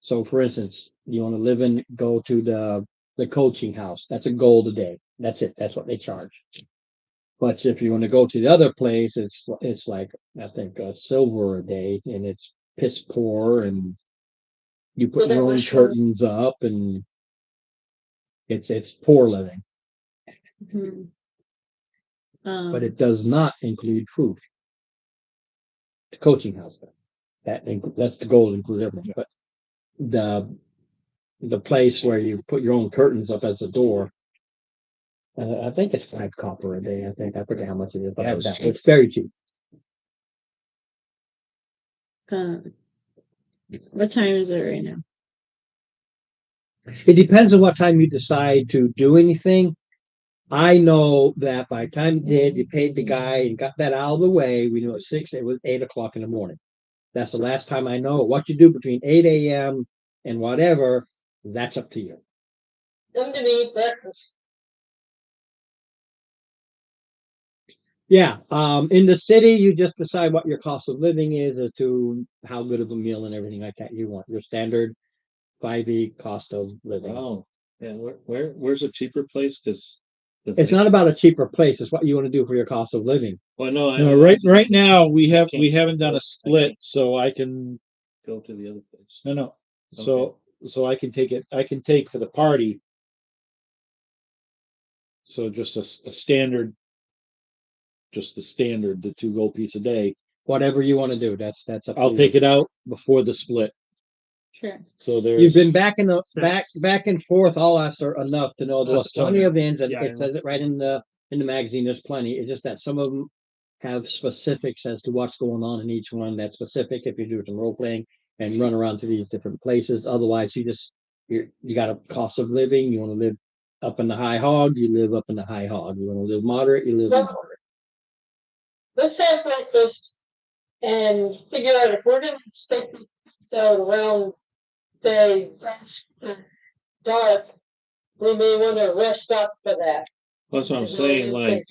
So for instance, you want to live in go to the coaching house. That's a gold a day. That's it. That's what they charge. But if you want to go to the other place, it's like I think a silver a day, and it's piss poor, and you put your own curtains up, and it's poor living. Hmm. But it does not include food. The coaching house does. That's the goal, include everything. But the place where you put your own curtains up as a door, I think it's 5 copper a day. I forget how much it is, but I have that. It's very cheap. What time is it right now? It depends on what time you decide to do anything. I know that by the time you did, you paid the guy and got that out of the way. We knew at 6, it was 8 o'clock in the morning. That's the last time I know. What you do between 8 a.m. and whatever, that's up to you. Come to me, breakfast. Yeah. In the city, you just decide what your cost of living is as to how good of a meal and everything like that you want. Your standard 5e cost of living. Oh, yeah. Where's a cheaper place? Because It's not about a cheaper place. It's what you want to do for your cost of living. Well, no, No, right now we haven't done a split, so I can go to the other place. no. So I can take it. I can take for the party. So just a standard, just the standard, the 2 gold piece a day. Whatever you want to do, that's up to I'll you. take it out before the split. Sure. So there's You've been back and forth all after enough to know there's Plus plenty Tony. of inns, and Yeah, it says it right in the magazine. There's plenty. It's just that some of them have specifics as to what's going on in each one. That's specific if you do some role playing and run around to these different places. Otherwise, you got a cost of living. You want to live up in the high hog, you live up in the high hog. You want to live moderate, you live Well, moderate. let's have breakfast and figure out if we're gonna stick this out around the dusk to dark, we may want to rest up for that. That's what I'm saying. Like,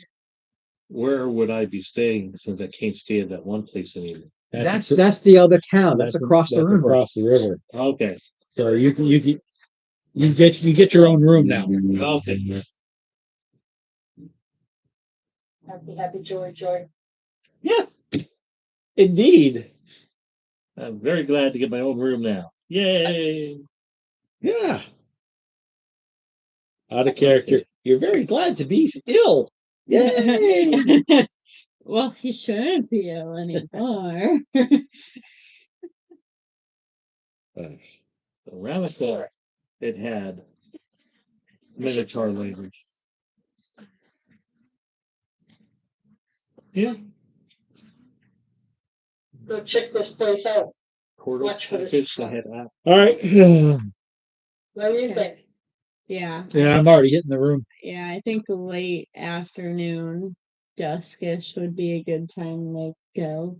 where would I be staying since I can't stay at that one place anymore? That's the other town. That's across the river. Across the river. Okay. So you get your own room now. Okay. Happy, joy. Yes, indeed. I'm very glad to get my own room now. Yay! Yeah. Out of character. You're very glad to be ill. Yay! Well, he shouldn't be ill anymore. The Ramacore, it had Minotaur language. Yeah. Go check this place out. Portal Watch for this. package, I had app. All right. What do you think? Yeah. Yeah, I'm already hitting the room. Yeah, I think late afternoon, duskish would be a good time to go.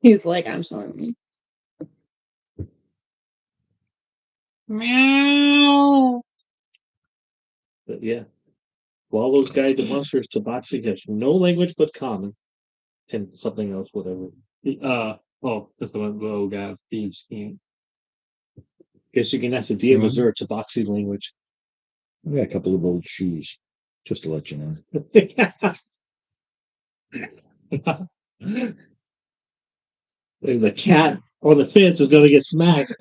He's like, I'm sorry. Meow. But yeah. Well, all those guides and monsters Tabaxi has no language but common. And something else, whatever. That's the one little guy thieves scheme. Guess you can ask the DM, is there a Tabaxi language? I got a couple of old shoes, just to let you know. The cat on the fence is gonna get smacked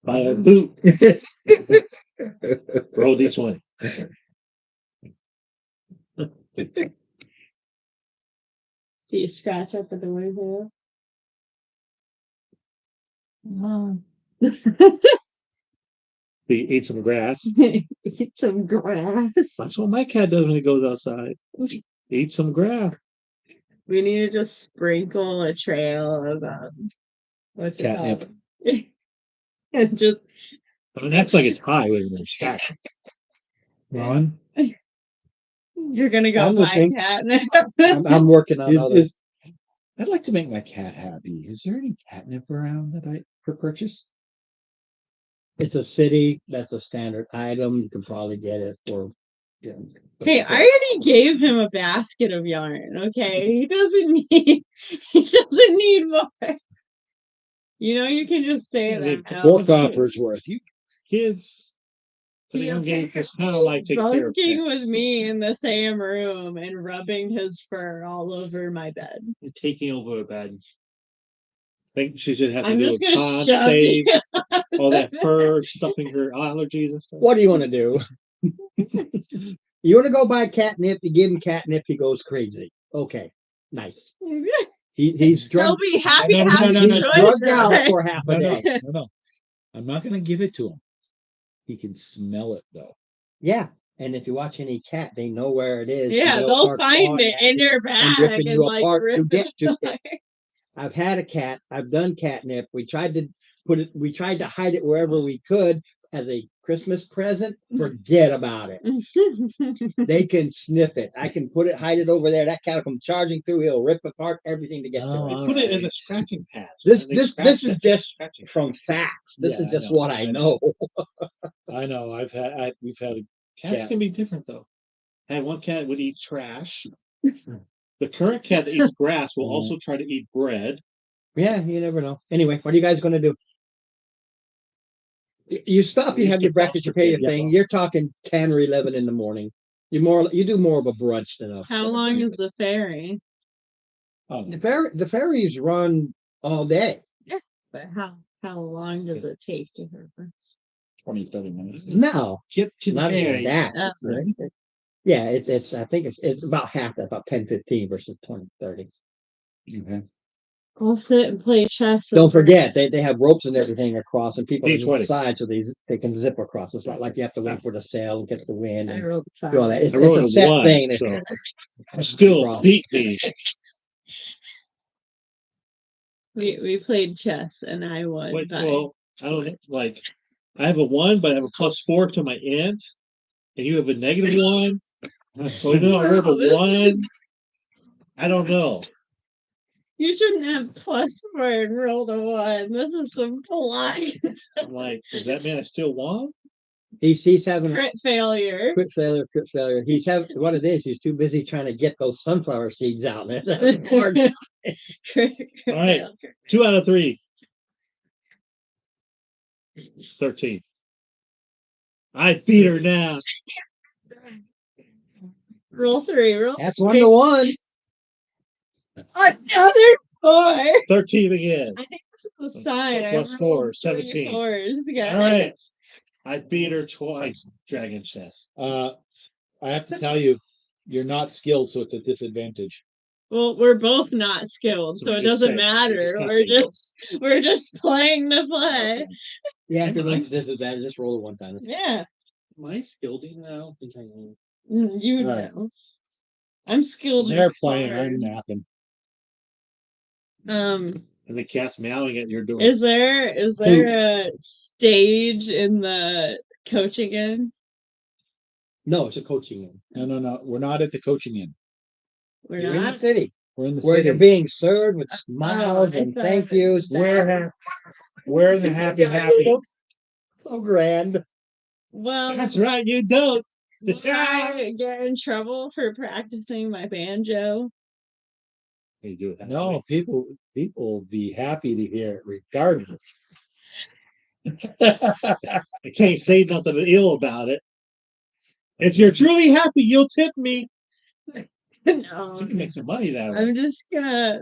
by a boot. Roll D20. Do you scratch up at the window? Oh. He ate some grass. Eat some grass. That's what my cat does when he goes outside. Eat some grass. We need to just sprinkle a trail of what's it Catnip. called? And just I mean, that's like it's high with him. Cat. Ron, you're gonna go I'm buy looking. catnip. I'm working on other. is I'd like to make my cat happy. Is there any catnip around that I for purchase? It's a city. That's a standard item. You can probably get it for. Yeah. Hey, I already gave him a basket of yarn. Okay, he doesn't need more. You know, you can just say Yeah, they that. put out. Four coppers worth. You Kids. He The young games just kind of like take care of bunking pets. with me in the same room and rubbing his fur all over my bed. And taking over a bed. I think she should have to I'm do just a gonna con shove save, you. all that fur, stuffing her allergies and stuff. What do you want to do? You want to go buy catnip? You give him catnip, he goes crazy. Okay, nice. He's He'll drugged. be happy, No, no, happy no, no, He's no. drugged out choice. for half a no, no, day. no. I'm not gonna give it to him. He can smell it though. Yeah, and if you watch any cat, they know where it is. and Yeah, they'll start find clawing it at in you your and bag ripping and you like apart to rip get it to apart. it. I've had a cat. I've done catnip. We tried to put it. We tried to hide it wherever we could as a Christmas present. Forget about it. They can sniff it. I can put it, hide it over there. That cat will come charging through. He'll rip apart everything to get to Oh, it. all Put it in the right. scratching pads. This and they this scratch this is it. just Scratching. from facts. This Yeah, is I just know, what I know. I know. We've had a Cats cat. can be different though. I had one cat would eat trash. The current cat that eats grass will also try to eat bread. Yeah, you never know. Anyway, what are you guys going to do? You stop. You Used have to your breakfast. You pay your foster thing. kids. You're talking 10 or 11 in the morning. You do more of a brunch than a. How long is the ferry? Oh, The ferries run all day. But how long does it take to her? 20, 30 minutes. No, Get to the not even ferry. that. Oh, Yeah, it's I think it's about half that, about 10-15 versus 20-30. Okay. I'll sit and play chess. Don't with her. forget they have ropes and everything across, and people on D20. the side so they can zip across. It's not like you have to wait for the sail and get the wind I and rolled do all five. that. It's I rolled a a set one, thing. so still Problem. beat me. We played chess and I won. Wait, by- well, I don't like. I have a one, but I have a +4 to my int, and you have a -1. So even though I rolled a one, I don't know. You shouldn't have +4 and rolled a 1. This is some polite I'm like, does that mean I still won? He's having a crit failure. crit failure. He's having what it is. He's too busy trying to get those sunflower seeds out. And it's hard. Crit All right. failure. 2 out of 3. 13. I beat her now. Roll 3. Roll That's 1-1. another 4. 13 again. I think this is the sign. I Plus rolled 4, 3 17. 4s, guys. All right. I beat her twice. Dragon chess. I have to tell you, you're not skilled, so it's a disadvantage. Well, we're both not skilled, So so we it just doesn't say- we matter. just kinda We're just playing the play. Yeah, if you're like disadvantage, just roll it one time. Yeah. Am I skilled even? I don't think I am. You Right. know. I'm skilled in They're playing. I'm cards. napping. And the cat's meowing at your door. Is there a stage in the coaching in? No, it's a coaching inn. No. We're not at the coaching inn. We're You're in the not. city We're in the where city. you're being served with smiles I and thought thank yous. We're in the happy. So grand. Well, That's right, you don't. will I get in trouble for practicing my banjo? You do it that No, way. people will be happy to hear it regardless. I can't say nothing ill about it. If you're truly happy, you'll tip me. No, You can make some money that way. I'm just gonna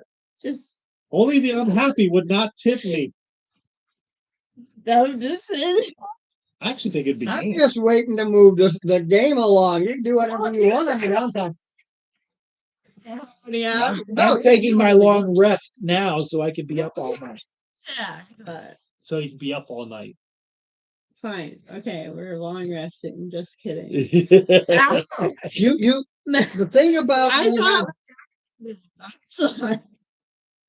Only the unhappy would not tip me. dumb decision. I actually think it'd be I'm game. just waiting to move the game along. You can do whatever you want on your own time. Yeah. I'm taking my long rest now so I can be up all night. Yeah. But So you can be up all night. Fine. Okay, we're long resting. Just kidding. You, the thing about I when you have, thought. Sorry.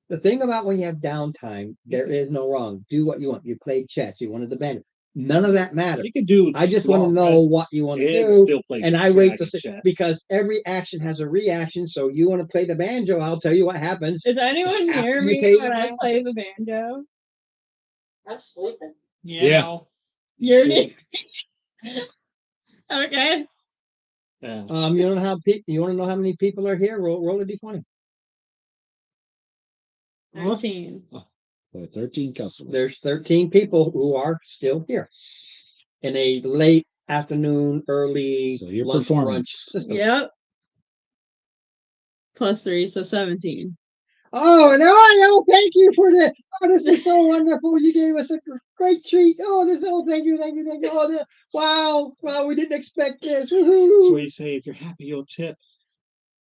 the thing about when you have downtime, there is no wrong. Do what you want. You played chess. You wanted the band. None of that matters. You can do. I just want to long know rest what you want to and do. still play And I wait to dragon see, chess. because every action has a reaction. So you want to play the banjo, I'll tell you what happens. Is anyone After near you me pay when the I bill. play the banjo? I'm sleeping. Yeah. You're near. Okay. Yeah. You don't know how you want to know how many people are here? Roll a d20. 13. So 13 customers. There's 13 people who are still here in a late afternoon, early So your lunch brunch performance. system. Yep. +3, so 17. Oh, and oh, thank you for the. Oh, this is so wonderful. You gave us a great treat. Oh, thank you. Oh, wow, we didn't expect this. That's Woohoo. what you say. If you're happy, you'll tip.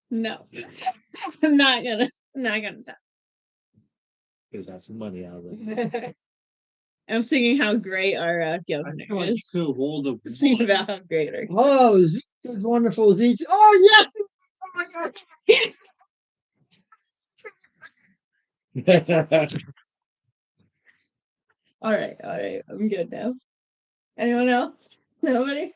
No. I'm not gonna. I'm not gonna. Because that's some money out of it. I'm singing how great our I governor feel like you is. could hold a Sing about how great our. Oh, Zeke is wonderful. Zeke. Oh, yes. Oh, my God. All right. I'm good now. Anyone else? Nobody?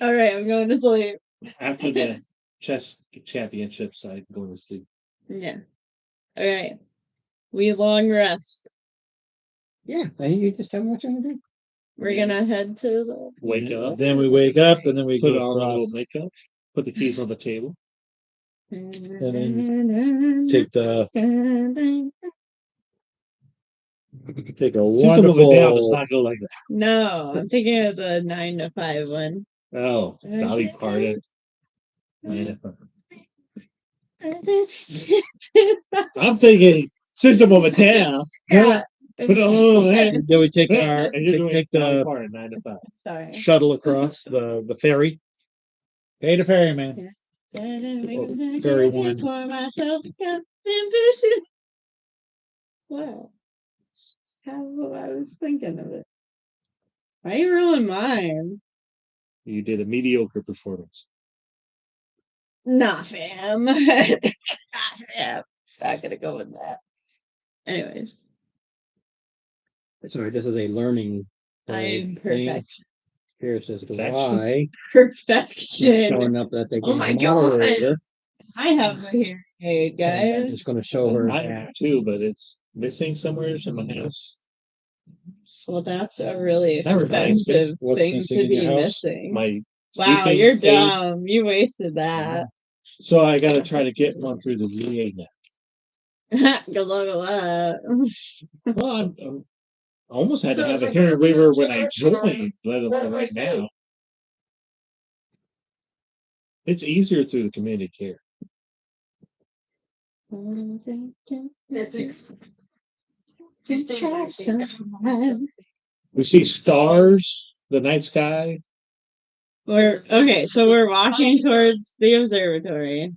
All right, I'm going to sleep. After the chess championships, I go to sleep. Yeah. All right. We long rest. Yeah, and you just tell me what you're going to do. We're Yeah. gonna head to the. Wake up, Then we wake up and then we put go on a little across, makeup, put the keys on the table. then take the take a System of a Down does wonderful. not go like that. No, I'm thinking of the 9 to 5 one. Oh, Dolly Parton. 9 to 5. I'm thinking System of a Down. Yeah. Put it on. Then we take our And you're doing take Dolly the Parton 9 to 5. Sorry. shuttle across the ferry. Pay the ferry, man. Ferry one. For myself, ambition. Wow. That's just how I was thinking of it. Why you ruin mine? You did a mediocre performance. Nah, fam. Nah, fam. Not gonna go with that. Anyways, Sorry, this is a learning. I'm thing. perfection. Here's as to It's why Perfection. showing up that they Oh get my a God. moderator. I have a hearing aid, And I'm guys. just going to show her I that. have too, but it's missing somewhere in my house. Well, that's a really That reminds me. expensive What's thing missing to in your be house? missing. My Wow, sleeping you're aid. dumb. You wasted that. So I got to try to get one through the VA now. Good luck with that. Well, I almost had to have a hearing waiver when I joined, let alone right now. It's easier through the community care. We see stars, the night sky. We're walking towards the observatory.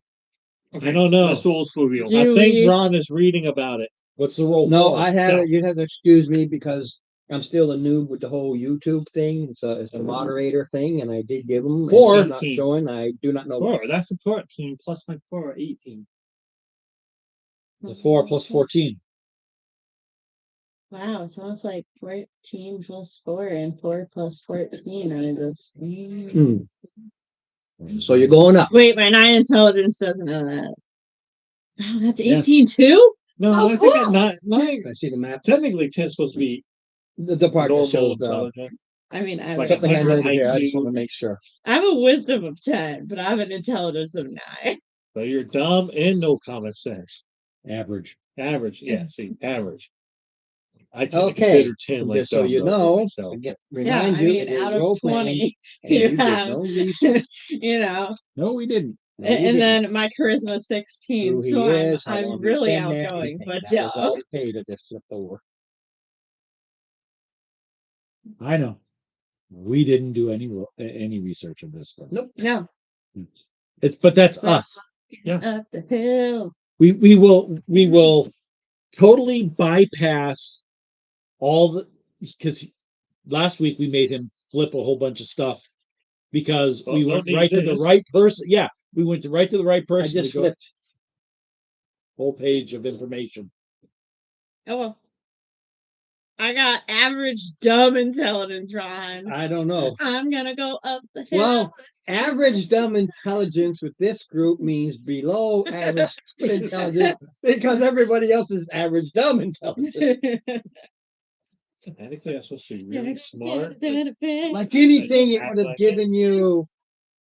I don't know. That's old school view. Do I think we- Ron is reading about it. What's the roll? No, for? I have No. it. You'd have to excuse me because I'm still a noob with the whole YouTube thing. It's a moderator thing, and I did give them. and Four. it's not showing. I do not know. 4. That's a 14 plus my 4, 18. It's a 4 plus 14. Wow, it's almost like 14 plus 4 and 4 plus 14 are the same. So you're going up. Wait, my 9 intelligence doesn't know that. Oh, that's Yes. 18 too? No, So I think cool. nine. I see the map. Technically, 10's supposed to be The part that normal shows intelligence. I mean, I Like have, something I 100 noted here. I just IQ. want to make sure. I have a wisdom of 10, but I have an intelligence of 9. So you're dumb and no common sense. Average. Average, yeah. See, average. I tend to Okay, consider 10 like just so dumb, you though, know, myself. again, Yeah, remind I you mean, that you're out of role playing, 20, and you you did have, no research. you know, No, we didn't. No, you and didn't. then my charisma 16, Who he so is, how long I'm he's really been there, outgoing, anything. but That was yeah. all the page that just slipped over. I know. We didn't do any research of this. But Nope. No, but that's But- us. up the hill. We will totally bypass all the because last week we made him flip a whole bunch of stuff because Well, we don't went need right to the this. right person. Yeah, we went right to the right I person. just We go flipped. whole page of information. Oh well. I got average dumb intelligence, Ron. I don't know. I'm gonna go up the hill. Well, average dumb intelligence with this group means below average stupid intelligence because everybody else is average dumb intelligence. Technically, I'm supposed to be really smart. Like anything, it Act would have like given you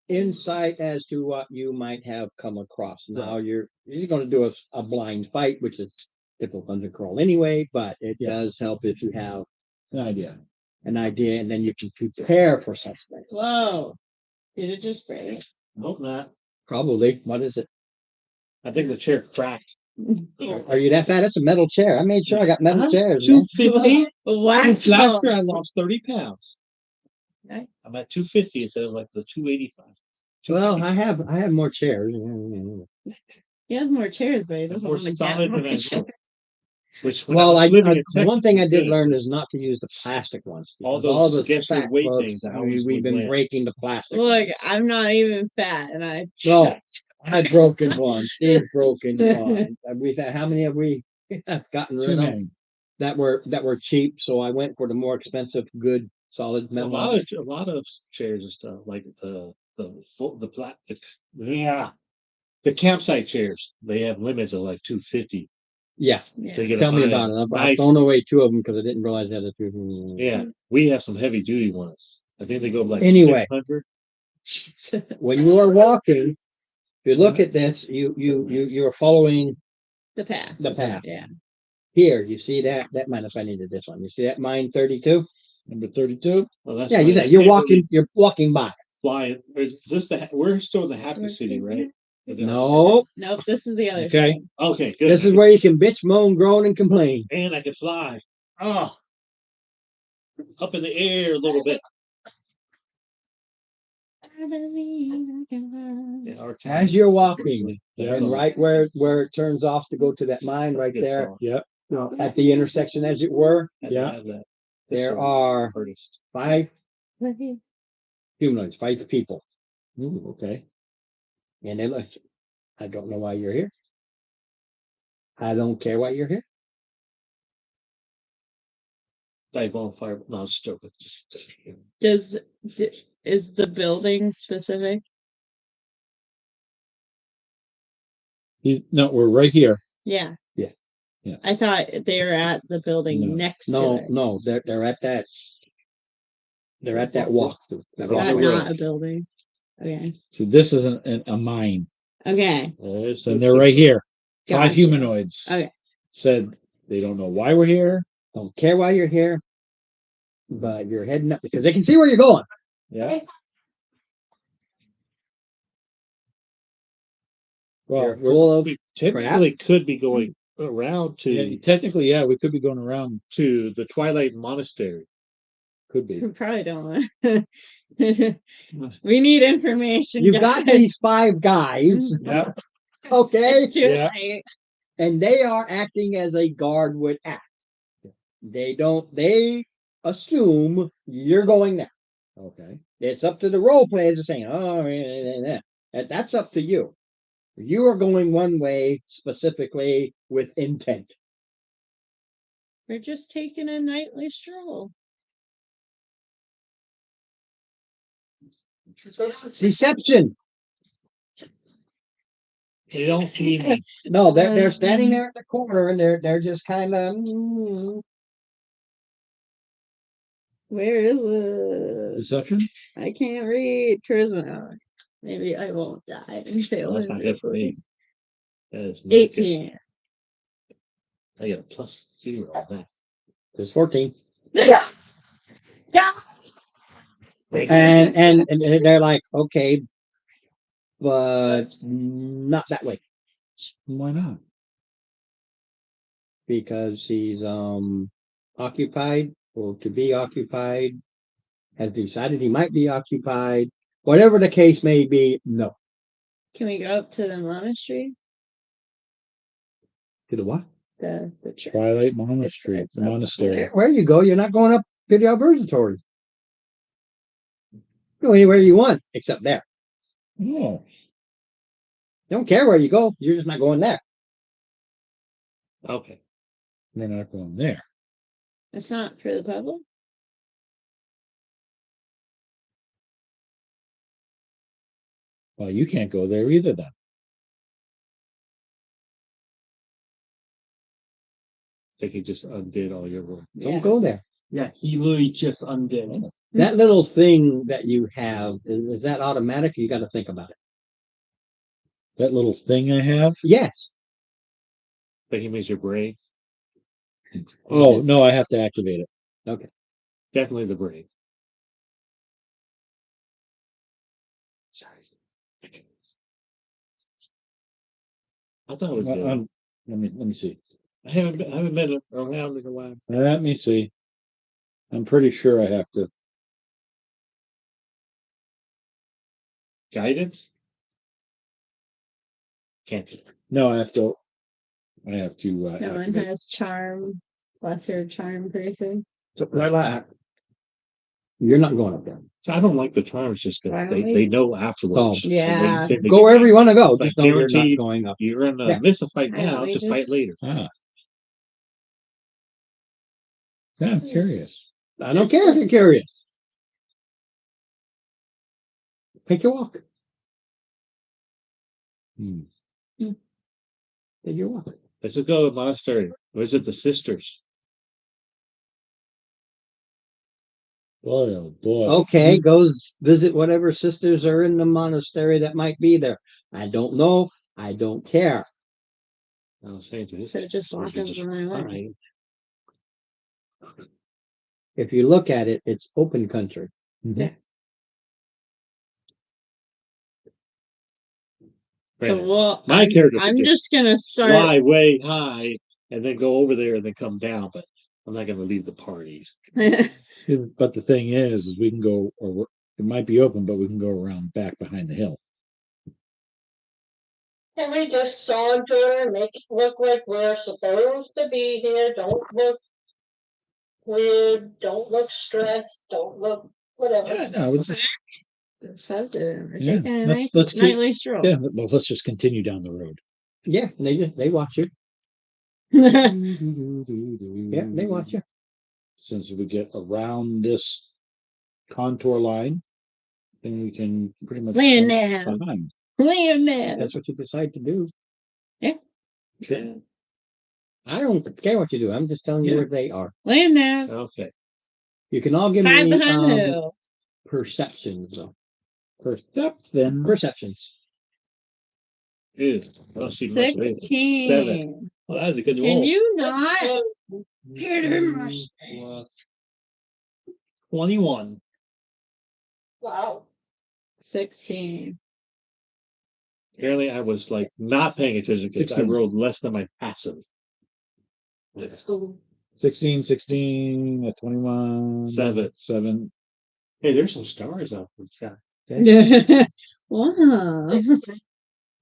insight as to what you might have come across. Now you're going to do a blind fight, which is difficult to control anyway, but it does help if you have An idea. an idea, and then you can prepare for such things. Whoa. Did it just break? Hope not. Probably. What is it? I think the chair cracked. Are you that fat? It's a metal chair. I made sure I got metal chairs. Man. 250. Wow. Since last year, I lost 30 pounds. Okay. I'm at 250 instead of like the 285. Well, I have more chairs. He has more chairs, but he I'm doesn't more want to solid get than I more. know. Which when I Well, was living in the one Texas thing I was did good. learn is not to use the plastic ones. All Because those the against your fat weight folks, things, I always we've would been win. breaking the plastic. Look, I'm not even fat, and I. No, I've broken one. Steve's broken one. We've had, how many have we gotten Too rid of many. that were cheap? So I went for the more expensive, good, solid A metal. lot of chairs and stuff like the campsite chairs. They have limits of like 250. Yeah, So you gotta tell me buy about a it. I've nice. thrown away two of them because I didn't realize that. Yeah, we have some heavy duty ones. I think they go like Anyway. 600. When you are walking, if you look at this, you're following The path. the path. Yeah. Here, you see that might have I needed this one. You see that mine 32? Number 32. Well, that's Yeah, fine. you said you're walking by. Flying. Is this we're still in the happy city, right? No, Nope, this is the other Okay. side. Okay, good. this is where you can bitch, moan, groan, and complain. And I can fly. Oh, up in the air a little bit. I believe I can fly. Yeah, our As you're walking, That's and all. right where it turns off to go to that mine right Good there, song. Yep. at the intersection, as it were, Had to Yeah. have that. there That's are the artist. 5 humanoids, 5 people, Ooh, okay. and they look. I don't know why you're here. I don't care why you're here. Dive on fire. No, I'm just joking. Is the building specific? No, we're right here. Yeah. Yeah. Yeah. I thought they were at the building No. next to No, it. no, they're at that. They're at that walkthrough. That Is that walkway. not a building? Okay. So this is a mine. Okay. So they're right here. 5 Gotcha. humanoids. Okay. Said they don't know why we're here. Don't care why you're here, but you're heading up because they can see where you're going. Yeah. Well, You're full of We technically could be going around to technically, yeah, we could be going around. the Twilight Monastery. Could be. We probably don't want. We need information. You've got guys. these 5 guys, Yeah. okay, It's too Yeah. late. and they are acting as a guard would act. They assume you're going there. Okay. It's up to the role players to say, oh, that's up to you. You are going one way specifically with intent. We're just taking a nightly stroll. Deception. They don't see me. No, they're standing there at the corner and they're just kind of. Where is it? Deception? I can't read charisma. Maybe I won't die and fail. Well, that's not good for me. That is not good. 18. I got a +0 on that. There's 14. Yeah. Yeah. And they're like, okay, but not that way Why not? because he's occupied or to be occupied, has decided he might be occupied, whatever the case may be. No. Can we go up to the monastery? To the what? The church. Twilight Monastery. It's The up monastery. Where you go, you're not going up to the observatory. Go anywhere you want, except there. Oh, Don't care where you go. You're just not going there. Okay. they're not going there. It's not for the public. Well, you can't go there either then. I think he just undid all your work. Don't go there. Yeah, he literally just undid. That little thing that you have, is that automatic? You got to think about it. That little thing I have? Yes. I think he means your brain. Oh, no, I have to activate it. Definitely the brain. Sorry. I thought it was good. Let me see. I haven't been around in a while. Let me see. I'm pretty sure I have to. Guidance? Can't do it. No, I have to. No one activate. has charm, lesser charm person. So, you're not going up there. So I don't like the charms just Why because don't we? they know afterwards. So, And when you Yeah. say they Go get wherever you want to go. It's Just like know you're not guaranteed. going up. You're gonna Yeah. miss a fight Why don't now we to fight just- later. Ah. Yeah, I'm curious. I don't care if you're curious. Take your walk. Hmm. Take your walk. Let's just go to the monastery. Visit the sisters. Boy, oh boy. Okay, goes visit whatever sisters are in the monastery that might be there. I don't know. I don't care. I was saying to his So just walk sisters, over my way. fine. If you look at it, it's open country. So Brandon, well, my character I'm could just gonna start. Fly way high and then go over there and then come down, but I'm not gonna leave the party. But the thing is we can go, it might be open, but we can go around back behind the hill. Can we just saunter and make it look like we're supposed to be here? Don't look weird, don't look stressed, don't look whatever. Yeah, no, it's just, We're Yeah, taking a let's keep- nightly stroll. yeah, well, let's just continue down the road. Yeah, they watch you. Yeah. Yeah, they watch you. Since we get around this contour line, then we can pretty much Land come now. behind. Liam now. That's what you decide to do. Yeah. I don't care what you do. I'm just telling you Yeah. where they are. Land now. Okay. You can all give Hide me behind the hill. perceptions though. First up, then. Perceptions. Ew, I don't see much of it. 7. 16. Well, that was a good Can roll. you not get in my Plus 21. Wow. 16. Apparently I was like not paying attention because I 16. rolled less than my passive. So 16, 21. 7. 7. Hey, there's some stars up in the sky. Wow.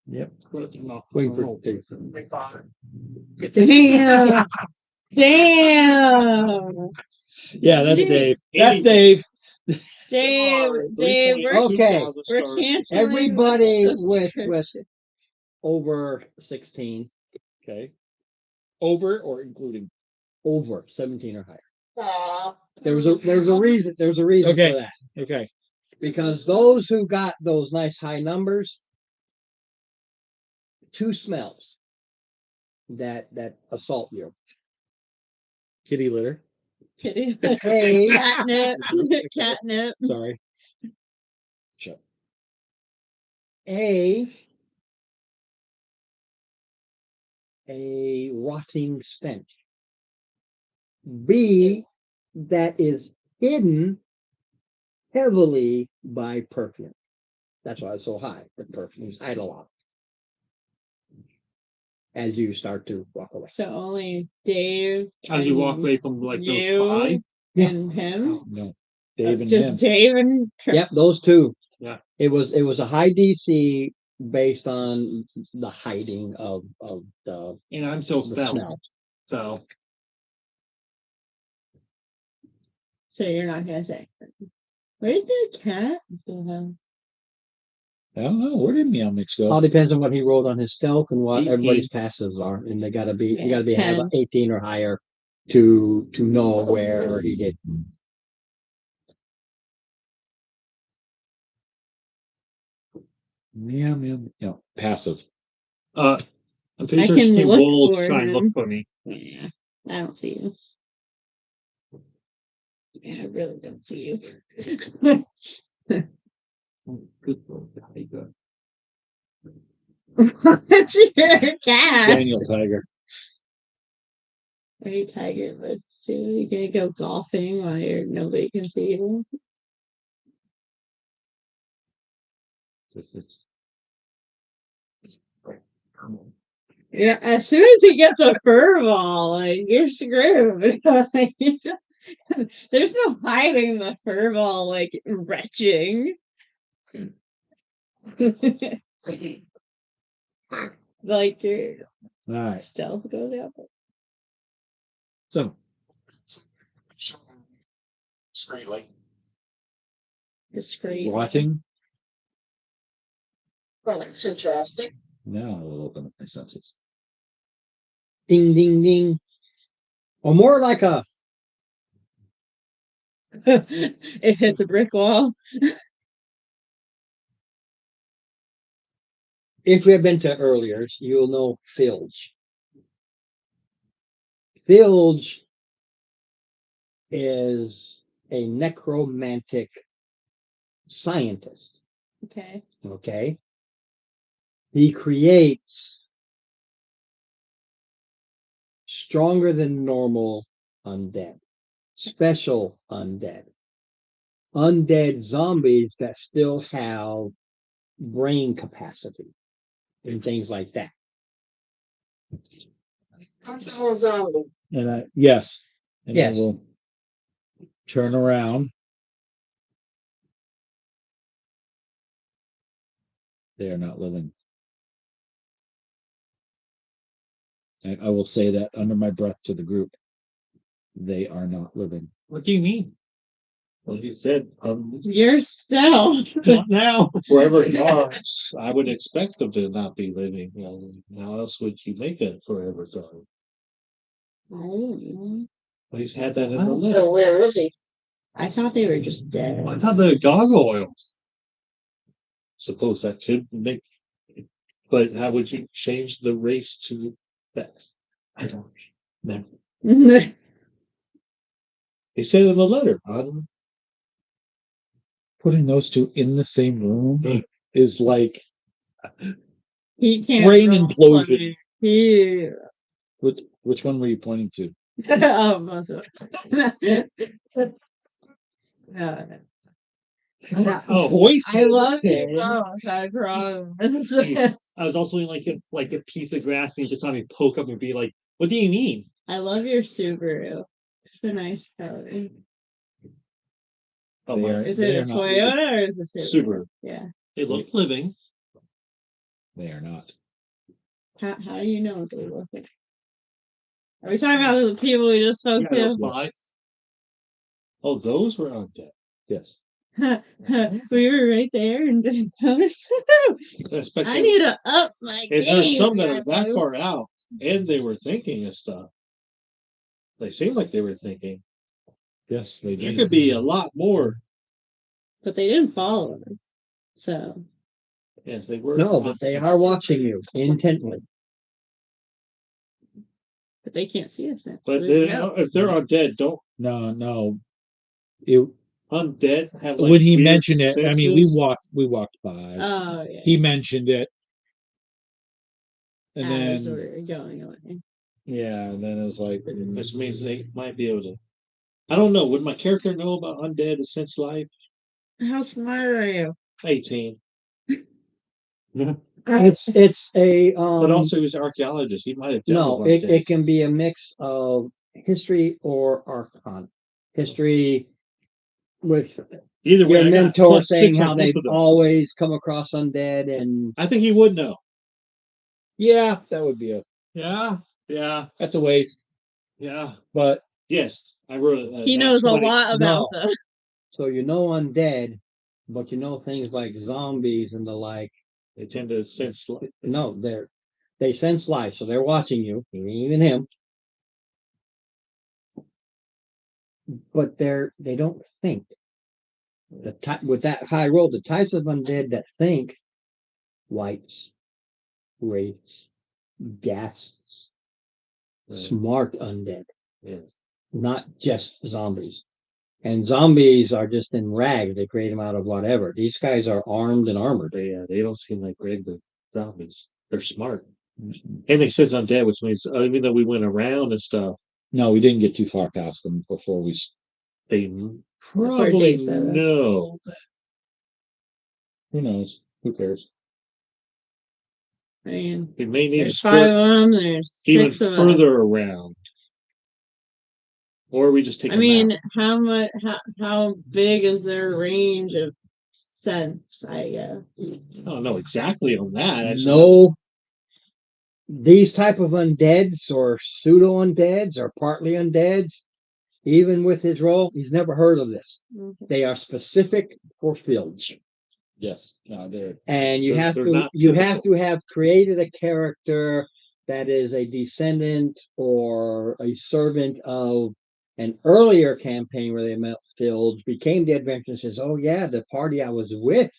Yep. Waiting for Damn. Damn. Yeah, that's Dang. Dave. That's Dave. Dave, Okay. we're canceling. everybody the with subscription. over 16, Okay. Over or including? over 17 or higher. aw. There was a reason Okay. for that. Okay. Because those who got those nice high numbers, 2 smells that assault you. Kitty litter. Kitty. Hey. Catnip. Catnip. Sorry. A rotting stench. B, that is hidden heavily by perfume. That's why it's so high. The perfumes hide a lot. As you start to walk away. So only Dave. As you walk and away from like those you 5. and him. No. Dave and Just him. Dave and Yep, those 2. Yeah. It was a high DC based on the hiding of the And I'm so the stealth. smell. So So you're not gonna say. Where did the cat go? I don't know. Where did Meow Mix All go? depends on what he rolled on his stealth and what 18. everybody's passives are, and they gotta be, you Yeah, gotta be have 10. 18 or higher to know where he did. Meow Meow. No, passive. I'm pretty I sure can she look rolled for to try and look him. for me. Yeah, I don't see you. Yeah, I really don't see you. Good old tiger. What's your cat? Daniel Tiger. Are you tiger? Let's see. You gonna go golfing while nobody can see you? This is. Yeah, as soon as he gets a fur ball, like you're screwed. Like, there's no hiding the fur ball, like retching. Like your All right. stealth goes out. So Discreet. watching. Well, that's interesting. Now I will open up my senses. Ding, ding, ding. Or more like a, It hits a brick wall. if we have been to earlier, you'll know Filge. Filge is a necromantic scientist. Okay. Okay. He creates stronger than normal undead, special undead zombies that still have brain capacity and things like that. And I yes. And I Yes. will turn around. They are not living. I will say that under my breath to the group. They are not living. What do you mean? Well, you said You're stealth. not now. Forever guard. I would expect them to not be living. How else would you make a forever guard? Well, he's had that in the letter. So where is he? I thought they were just dead. I thought the gargoyles. Suppose that could make. But how would you change the race to that? I don't know. He said in the letter. Putting those two in the same room is like He can't brain roll implosion. funny. He Which one were you pointing to? oh, both of them. Oh, Voices. I love Okay. it. I promise. I was also in like a piece of grass and he just saw me poke up and be like, "What do you mean?" I love your Subaru. It's a nice color. Oh, They my- are- Is they it a are not Toyota or is it a Subaru? Subaru. Yeah. They look living. They are not. How do you know what they look like? Are we talking about the people we just spoke Yeah, to? those 5. Oh, those were undead. Yes. We were right there and didn't notice. I need to up my And there's game. some that are that guys. far out, and they were thinking of stuff. They seem like they were thinking. Yes, they There do. could be a lot more. But they didn't follow us. So Yes, they were. No, but they are watching you intently. but they can't see us now. But They- if they're undead, don't No. It, undead have like when he weird mentioned it, I mean, we senses? walked by. Oh yeah. He mentioned it, and As then we're going away. yeah, and then it was like, Which means they might be able to. I don't know. Would my character know about undead since life? How smart are you? 18. It's a But also, he was an archaeologist. He might have dealt no, with undead. it can be a mix of history or archon. History with Either way, your I got mentor +6 saying on how both they've of those. always come across undead, and I think he would know. yeah, that would be Yeah, that's a waste. yeah. But Yes, I wrote. He nat knows a 20. lot about No. them. So you know undead, but you know things like zombies and the like. They tend to sense. No, they sense life, so they're watching you, even him. But they don't think. With that high roll, the types of undead that think, wights, wraiths, ghasts, smart undead, Yeah. not just zombies. And zombies are just in rags. They create them out of whatever. These guys are armed and armored. They don't seem like regular zombies. They're smart. And they says undead, which means even though we went around and stuff, No, we didn't get too far past them before we. they Before probably Dave said that. know. Who knows? Who cares? I mean, We may need to there's 5 of them. There's even 6 of further us. around, or we just take. I them mean, out. how much? How big is their range of sense? I guess. I don't know exactly on that. I just know- No, these type of undeads or pseudo undeads or partly undeads, even with his role, he's never heard of this. Okay. They are specific for Filge. Yes. No, they're. And you They're- have they're to not you have typical. to have created a character that is a descendant or a servant of an earlier campaign where they met Filge, became the adventurer, and says, "Oh yeah, the party I was with,"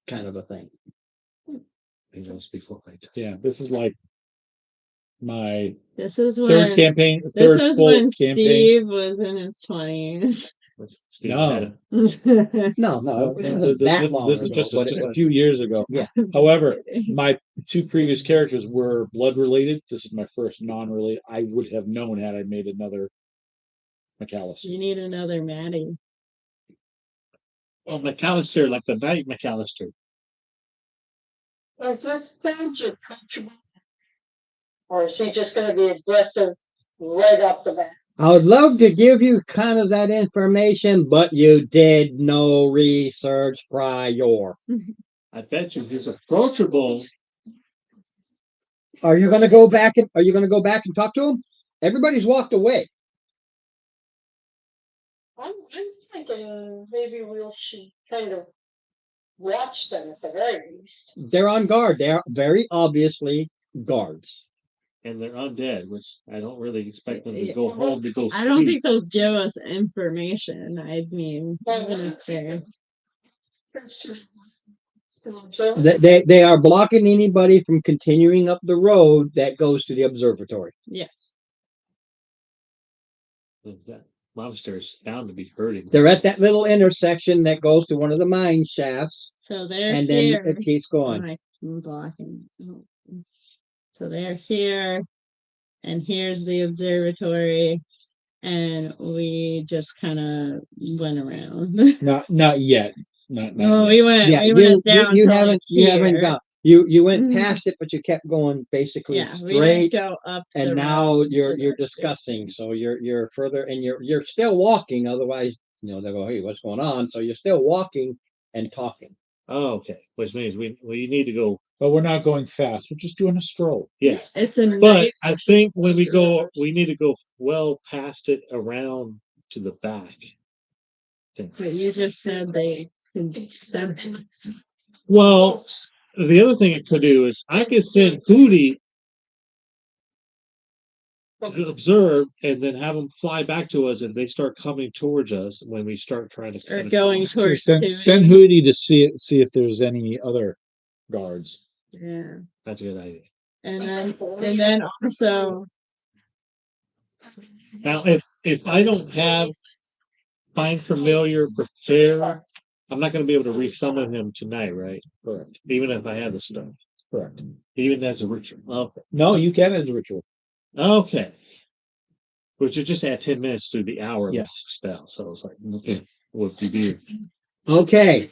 kind of a thing. He knows before my time. Yeah. This is like my This is third when. campaign. This Third was full when campaign. Steve was in his 20s. Steve No. had No, No, it wasn't that long this is ago, just but a it few years ago. Yeah. However, my two previous characters were blood related. This is my first non-related. I would have known had I made another McAllister. You need another Maddie. Oh, McAllister, like the night McAllister. Is this page approachable? Or is he just gonna be aggressive right off the bat? I would love to give you kind of that information, but you did no research prior. I bet you he's approachable. Are you going to go back and talk to him? Everybody's walked away. I'm thinking maybe we should kind of watch them at the very least. They're on guard. They are very obviously guards. And they're undead, which I don't really expect them to Yeah. go home to go I don't sleep. think they'll give us information. I mean, even if they're. They are blocking anybody from continuing up the road that goes to the observatory. Yes. That monster's bound to be hurting. They're at that little intersection that goes to one of the mine shafts, So they're and then here. it keeps going. I'm blocking. So they're here, and here's the observatory, and we just kind of went around. Not yet. Not Well, yet. we went. Yeah, we went down. you to haven't like you haven't here. gone. You went Mhm. past it, but you kept going basically Yeah, we didn't straight. go up. And the now road you're to the- discussing, so you're further, and you're still walking. Otherwise, they'll go, "Hey, what's going on?" So you're still walking and talking. Oh, okay. Which means we need to go. But we're not going fast. We're just doing a stroll. Yeah. It's a But night, I think when we go, we need to go well past it around to the back. but you just said they could send us. Well, the other thing it could do is I could send Hootie to observe and then have them fly back to us and they start coming towards us when we start trying to Or kind of- going towards Send Tiffany. Hootie to see if there's any other guards. Yeah, That's a good idea. and then also Now, if I don't have find familiar prepare, I'm not going to be able to resummon him tonight, right? Correct. Even if I have the stuff, Correct. even as a ritual. Okay. No, you can as a ritual. Okay. Which you just add 10 minutes through the hour of Yes. spell. So it's like, okay, what do you do? Okay.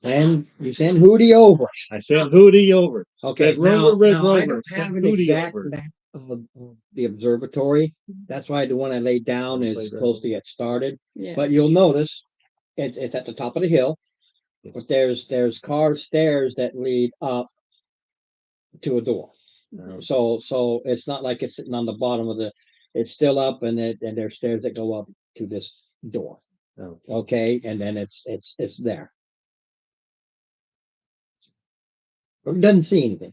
And you send Hootie over. I send Hootie over. Okay. Red Rover, Red I Rover, don't send have an Hootie exact over. map of the observatory. That's why the one I laid down is close to get started. yeah, But you'll notice it's at the top of the hill. But there's carved stairs that lead up to a door. So it's not like it's sitting on the bottom of the. It's still up, and there's stairs that go up to this door. Oh. Okay, and then it's there. It doesn't see anything.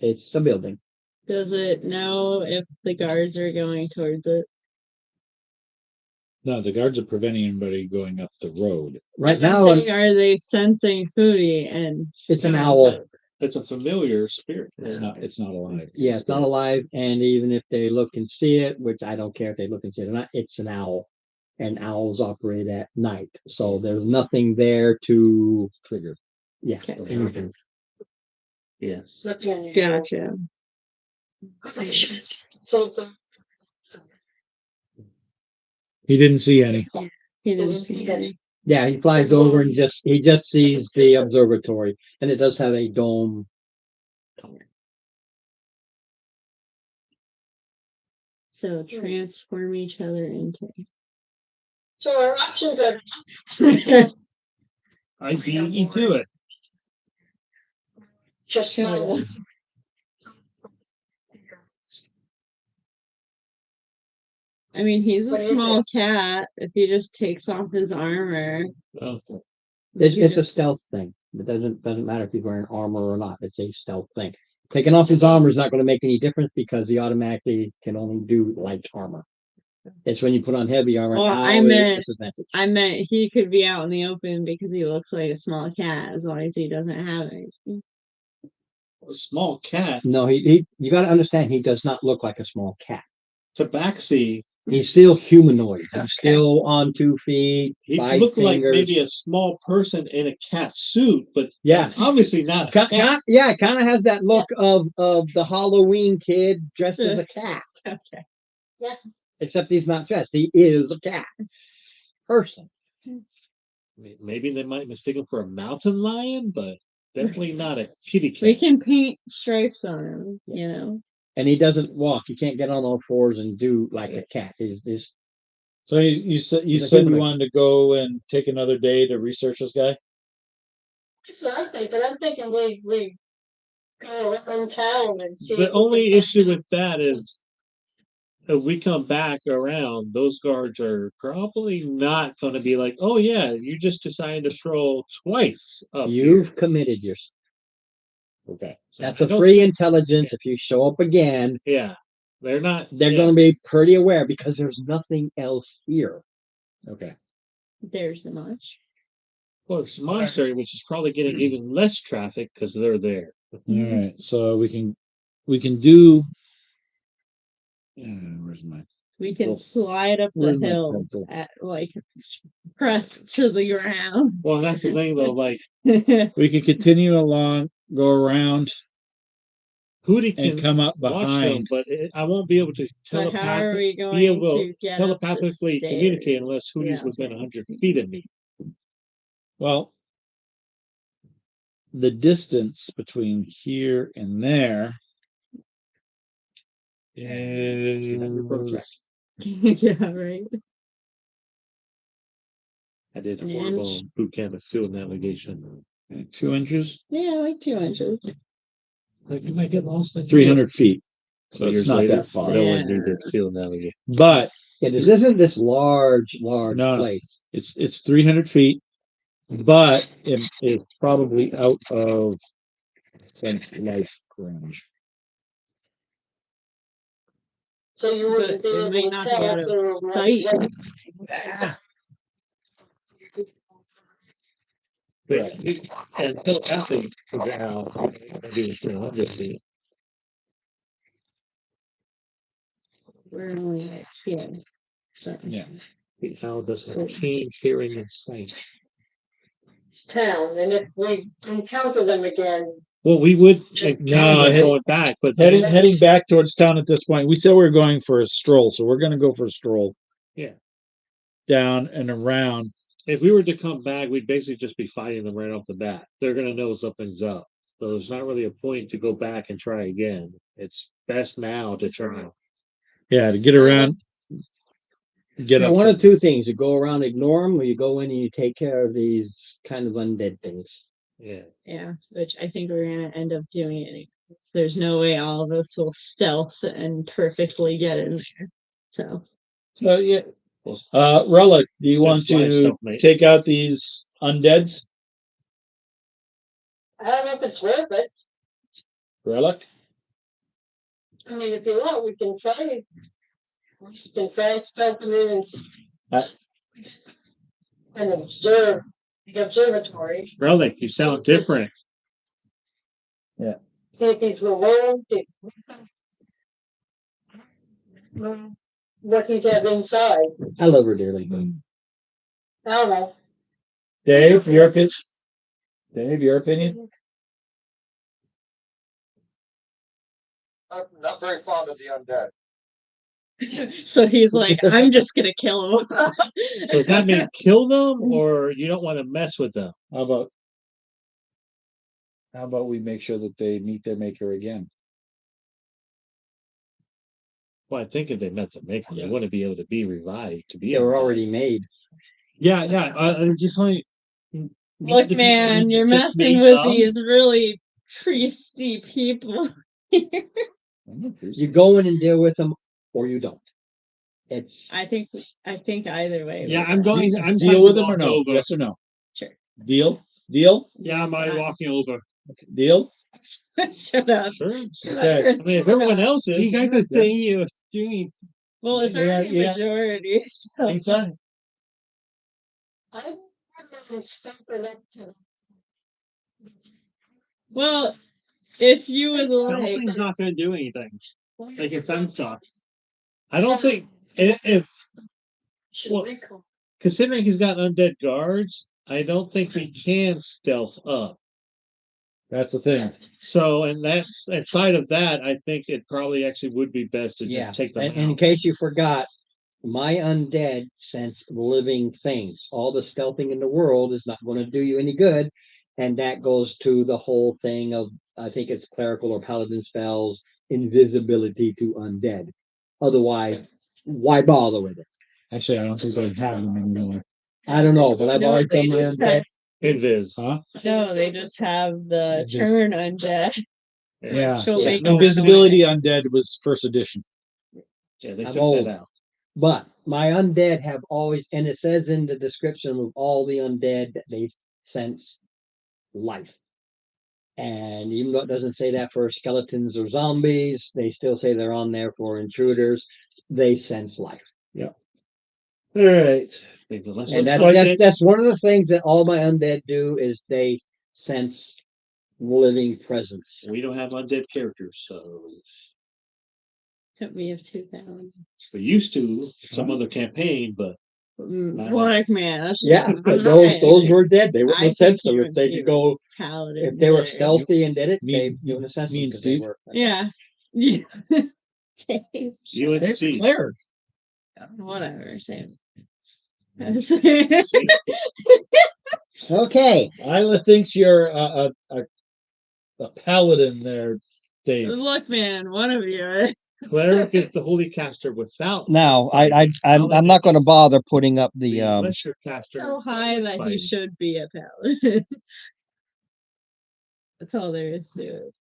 It's a building. Does it know if the guards are going towards it? No, the guards are preventing anybody going up the road. Right I'm now, saying, are they sensing Foodie and it's an owl. It's a familiar spirit. It's not alive. Yeah, it's not alive, and even if they look and see it, which I don't care if they look and see it or not, it's an owl. And owls operate at night, so there's nothing there to Trigger. yeah. Okay. anything. Yes. gotcha. Something. He didn't see any. He didn't see any. Yeah, he flies over and he just sees the observatory, and it does have a dome. So transform each other into. So our options are I beat you to it. just Sure. I mean, he's a What do you small cat. If he just takes off his armor, Oh, It's a stealth thing. It doesn't matter if he's wearing armor or not. It's a stealth thing. Taking off his armor is not going to make any difference because he automatically can only do light armor. It's when you put on heavy armor. Well, now I it's meant- disadvantage. I meant he could be out in the open because he looks like a small cat as long as he doesn't have anything. a small cat. No, you got to understand he does not look like a small cat. Tabaxi, He's still humanoid. He's still on 2 feet, he 5 looked like fingers. maybe a small person in a cat suit, but Yeah. that's obviously not a cat. Yeah, it kind of has that look of the Halloween kid dressed as a cat. Okay. Except he's not dressed. He is a cat person. Maybe they might mistake him for a mountain lion, but definitely not a kitty cat. We can paint stripes on him, you know. And he doesn't walk. He can't get on all fours and do like a cat. He's So you said He's a you humanoid. wanted to go and take another day to research this guy? That's what I'm thinking. I'm thinking we go around town and see. The if we only can- issue with that is if we come back around, those guards are probably not going to be like, "Oh yeah, you just decided to stroll twice up you've here." committed yourself. Okay, so That's I a don't free think- intelligence. If you show up again, Yeah, they're not. they're yeah. going to be pretty aware because there's nothing else here. Okay. There's the much. Well, it's a monastery, which is probably getting even less traffic because they're there. All right. So we can do. Where's my? We can Well, slide up the where's my hill pencil? at like press to the ground. Well, that's the thing though. Like We can continue along, go around, Hootie and can come up watch them, behind. but I won't be able to But how are we be going able to get up the telepathically communicate unless stairs Hootie's without within being 100 seen? feet of me. Well, the distance between here and there is Yeah, right. I did a An horrible inch. boot camp of field navigation. 2 inches, Yeah, like 2 inches. Like you might get lost in 300 feet. So it's Years not later, that far. No one Yeah. needed field navigation. But Yeah, this isn't this large No. place. it's 300 feet, but it's probably out of sense life range. So you But wouldn't be it able might to not be tell out if of they were sight. And telepathy now maybe 300 feet. We're only like here. So Yeah. How does it change hearing and sight? It's town, and if we encounter them again, Well, we would Just- encounter No, going back, but Heading back towards town at this point. We said we were going for a stroll, so we're gonna go for a stroll. Yeah. Down and around. if we were to come back, we'd basically just be fighting them right off the bat. They're gonna know something's up. So there's not really a point to go back and try again. It's best now to try. Yeah, to get around. Get Yeah, up. one to- of two things: you go around, ignore them, or you go in and you take care of these kind of undead things. Yeah. yeah, which I think we're gonna end up doing There's no way all of us will stealth and perfectly get in there. So So yeah. Relic, do you Since want live to stuff, mate. take out these undeads? I don't know if it's worth it. Relic? I mean, if you want, we can try. We can try stealthing in and Uh, and observe the observatory. Relic, you sound different. See if he's alone. What he'd have inside. I love her dearly, but I don't know. Dave, your opinion? Dave, your opinion? I'm not very fond of the undead. so he's like, I'm just gonna kill him. Does that mean kill them, or you don't want to mess with them? How about we make sure that they meet their maker again? Well, I think if they met the maker, they wouldn't be able to be revived to be. they were able to- already made. Yeah, yeah. I just only. Look, man, you're Just messing made with them? these really priesty people. You go in and deal with them, or you don't. It's I think either way. Yeah, would I'm work. going. I'm Deal trying with to them or walk no? over. Yes or no? Sure. Deal? Deal? Yeah, am I walking over? Deal? Shut up. Sure. Shut Okay. up, Chris. I mean, if everyone else is. You guys are saying you're doing. Well, it's Yeah, already yeah. majority. So. Lisa? I don't know if something up to. Well, if you would like, Stealthing's not going to do anything. Like it's unstuck. I don't think if Should Well- recall. considering he's got undead guards, I don't think we can stealth up. That's the thing. So, and that's aside of that, I think it probably actually would be best to yeah. just take them And in out. case you forgot, my undead sense living things. All the stealthing in the world is not going to do you any good, and that goes to the whole thing of I think it's clerical or paladin spells, invisibility to undead. Otherwise, why bother with it? Actually, I don't think they have them anymore. I don't know, but I've No, always they done my just undead. Invis. Huh? no, they just have the Just- turn undead. Yeah. She'll Yeah. make No, them Invisibility undead was first edition. Yeah, they I'm took old. that out. But my undead have always, and it says in the description of all the undead that they sense life. And even though it doesn't say that for skeletons or zombies, they still say they're on there for intruders. They sense life. All right. Maybe less And than that's one of the things that all my undead do is they sense living presence. We don't have undead characters, so We have 2,000. we used to some other campaign, but Black man. That's Yeah, just but not those were dead. They wouldn't I have sensed think them you if they would could go. paladin. If they were there. stealthy and did it, they Me- wouldn't have sensed me them and 'cause they Steve? were. Yeah. Yeah. Dave, you and Hey, Steve. Claire. whatever. Same. Okay, Isla thinks you're a paladin there, Dave. Look, man, one of you. Cleric is the holy caster without. now I'm not going to bother putting up the lesser caster. So high that he fighting. should be a paladin. That's all there is to it.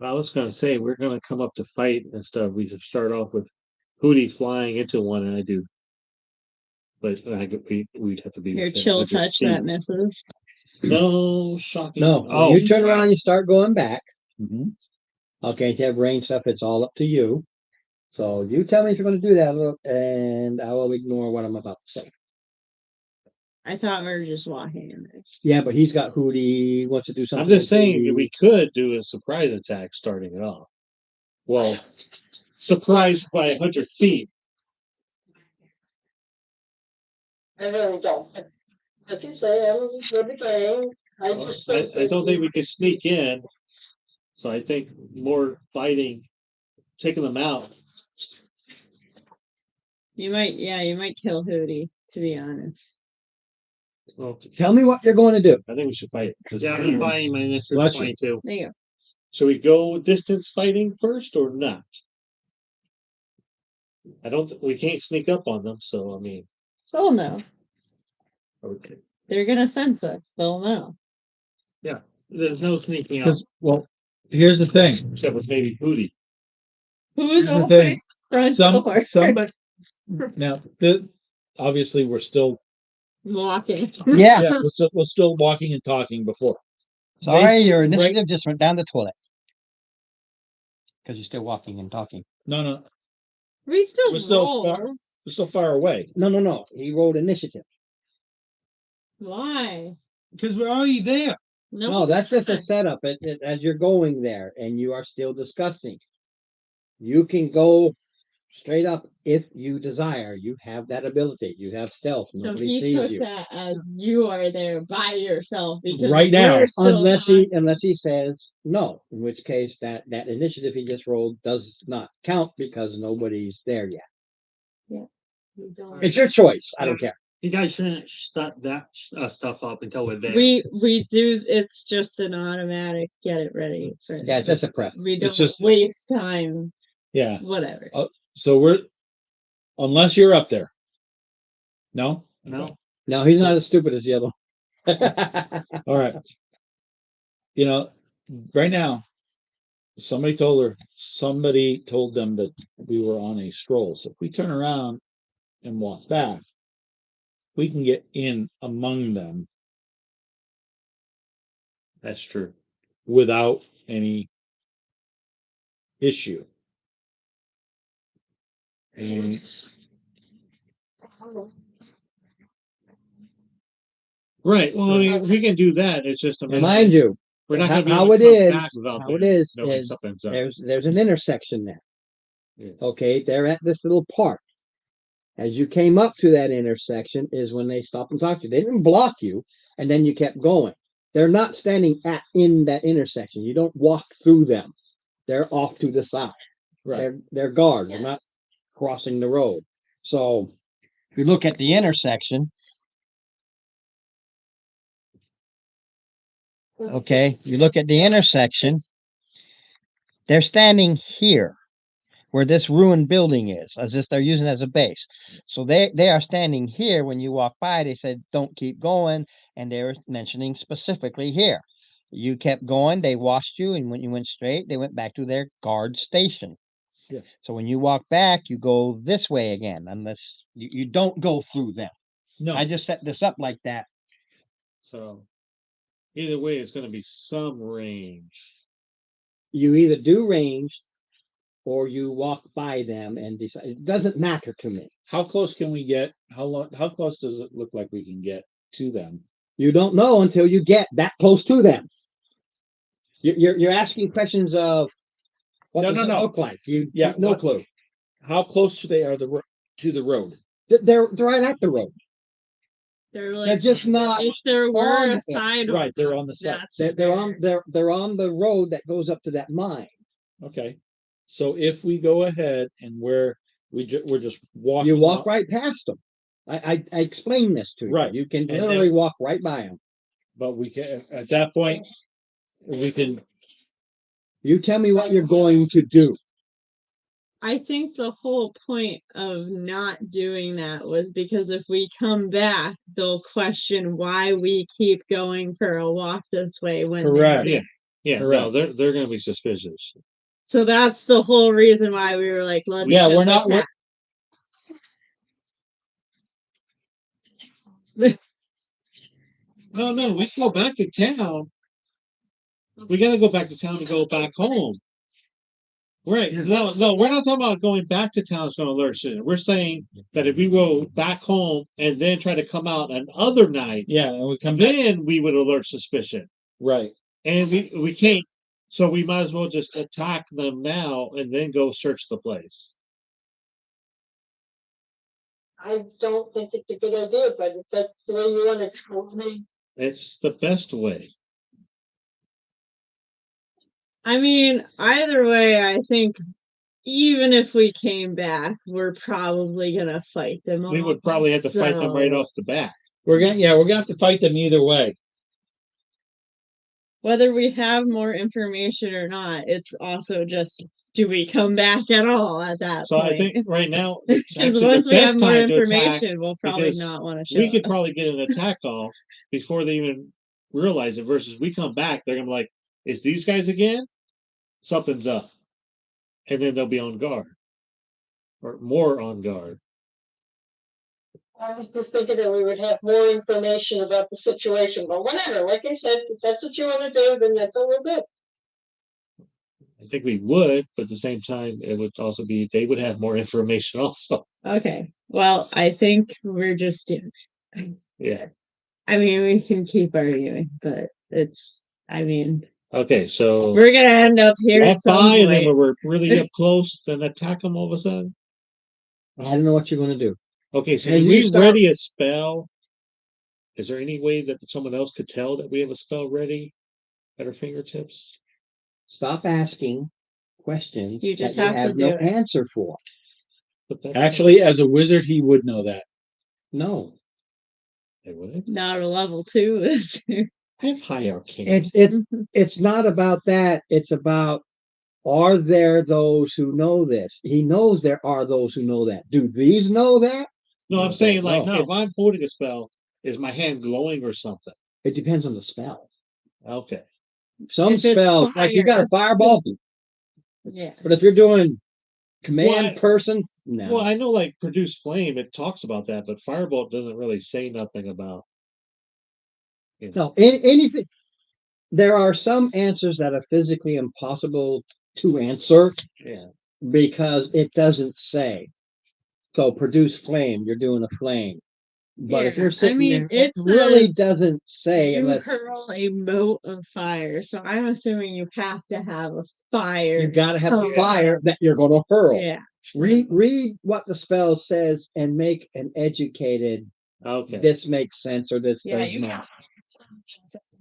I was gonna say we're gonna come up to fight and stuff. We should start off with Hootie flying into one, and I do. But we'd have to be. Your within chill 100 touch that feet. misses. No shocking. No, when Oh, you turn around, you start going back. Mhm. Okay, to have range stuff, it's all up to you. So you tell me if you're going to do that, and I will ignore what I'm about to say. I thought we were just walking in there. Yeah, but he's got Hootie, he wants to do something. I'm just with saying Hootie. that we could do a surprise attack starting it off. Well, surprised by 100 feet. I really don't. Like you say, I'm with the game. I just think. I don't think we could sneak in. So I think more fighting, taking them out. You might kill Hootie, to be honest. Well, Tell me what you're going to do. I think we should fight. yeah, I'm buying my initiative Bless you. 22. There you go. Should we go distance fighting first or not? We can't sneak up on them, so I mean. They'll know. Okay. They're gonna sense us. They'll know. There's no sneaking up. Because, well, here's the thing. Except with maybe Hootie. Who's Here's the opening thing. front door? Somebody, now, obviously, we're still, Walking. Yeah. we're still walking and talking before. Sorry, your Right- initiative just went down the toilet. Because you're still walking and talking. No, We still we're still roll. far, we're still far away. No. He rolled initiative. Why? Because we're already there. No, that's just a setup as you're going there and you are still discussing. You can go straight up if you desire. You have that ability. You have stealth. So Nobody he sees took you. that as you are there by yourself because Right now, we're still Unless he says no, in which case that initiative he just rolled does not count because nobody's there yet. we don't. It's your choice. I don't care. You guys shouldn't start that stuff up until we're there. We do. It's just an automatic. Get it ready. It's ready. Yeah, it's just a prep. We don't just- waste time. Yeah. Whatever. So unless you're up there. No? No. No, he's not as stupid as the other one. All right. Right now, somebody told them that we were on a stroll. So if we turn around and walk back, we can get in among them That's true. without any issue. And Right. Well, I mean, we can do that. It's just a matter. Mind you, We're not going to be how able it to come is, back without how it is knowing something's up. there's an intersection there. Yeah. Okay, they're at this little park. As you came up to that intersection is when they stopped and talked to you. They didn't block you, and then you kept going. They're not standing in that intersection. You don't walk through them. They're off to the side. right. They're guards. They're not crossing the road. So if you look at the intersection, okay, you look at the intersection, they're standing here where this ruined building is, as if they're using it as a base. So they are standing here. When you walk by, they said, don't keep going. And they were mentioning specifically here. You kept going, they watched you, and when you went straight, they went back to their guard station. Yeah. So when you walk back, you go this way again, unless you don't go through them. No. I just set this up like that. So either way, it's going to be some range. You either do range or you walk by them and decide. It doesn't matter to me. How close can we get? How close does it look like we can get to them? You don't know until you get that close to them. You're asking questions of what No, does no, it no. look like. You Yeah, have no what- clue. How close they are to the road? They're right at the road. They're They're like, just not. if there were on a it. side, Right, they're on the side. that's They're on the road that goes up to that mine. Okay. So if we go ahead and we're just walking. You walk up- right past them. I explained this to you. Right. You can And literally walk right by them. But we can, at that point, we can, You tell me what you're going to do. I think the whole point of not doing that was because if we come back, they'll question why we keep going for a walk this way when they're Correct. there. Yeah, no, Correct. they're going to be suspicious. So that's the whole reason why we were like, let's Yeah, just we're not- attack. No, we can go back to town. We got to go back to town to go back home. Right. No, we're not talking about going back to town is going to alert us. We're saying that if we go back home and then try to come out another night, yeah, and we come back. then we would alert suspicion. Right. And we can't. So we might as well just attack them now and then go search the place. I don't think it's a good idea, but if that's the way you want to tell me. It's the best way. I mean, either way, I think even if we came back, we're probably gonna fight them all. We would probably have to fight them right so- off the bat. we're gonna have to fight them either way. Whether we have more information or not, it's also just, do we come back at all at that So point? I think right now, it's Because actually once the we have best more time to attack, information, we'll probably because not want to show we could up. probably get an attack off before they even realize it, versus we come back, they're gonna be like, it's these guys again? Something's up. And then they'll be on guard. Or more on guard. I was just thinking that we would have more information about the situation, but whatever, like I said, if that's what you wanna do, then that's all we'll do. I think we would, but at the same time, it would also be, they would have more information also. Okay, well, I think we're just doing. Yeah. I mean, we can keep arguing, but I mean, Okay, so we're gonna end up here walk at some by, and then when point. we're really up close, then attack them all of a sudden. I don't know what you're gonna do. Okay, so And when you we start- ready a spell, is there any way that someone else could tell that we have a spell ready at our fingertips? Stop asking questions You just that you have to have no do it. answer for. But that- Actually, as a wizard, he would know that. No. They would. Not a level 2 is. I have high arcane. It's not about that. It's about, are there those who know this? He knows there are those who know that. Do these know that? No, I'm saying like, No. if I'm holding a spell, is my hand glowing or something? It depends on the spell. Okay. Some If it's spells, like you got a fireball, Yeah. but if you're doing command Well, person, no. Well, I know like produce flame, it talks about that, but firebolt doesn't really say nothing about. You know. No, anything. There are some answers that are physically impossible to answer Yeah. because it doesn't say. So produce flame, you're doing a flame. But if Yeah, you're sitting mean, there, it it really says doesn't say You unless hurl a mote of fire, so I'm assuming you have to have a fire. you gotta have a hurl. fire that you're gonna hurl. Yeah. Read what the spell says and make an educated, Okay. this makes sense or this Yeah, does you not.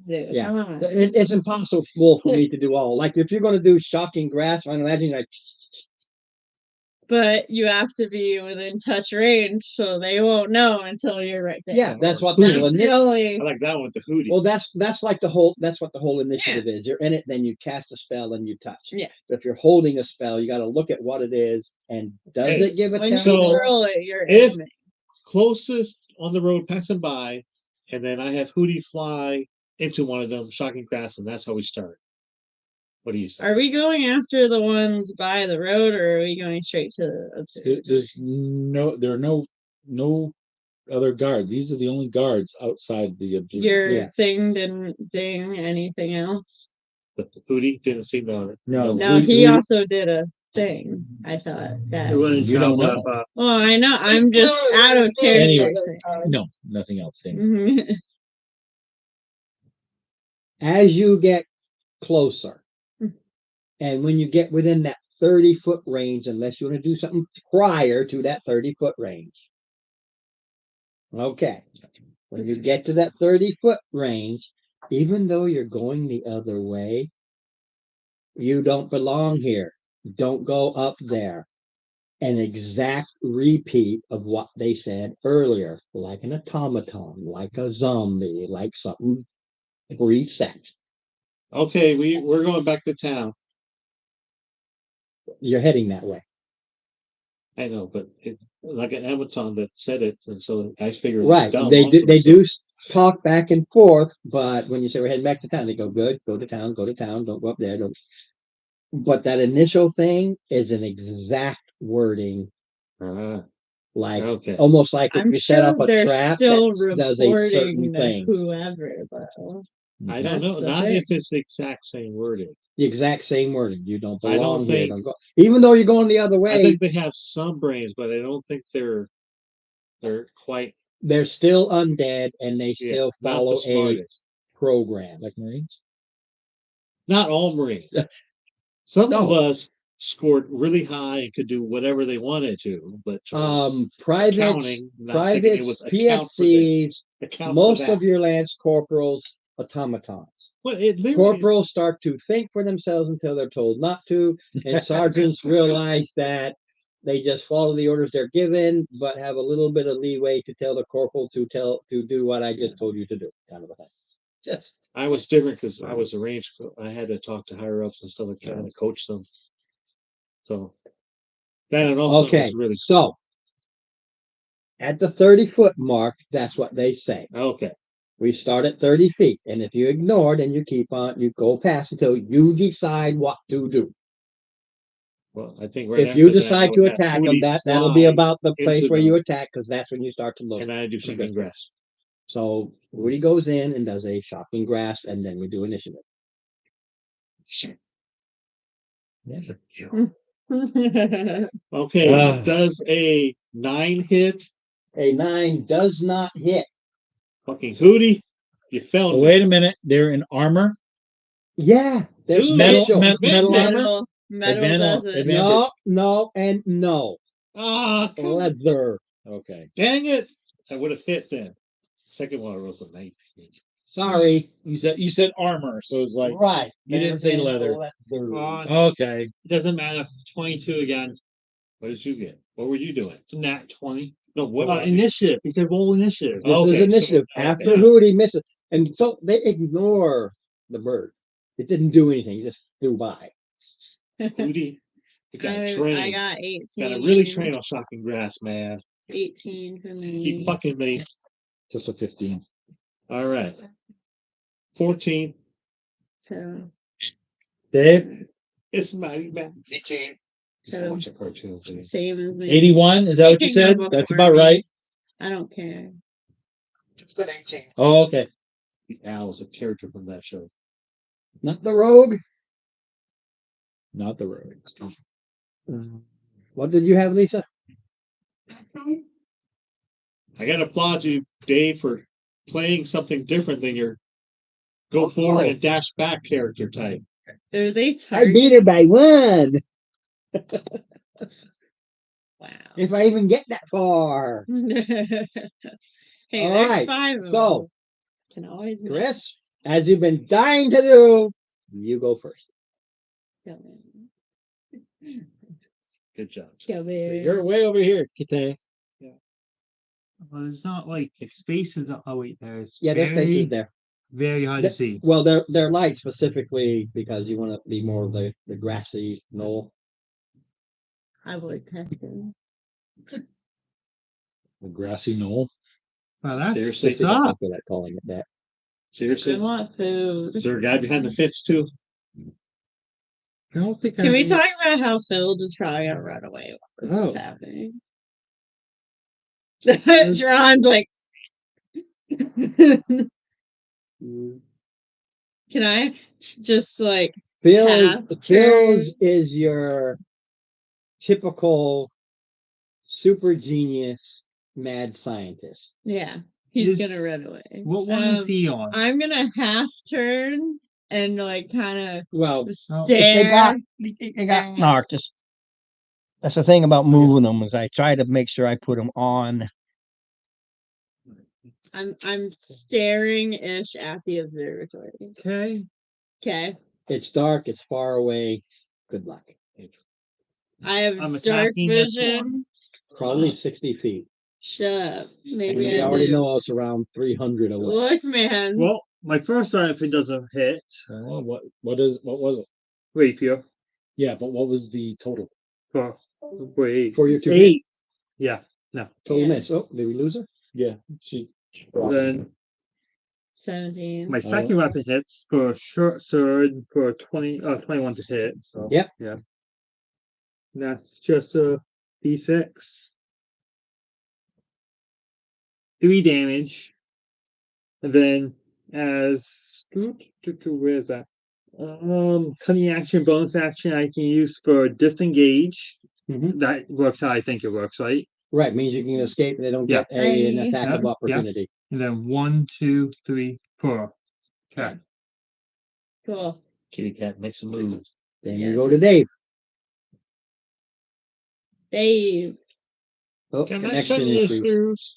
Dude, Yeah. come on. It's impossible for me to do all. Like if you're gonna do shocking grasp, I imagine like But you have to be within touch range, so they won't know until you're right there. yeah, that's what That's the the only. I like that one with the hootie. well, that's like the whole, that's what the whole initiative is. You're in it, then you cast a spell and you touch. Yeah. But if you're holding a spell, you got to look at what it is and does Hey, it give a When you So, hurl it, you're if- aiming. Closest on the road passing by, and then I have hootie fly into one of them, shocking grass, and that's how we start. What do you say? Are we going after the ones by the road, or are we going straight to the observatory? There are no other guards. These are the only guards outside the observatory. Your Yeah. thing didn't ding anything else? The hootie didn't seem to. No. No, we- he we- also did a thing. I thought that. You don't know. Well, I know. I'm just No, out of no, character. Anyway. saying. No, nothing else. Dan. Mhm. As you get closer, and when you get within that 30-foot range, unless you want to do something prior to that 30-foot range. Okay. When you get to that 30-foot range, even though you're going the other way, you don't belong here. Don't go up there. An exact repeat of what they said earlier, like an automaton, like a zombie, like something reset. Okay, we're going back to town. You're heading that way. I know, but it, like an Amazon that said it, and so I figured. Right. dumb They also, do, they so- do talk back and forth, but when you say we're heading back to town, they go, good, go to town, don't go up there. Don't. But that initial thing is an exact wording, Ah, like okay. almost like if I'm you set up sure a they're trap still that does a certain reporting to thing. whoever, though. I don't That's know, the not thing. if it's the exact same wording. The exact same wording. You don't I don't belong here. think- Don't go. Even though you're going the other I way, think they have some brains, but I don't think they're quite, they're still undead and they yeah, still not follow the a smartest. program. Like Marines. Not all Marines. Some of No. us scored really high and could do whatever they wanted to, but chose Privates, accounting, not thinking it was account for this, PSCs, account for most that. of your lance corporals, automatons. Well, it literally is- Corporals start to think for themselves until they're told not to, and sergeants realize that they just follow the orders they're given, but have a little bit of leeway to tell the corporal to do what I just told you to do, kind of a thing. Just I was different because I was a range. I had to talk to higher ups and stuff like that and coach them. So that and also okay. was really So at the 30-foot mark, that's what they say. okay. We start at 30 feet, and if you ignore, then you keep on, you go past until you decide what to do. Well, I think right If you after that, I decide to would have attack them, Hootie that'll be fly about the place into where you them, attack, because that's when you start to look. and I do shocking grass. So Woody goes in and does a shocking grass, and then we do initiative. Okay, does a 9 hit? A 9 does not hit. Fucking Hootie, you fell. Oh, wait a minute. They're in armor. Yeah, there's Dude, Metal, special. metal armor. Metal does it. No, and no. Ah, Leather. Okay. dang it! I would have hit then. Second one was a 19. Sorry. You said armor, so it's like Right. you didn't say leather. Okay. Doesn't matter. 22 again. What did you get? What were you doing? Nat 20. No, what? Initiative. He said roll initiative. This Okay, is so- initiative. After yeah. Hootie misses. And so they ignore the bird. It didn't do anything, it just flew by. Hootie, you got to I train. got 18. Got to really train on shocking grass, man. 18 for Keep me. fucking me. Just a 15. All right. 14. So, Dave, It's Mighty Max. 18. so Watch a cartoon. please. same as me. 81. Is that what you You can said? go That's before about me. right. I don't care. It's been 18. Oh, okay. The owl is a character from that show. Not the rogue. Not the road. What did you have, Lisa? I got to applaud you, Dave, for playing something different than your go forward and dash back character type. Are they I beat her by 1. Wow. If I even get that far. Hey, All there's right, 5 of so, them. Can always make Chris, as you've been dying to do, you go first. Come in. Good job. Come here. You're way over here, Kite. Well, it's not like spaces. Oh wait, there's Yeah, there's spaces there. very hard to see. Well, they're light specifically because you want to be more of the grassy knoll. I would pesca. The grassy knoll. Well, that's Seriously? Just because I tough. feel like calling it that. I Seriously? want food. Is there a guy behind the fence too? I don't think Can we talk about how Phil just probably gonna run away while this Oh. is happening? John's like, can I just like half Phil's turn? is your typical super genius mad scientist. Yeah, he's Is- gonna run away. What one is he on? I'm gonna half turn and like kind of Well, stare. no, just that's the thing about moving them is I try to make sure I put them on. I'm staring ish at the observatory. Okay. Okay, It's dark. It's far away. Good luck. I have I'm dark attacking this vision. Probably 60 feet. Shut up. And Maybe we I already do. know it's around 300 away. Look, man. Well, my first one, if it doesn't hit, what was it? rapier. Yeah, but what was the total? Wait. For your 2 8. Yeah. No. total Yeah. miss. Oh, did we lose her? Yeah, she. Then 17. my second weapon hits for short sword for 21 to hit. So Yep. yeah. And that's just a D6. 3 damage. And then as where is that? Cunning action, bonus action I can use for disengage. Mhm. That works how I think it works, right? Right, means you can escape and they don't Yeah. get an Right. attack of Yeah, opportunity. And then 1, 2, 3, 4. Okay. Cool. Kitty cat makes a move. Then Yes. you go to Dave. Dave. Oh, connection issues.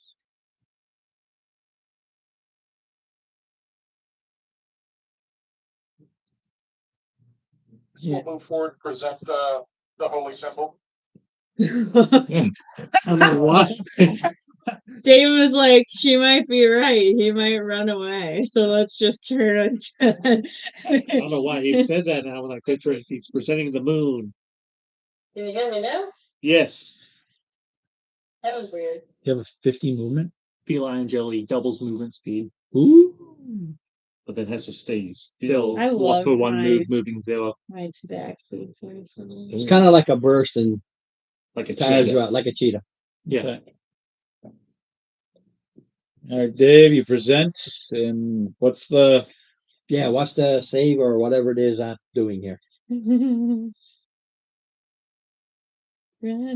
We'll move forward, present the holy symbol. I don't know why. Dave was like, she might be right. He might run away. So let's just turn on. I don't know why he said that now when I picture it. He's presenting the moon. Can you hear me now? Yes. That was weird. You have a 50 movement? Feline jelly doubles movement speed, Ooh. but then has to stay still. I love for one my- move, moving zero. My tabaxi. It's kind of like a burst and Like a tires cheetah. you out like a cheetah. Yeah. All right, Dave, you present, and what's the Yeah, what's the save or whatever it is I'm doing here?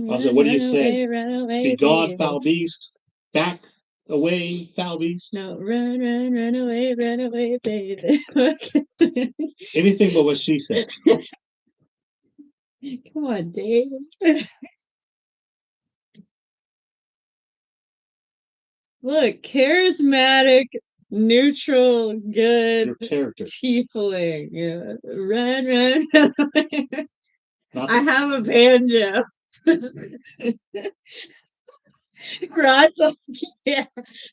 Also, what do you say? Run away, Be gone, baby. foul beast. Back away, foul beast. No, run away, baby. Anything but what she said. Come on, Dave. Look, charismatic, neutral, good Your character. tiefling. Yeah. Run away. Not I have a banjo. Rod's like, yeah,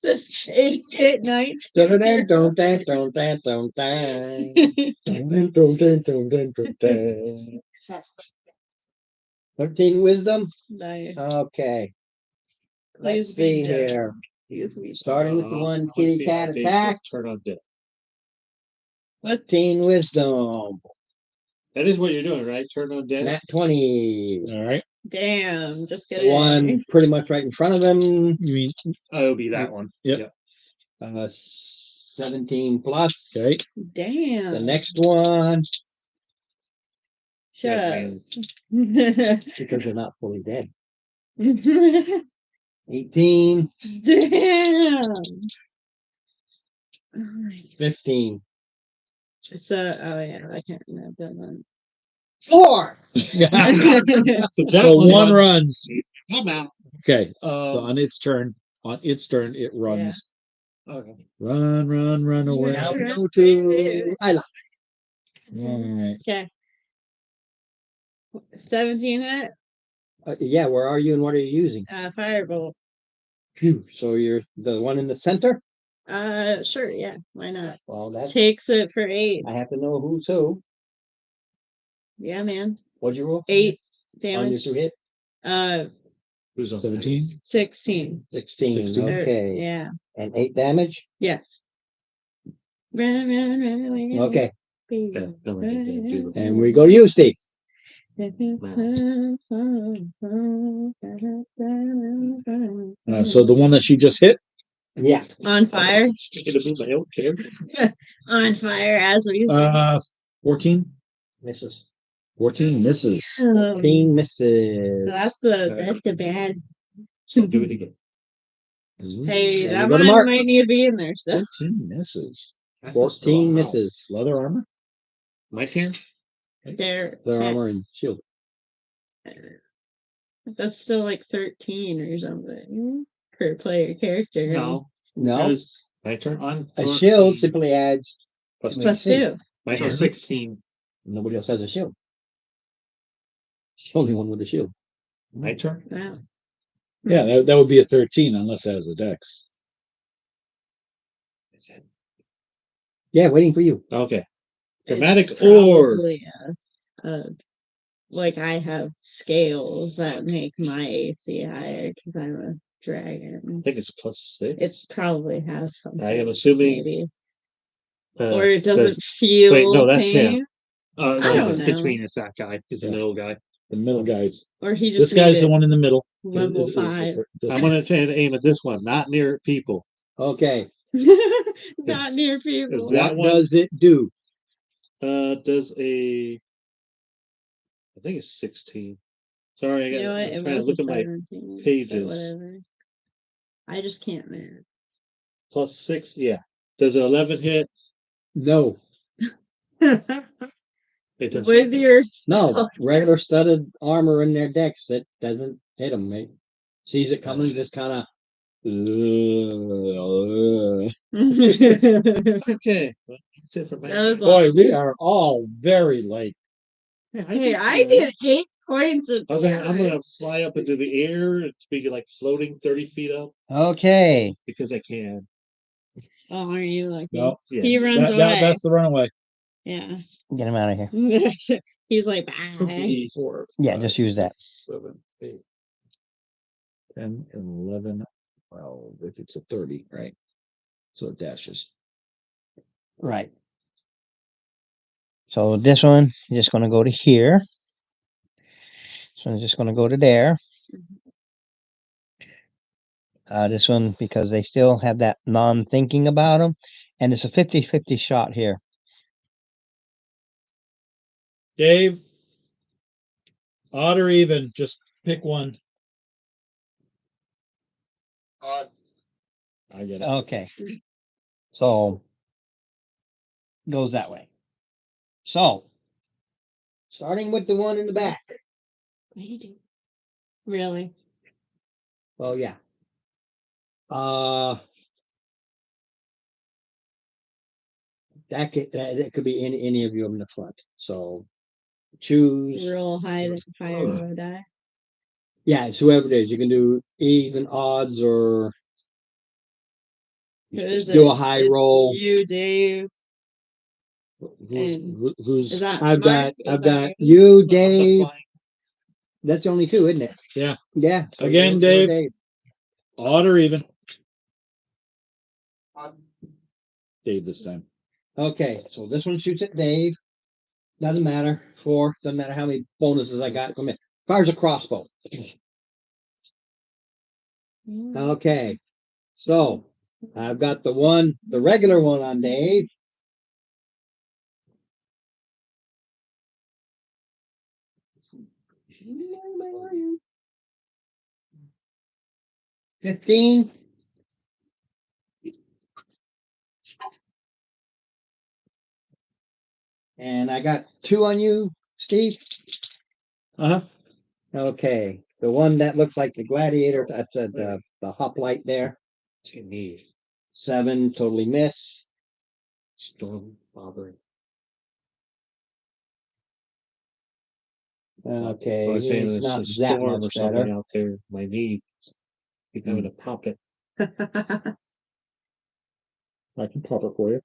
this 88 nights. Don't dun, don't dun, don't dun, don't dun. Dun, dun, dun, dun, dun, dun, dun. 13 wisdom. Nice. Okay. Please Let's be see dead. here. Please be Starting with the I one wanna kitty see how cat Dave attack. Turn on death. What's 13 wisdom. That is what you're doing, right? Turn on death. Nat 20. all right? damn? Just The kidding. one pretty much right in front of him. You mean Oh, it'll be that one. Yep. 17 plus. okay? Damn. The next one, Shut Yeah, up. man. because they're not fully dead. Damn. 18, Oh my 15. So, oh yeah, I can't remember that one. 4. So that So one runs. runs. I'm out. Okay. So on its turn, it runs. Okay. Run away. Now we go to Isla. All right. Okay. 17 hit, Yeah, where are you and what are you using? firebolt. Phew. So you're the one in the center? Sure, yeah, why not? Well, that's, Takes it for 8. I have to know who's who. Yeah, man. What'd you roll? 8 On your damage. 2 hit? Who's on 17? 16. 16. 16. Okay. Yeah. And 8 damage? Yes. Run away. Okay. baby. Okay, don't let them do And we go to you, Steve. So the one that she just hit. Yeah. On fire. It'll be my own character. On fire as we 14. Misses. 14 misses. 14 So misses. that's the bad. So do it again. Hey, Then that we go to one Mark. might need to be in there. So 14 misses. 14 misses. Leather armor. My turn? there. Their armor and shield. That's still like 13 or something per player character. No. No. Because my turn on. A shield simply adds Plus Plus two. 2. My So turn. 16. Nobody else has a shield. It's the only one with a shield. My turn. Wow. Yeah, that would be a 13 unless it has a dex. Yeah, waiting for you. Okay. It's Dramatic orb. probably, like I have scales that make my AC higher because I'm a I dragon. think it's +6. It probably has something. I am assuming. Maybe. Uh, Or it doesn't does- feel wait, no, that's pain. him. I No, don't it's know. between. It's that guy. It's Yeah. the middle guy. The middle guys. Or he This just guy's made the it one in the middle. level Is the 5. I'm gonna try to aim at this one, not near people. Okay. Not near people. that What one- does it do? Does a. I think it's 16. Sorry, I You know what? got It trying to was a look at my 17. but pages. Whatever. I just can't math. +6. Yeah. Does an 11 hit? No. It does. With your No. Regular studded armor in their decks. It doesn't hit them, mate. Sees it coming, just kind of. Okay. Well, that's it for my. That was Boy, we awesome. are all very like. Yeah, Hey, I think, did 8 points of I'm gonna damage. fly up into the air and be like floating 30 feet up Okay, because I can. Oh, are you lucky? No, Yeah. He runs away. That's the runaway. Yeah. get him out of here. He's like, bye. 4, Yeah, just use that. 7, 8, 10, 11, 12. If it's a 30, right? So it dashes. Right. So this one is just gonna go to here. So I'm just gonna go to there. This one, because they still have that non-thinking about them. And it's a 50-50 shot here. Dave, odd or even, just pick one. Odd. I get it. Okay. So goes that way. So starting with the one in the back. Really? Well, yeah. That could be any of you in the front. So choose. Roll higher to die. Yeah, it's whoever it is. You can do even odds or Who is do it? a high It's roll. You, Dave. Who's Is that I've Mark? got Is that you, Dave. That's only two, isn't it? Yeah. Yeah. So Again, go Dave. Odd or even? Odd. Dave this time. Okay, so this one shoots at Dave. Doesn't matter. 4. Doesn't matter how many bonuses I got. Come in. Fires a crossbow. Okay. So I've got the regular one on Dave. Where are you? 15. And I got 2 on you, Steve. Uh-huh. Okay. The one that looks like the gladiator, that's the hoplite there. 7, totally miss. Storm bothering. Okay, I was saying he's it's not a that storm or much something better. out there. My knee. Keep having to pop it. I can pop it for you.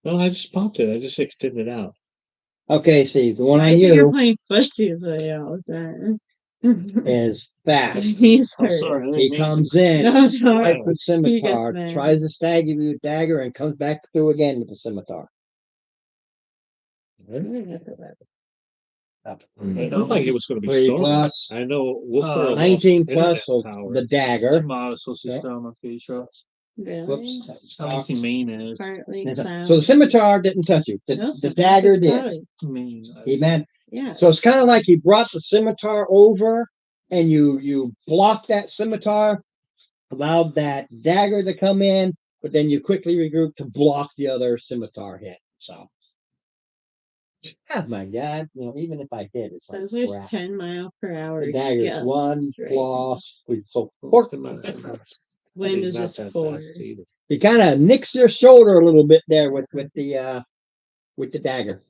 No, I just popped it. I just extended it out. Okay, Steve, the one on I think you're you playing footsies with you all the time. is fast. He's Oh, hurt. sorry. I didn't He mean to. comes in, No, no. strikes with He gets scimitar, mad. tries to stab you with a dagger, and comes back through again with the scimitar. It looked like it was going to be 3 storming. plus, I know Wolfboro lost 19 plus, internet so power. the dagger. Tomorrow so Yeah. sistema feature. Really? Whoops. At least in Maine is. Partly So cloud. the scimitar didn't touch you. No, The sometimes dagger it's did. cloudy. Maine. He meant Yeah. so it's kind of like he brought the scimitar over, and you blocked that scimitar, allowed that dagger to come in, but then you quickly regrouped to block the other scimitar hit. So, oh my God, even if I hit, it's like Says there's crap. 10-mile-per-hour. The dagger's gusts 1 right plus, so Wind is Not just that 4. fast either. he kind of nicks your shoulder a little bit there with the dagger,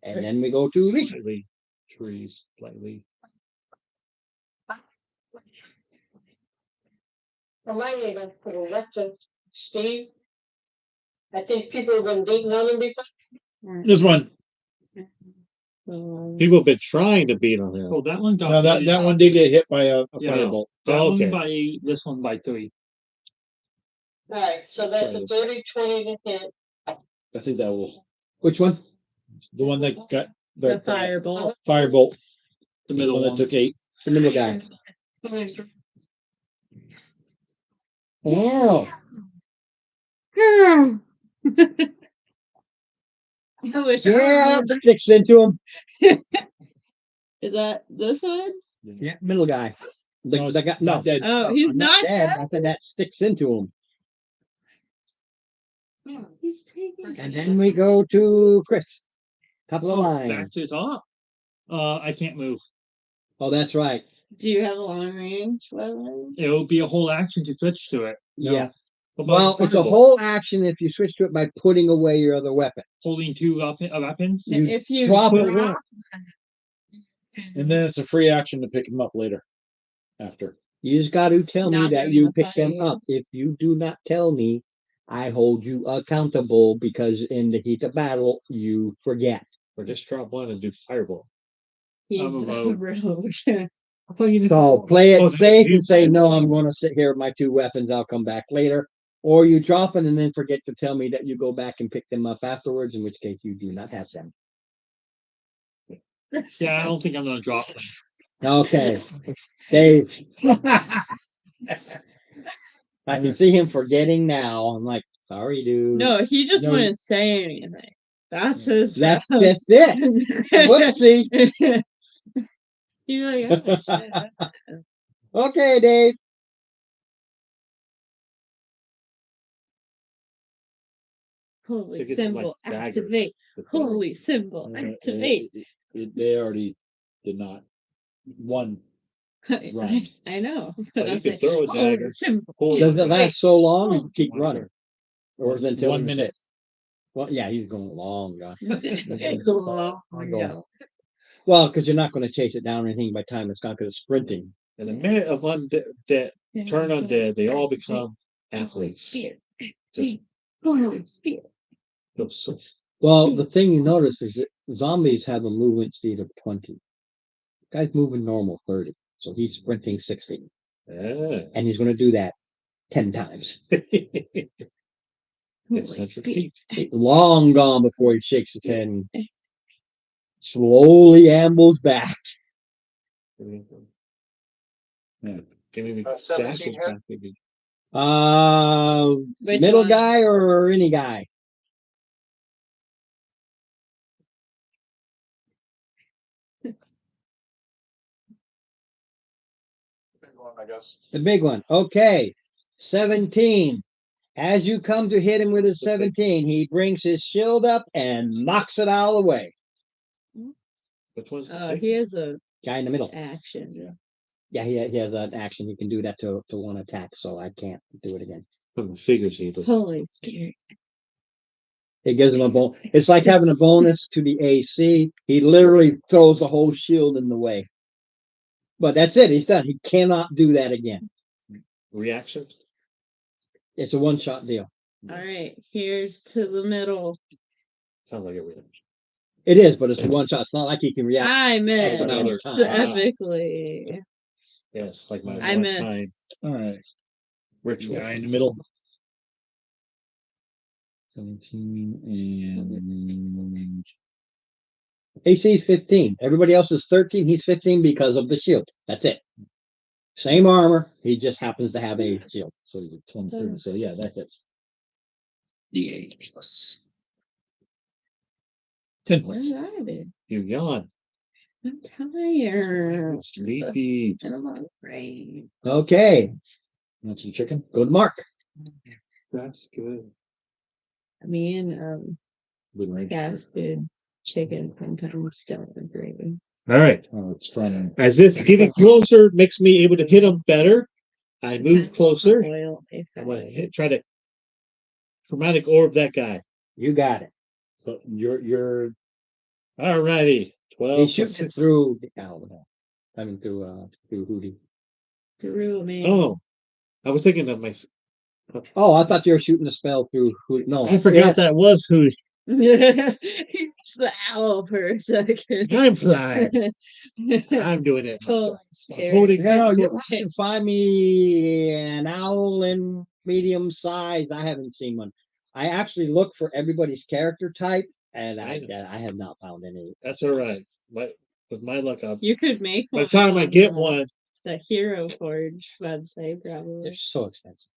and then we go to Lisa. Slightly trees, slightly. Well, my neighbor to the left of Steve. I think people have been beating on him before. This one. People have been trying to beat on him. Oh, that one got. No, that one did get hit by a Yeah. firebolt. That Oh, one okay. by this one by 3. Alright, so that's a 30-20 to hit. I think that will. Which one? The one that got The firebolt. firebolt. The middle that one. took 8. The middle guy. Wow. I wish Yeah, sticks into him. Is that this one? Yeah, middle guy. No, it's The guy, not dead. Oh, he's I'm not dead. dead. I said that sticks into him. He's taking. And then we go to Chris. Top of the Oh, line. back to the top. I can't move. Oh, that's right. Do you have a long range weapon? It will be a whole action to switch to it. Yeah. What about Well, it's a firebolt? whole action if you switch to it by putting away your other weapon. Holding 2 weapons. You If you drop it. drop And then it's a free action to pick him up later. After. You just got to tell me Not that during you the picked them fight. up. If you do not tell me, I hold you accountable because in the heat of battle, you forget. Or just drop one and do fireball. He's about- rude. I thought you So play Oh, it that's safe you. and say, no, I'm going to sit here with my 2 weapons. I'll come back later. Or you drop it and then forget to tell me that you go back and pick them up afterwards, in which case you do not have them. Yeah, I don't think I'm gonna drop it. Okay. Dave, I can see him forgetting now. I'm like, sorry, dude. No, he just No, wouldn't say anything. That's his That's problem. just it. Whoopsie. He's like, oh, shit. Okay, Dave. Holy Think it's like symbol, daggers. activate. Holy symbol, activate. They already did not. One. Run. I know. Oh, But you I'm could saying, throw a holy dagger. symbol. Hold Does it on. last so long or Oh, does it keep running? Or is it until 1 it's- minute. Well, yeah, he's going long, gosh. It's a long Go. go. Well, because you're not going to chase it down or anything by the time it's gone because it's sprinting. In a minute of undead, turn undead, they all become athletes. Spear. Just Holy spear. go so. Well, the thing you notice is that zombies have a movement speed of 20. Guy's moving normal 30. So he's sprinting 60. Ah. And he's going to do that 10 times. Holy spear. Long gone before he shakes his head and slowly ambles back. Yeah. Give me 17 dashes hit? back, maybe. Which Middle one? guy or any guy? Big one, I guess. The big one. Okay. 17. As you come to hit him with his 17, he brings his shield up and knocks it out of the way. Which one's the Oh, big he has a Guy in the middle. action. Yeah, he has an action. He can do that to one attack, so I can't do it again. one? From the figures he does. Holy spear. It gives him a bonus. It's like having a bonus to the AC. He literally throws the whole shield in the way. But that's it. He's done. He cannot do that again. Reaction? It's a one-shot deal. All right, here's to the middle. Sounds like a reaction. It is, but it's a one-shot. It's not like he can react. I miss another time. epically. Yes, like my I one miss. time All right. ritual. Guy in the middle. 17 and AC is 15. Everybody else is 13. He's 15 because of the shield. That's it. Same armor. He just happens to have a shield. so he's at 23. So yeah, that hits. D8 plus. 10 Where points. have I been? You yawn. I'm tired. Sleepy. And I'm on brain. Okay. Want some chicken? Go to Mark. That's good. I mean, Good range. fast food chicken sometimes don't agree. All right. Oh, it's from As if getting closer makes me able to hit him better, I move closer. Oil, if I'm gonna try to chromatic orb that guy. You got it. so you're All righty. 12 He plus shoots it 6. through the owl. I mean through Hootie. through me. Oh, I was thinking of my. Oh, I thought you were shooting a spell through Hootie. No, I forgot that was who It's the owl for a second. I'm flying. I'm doing it. Holy myself. spirit. Holding No, back. you can find me an owl in medium size. I haven't seen one. I actually look for everybody's character type, and I know. I have not found any. That's all right. With my luck, You could make by one. the time I on get the- one, The Hero Forge website, They're probably. so expensive.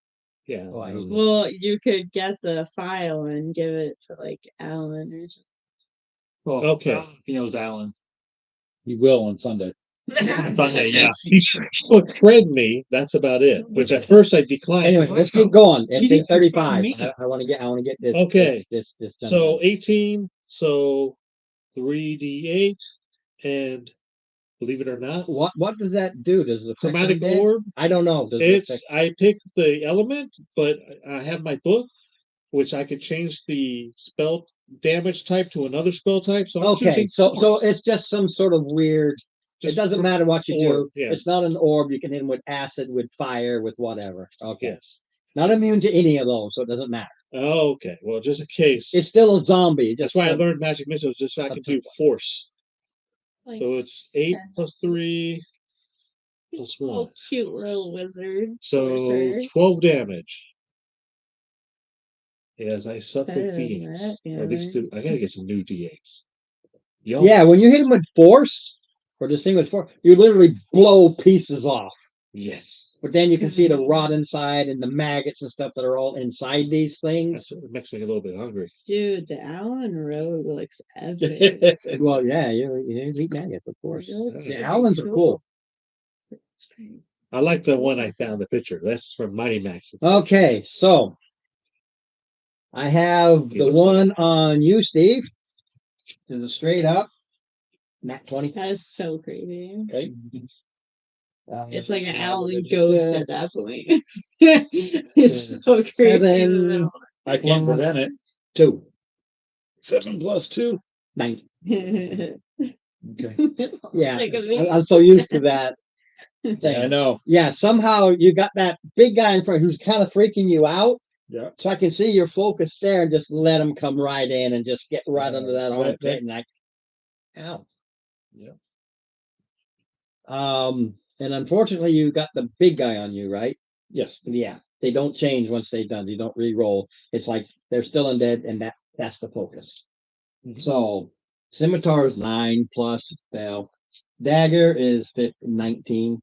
yeah. Oh, I hate it. Well, you could get the file and give it to like Alan or something. well, Okay. he knows Alan. He will on Sunday. Sunday, yeah. He would friend me. That's about it. Which at first I declined. Anyway, let's keep going. It's He didn't 8:35. find me. I want to get this. Okay. This done. So 18. So 3d8, and believe it or not, What does that do? Does it affect chromatic undead? orb. I don't know. Does it It's affect? I picked the element, but I have my book, which I could change the spell damage type to another spell type. So I'm Okay, choosing so force. it's just some sort of weird It doesn't matter what you do. orb, yeah. It's not an orb. You can hit him with acid, with fire, with whatever. Okay. Yes. Not immune to any of those, so it doesn't matter. Oh, okay. Well, just in case. It's still a zombie. That's Just why I learned magic missiles, just so I can do force. Like, So it's 8 okay. plus 3 he's plus a little 1. cute little wizard. So sorcerer. 12 damage. As I suck Better with than D8s. that, Or at least yeah. I gotta get some new D8s. Yo, yeah, when you hit him with force, or this thing with force, you literally blow pieces off. yes. But then you can see the rot inside and the maggots and stuff that are all inside these things. It makes me a little bit hungry. Dude, the Allen Road looks epic. Well, yeah, you eat maggots, of course. It looks The pretty Allens are cool. It's pretty- I like the one I found the picture. That's from Mighty Max. Okay, so I have He the looks like one on you, Steve. Is a straight up nat 20. That is so creepy. Okay. It's like an Allen ghost at that point. It's so creepy. 7, I can't prevent it. 2, 7 plus 2. 9. Okay. Yeah, Like a me. I'm so used to that thing. Yeah, I know. Yeah, somehow you got that big guy in front who's kind of freaking you out. Yeah. So I can see your focus there and just let him come right in and just get right under that Right, armpit right. and like, ow. Yeah. And unfortunately you got the big guy on you, right? Yes. Yeah. They don't change once they're done. You don't re-roll. It's like they're still undead and that's the focus. Mhm. So scimitar is 9 plus fail. Dagger is 19.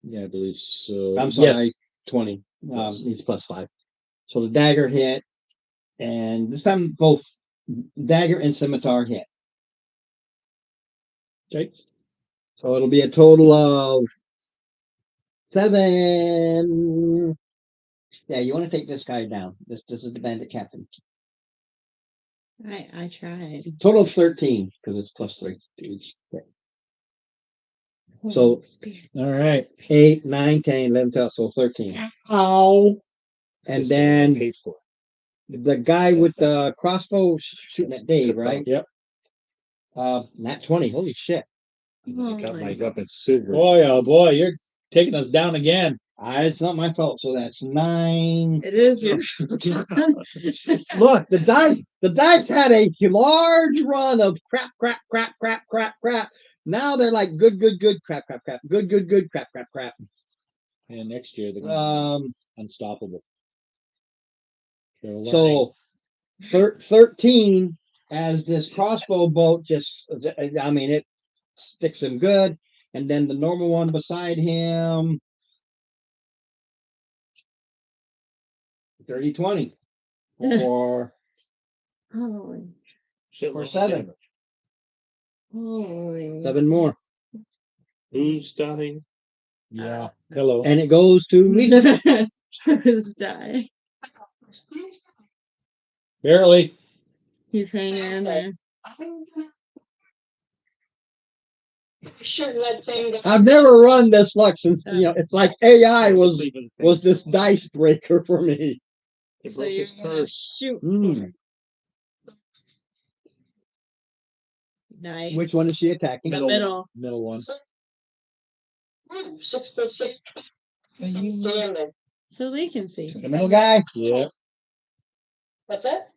Yeah, I believe so. I'm sorry, Yes. 20. Yes. He's plus 5. So the dagger hit, and this time both dagger and scimitar hit. Okay. So it'll be a total of 7. Yeah, you want to take this guy down. This is the bandit captain. I tried. Total of 13 because it's plus 3 to each. Okay. So- Holy Spirit. All right. 8, 9, 10, 11, 12, so 13. Ow. And This one I then paid for. the guy with the crossbow shooting at Dave, right? Yep. Nat 20. Holy shit. I got Oh my my weapon silver. Boy, oh boy, you're taking us down again. It's not my fault. So that's 9. It is your Look, the dice had a large run of crap, crap, crap, crap, crap, crap. Now they're like good, good, good, crap, crap, crap, good, good, good, crap, crap, crap. And next year they're gonna be Um, unstoppable. They're learning. so 13 as this crossbow bolt I mean, it sticks him good. And then the normal one beside him, 30-20 or holy, for 7. holy. 7 more. Who's dying? Yeah. Hello. And it goes to Lisa. Just die. Barely. He's hanging in there. Shooting that thing down. I've never run this luck since, it's like AI was Leaving the thing. this dice breaker for me. It So broke you're his gonna curse. shoot. Mm. Nice. Which one is she attacking? The middle. Middle one. 6 for 6. Damn it. So they can see. The middle guy? Yeah. What's that?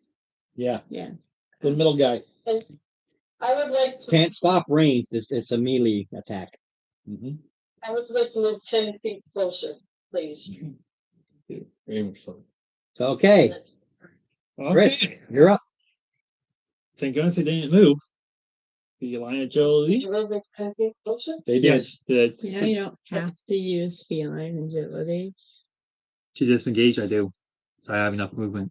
Yeah. Yeah. The middle guy. I would like to, Can't stop ranged. It's a melee attack. Mm-hmm. I would like to move 10 feet closer, please. Aim for it. So, okay, Chris, Okay. you're up. Thank goodness they didn't move. The line of Jolie. You will move 10 feet closer? They did. Yes, the, You know, you don't have to use feline agility. to disengage, I do. So I have enough movement.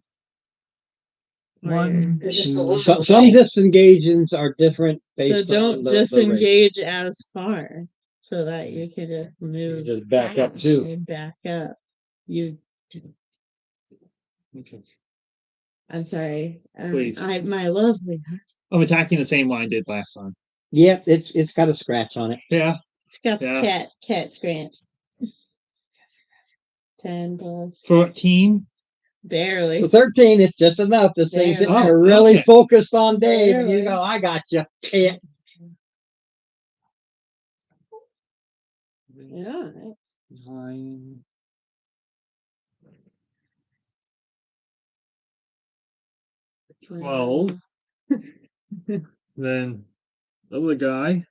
One, You're just a So, some disengagements are different So based don't on the race. disengage as far so that you can just move. Just back up too. and back up. You. Okay. I'm sorry. Please. My lovely husband. I'm attacking the same one I did last time. Yep, it's got a scratch on it. Yeah. It's got the Yeah. cat scratch. 10 plus. 14. Barely. So 13 is just enough. This thing's There. sitting there really Okay. focused on Dave, and you Barely. go, I got you. Yeah. Yeah. 9. Wow. 12. Then other guy.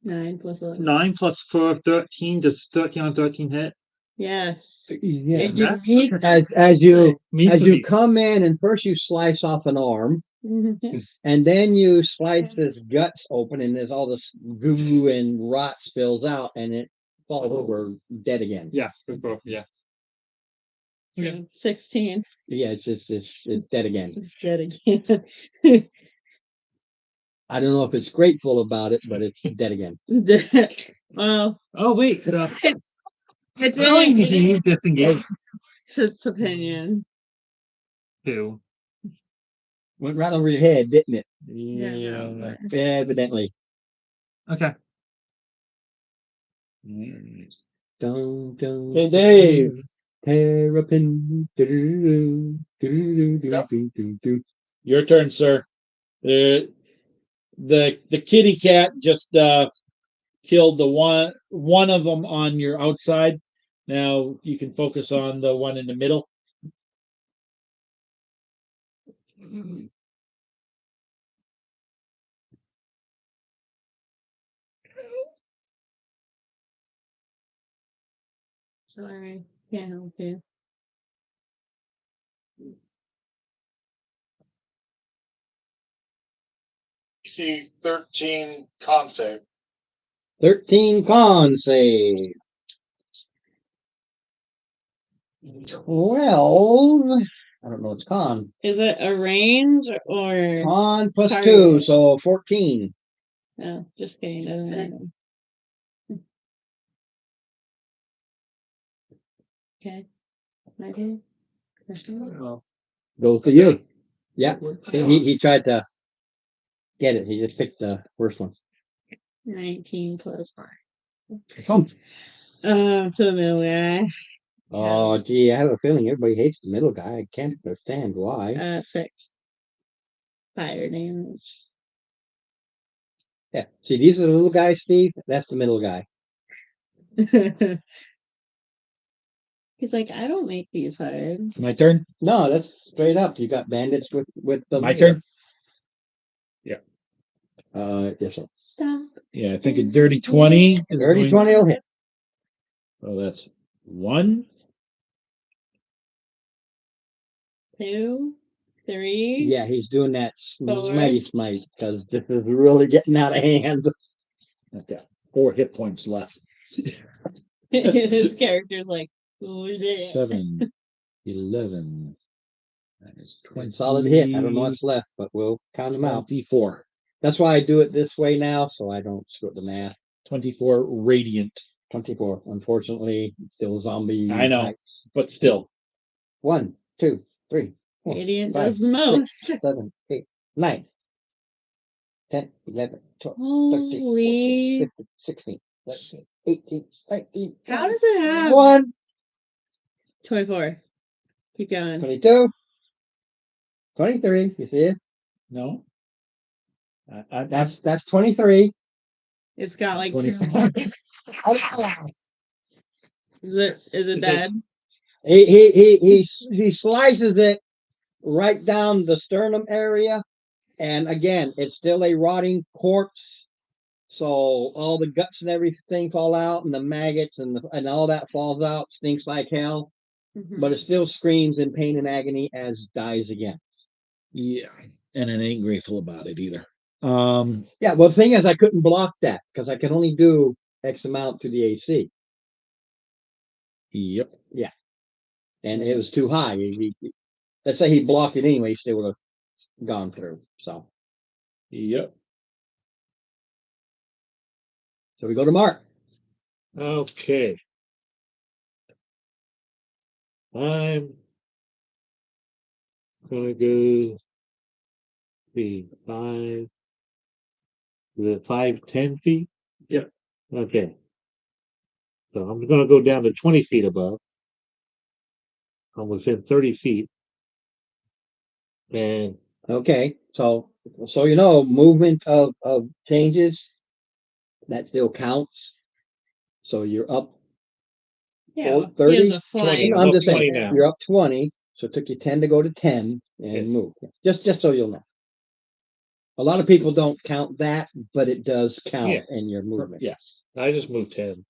9 plus 11. 9 plus 4, 13. Does 13 on 13 hit? Yes. Yeah. You That's need As you means to you be. come in and first you slice off an arm, Mhm. and then you slice his guts open, and there's all this goo and rot spills out, and it falls over dead again. Yeah, for both. Yeah. So 16. Yeah, it's dead again. It's dead again. I don't know if it's grateful about it, but it's dead again. Well, Oh wait. So it's really only easy disengage its opinion. too. Went right over your head, didn't it? Yeah. Evidently. Okay. Dun, dun, Hey, Dave. Terrapin. Your turn, sir. The kitty cat just killed the one of them on your outside. Now you can focus on the one in the middle. Sorry, can't help you. DC 13 con save. 13 con save. 12. I don't know what's con. Is it a range or Con plus Target. 2, so 14. no? Just kidding. Doesn't matter. Okay. My turn. Goes to you. Yeah. He tried to get it. He just picked the first one. 19 plus 5. Come. To the middle guy. Oh, Yes. gee, I have a feeling everybody hates the middle guy. I can't understand why. 6 fire damage. Yeah. See, these are the little guys, Steve. That's the middle guy. He's like, I don't make these hard. My turn. No, that's straight up. You got bandits with the. My turn. Yes, sir. Stop. Yeah, I think a dirty 20 is Dirty going. 20 will hit. Oh, that's 1. 2, 3. Yeah, he's doing that Four. mighty smite because this is really getting out of hand. I've got 4 hit points left. His character's like, bleh. 7, 11. That is 20. Solid hit. I don't know what's left, but we'll count them out. 24. That's why I do it this way now, so I don't screw up the math. 24 radiant. 24. Unfortunately, it's still zombie. I know. types. But still. 1, 2, 3, 4, Radiant 5, does the most. 6, 7, 8, 9, 10, 11, 12, 13, 14, Holy. 15, 16, 17, 18, 19, How does it have 21, 24? Keep going. 22, 23. You see it? No. That's 23. It's got like 24. 2. Is it dead? He slices it right down the sternum area, and again, it's still a rotting corpse. So all the guts and everything fall out, and the maggots and all that falls out, stinks like hell. Mhm. But it still screams in pain and agony as dies again. Yeah. And it ain't grateful about it either. Yeah, well, the thing is, I couldn't block that because I can only do X amount to the AC, Yep. and it was too high. Let's say he blocked it anyway, he still would have gone through. So Yep. we go to Mark. Okay. I'm gonna go the 10 feet. Yep. Okay. So I'm gonna go down to 20 feet above. I'm within 30 feet. And Okay, so you know, movement of changes. that still counts. So you're up Yeah, he 30. has a 20. flying. I'm up just saying, 20 now. you're up 20, so it took you 10 to go to 10 and Yeah. move. Just so you'll know. A lot of people don't count that, but it does count Yeah. in your movement. Yes, I just moved 10,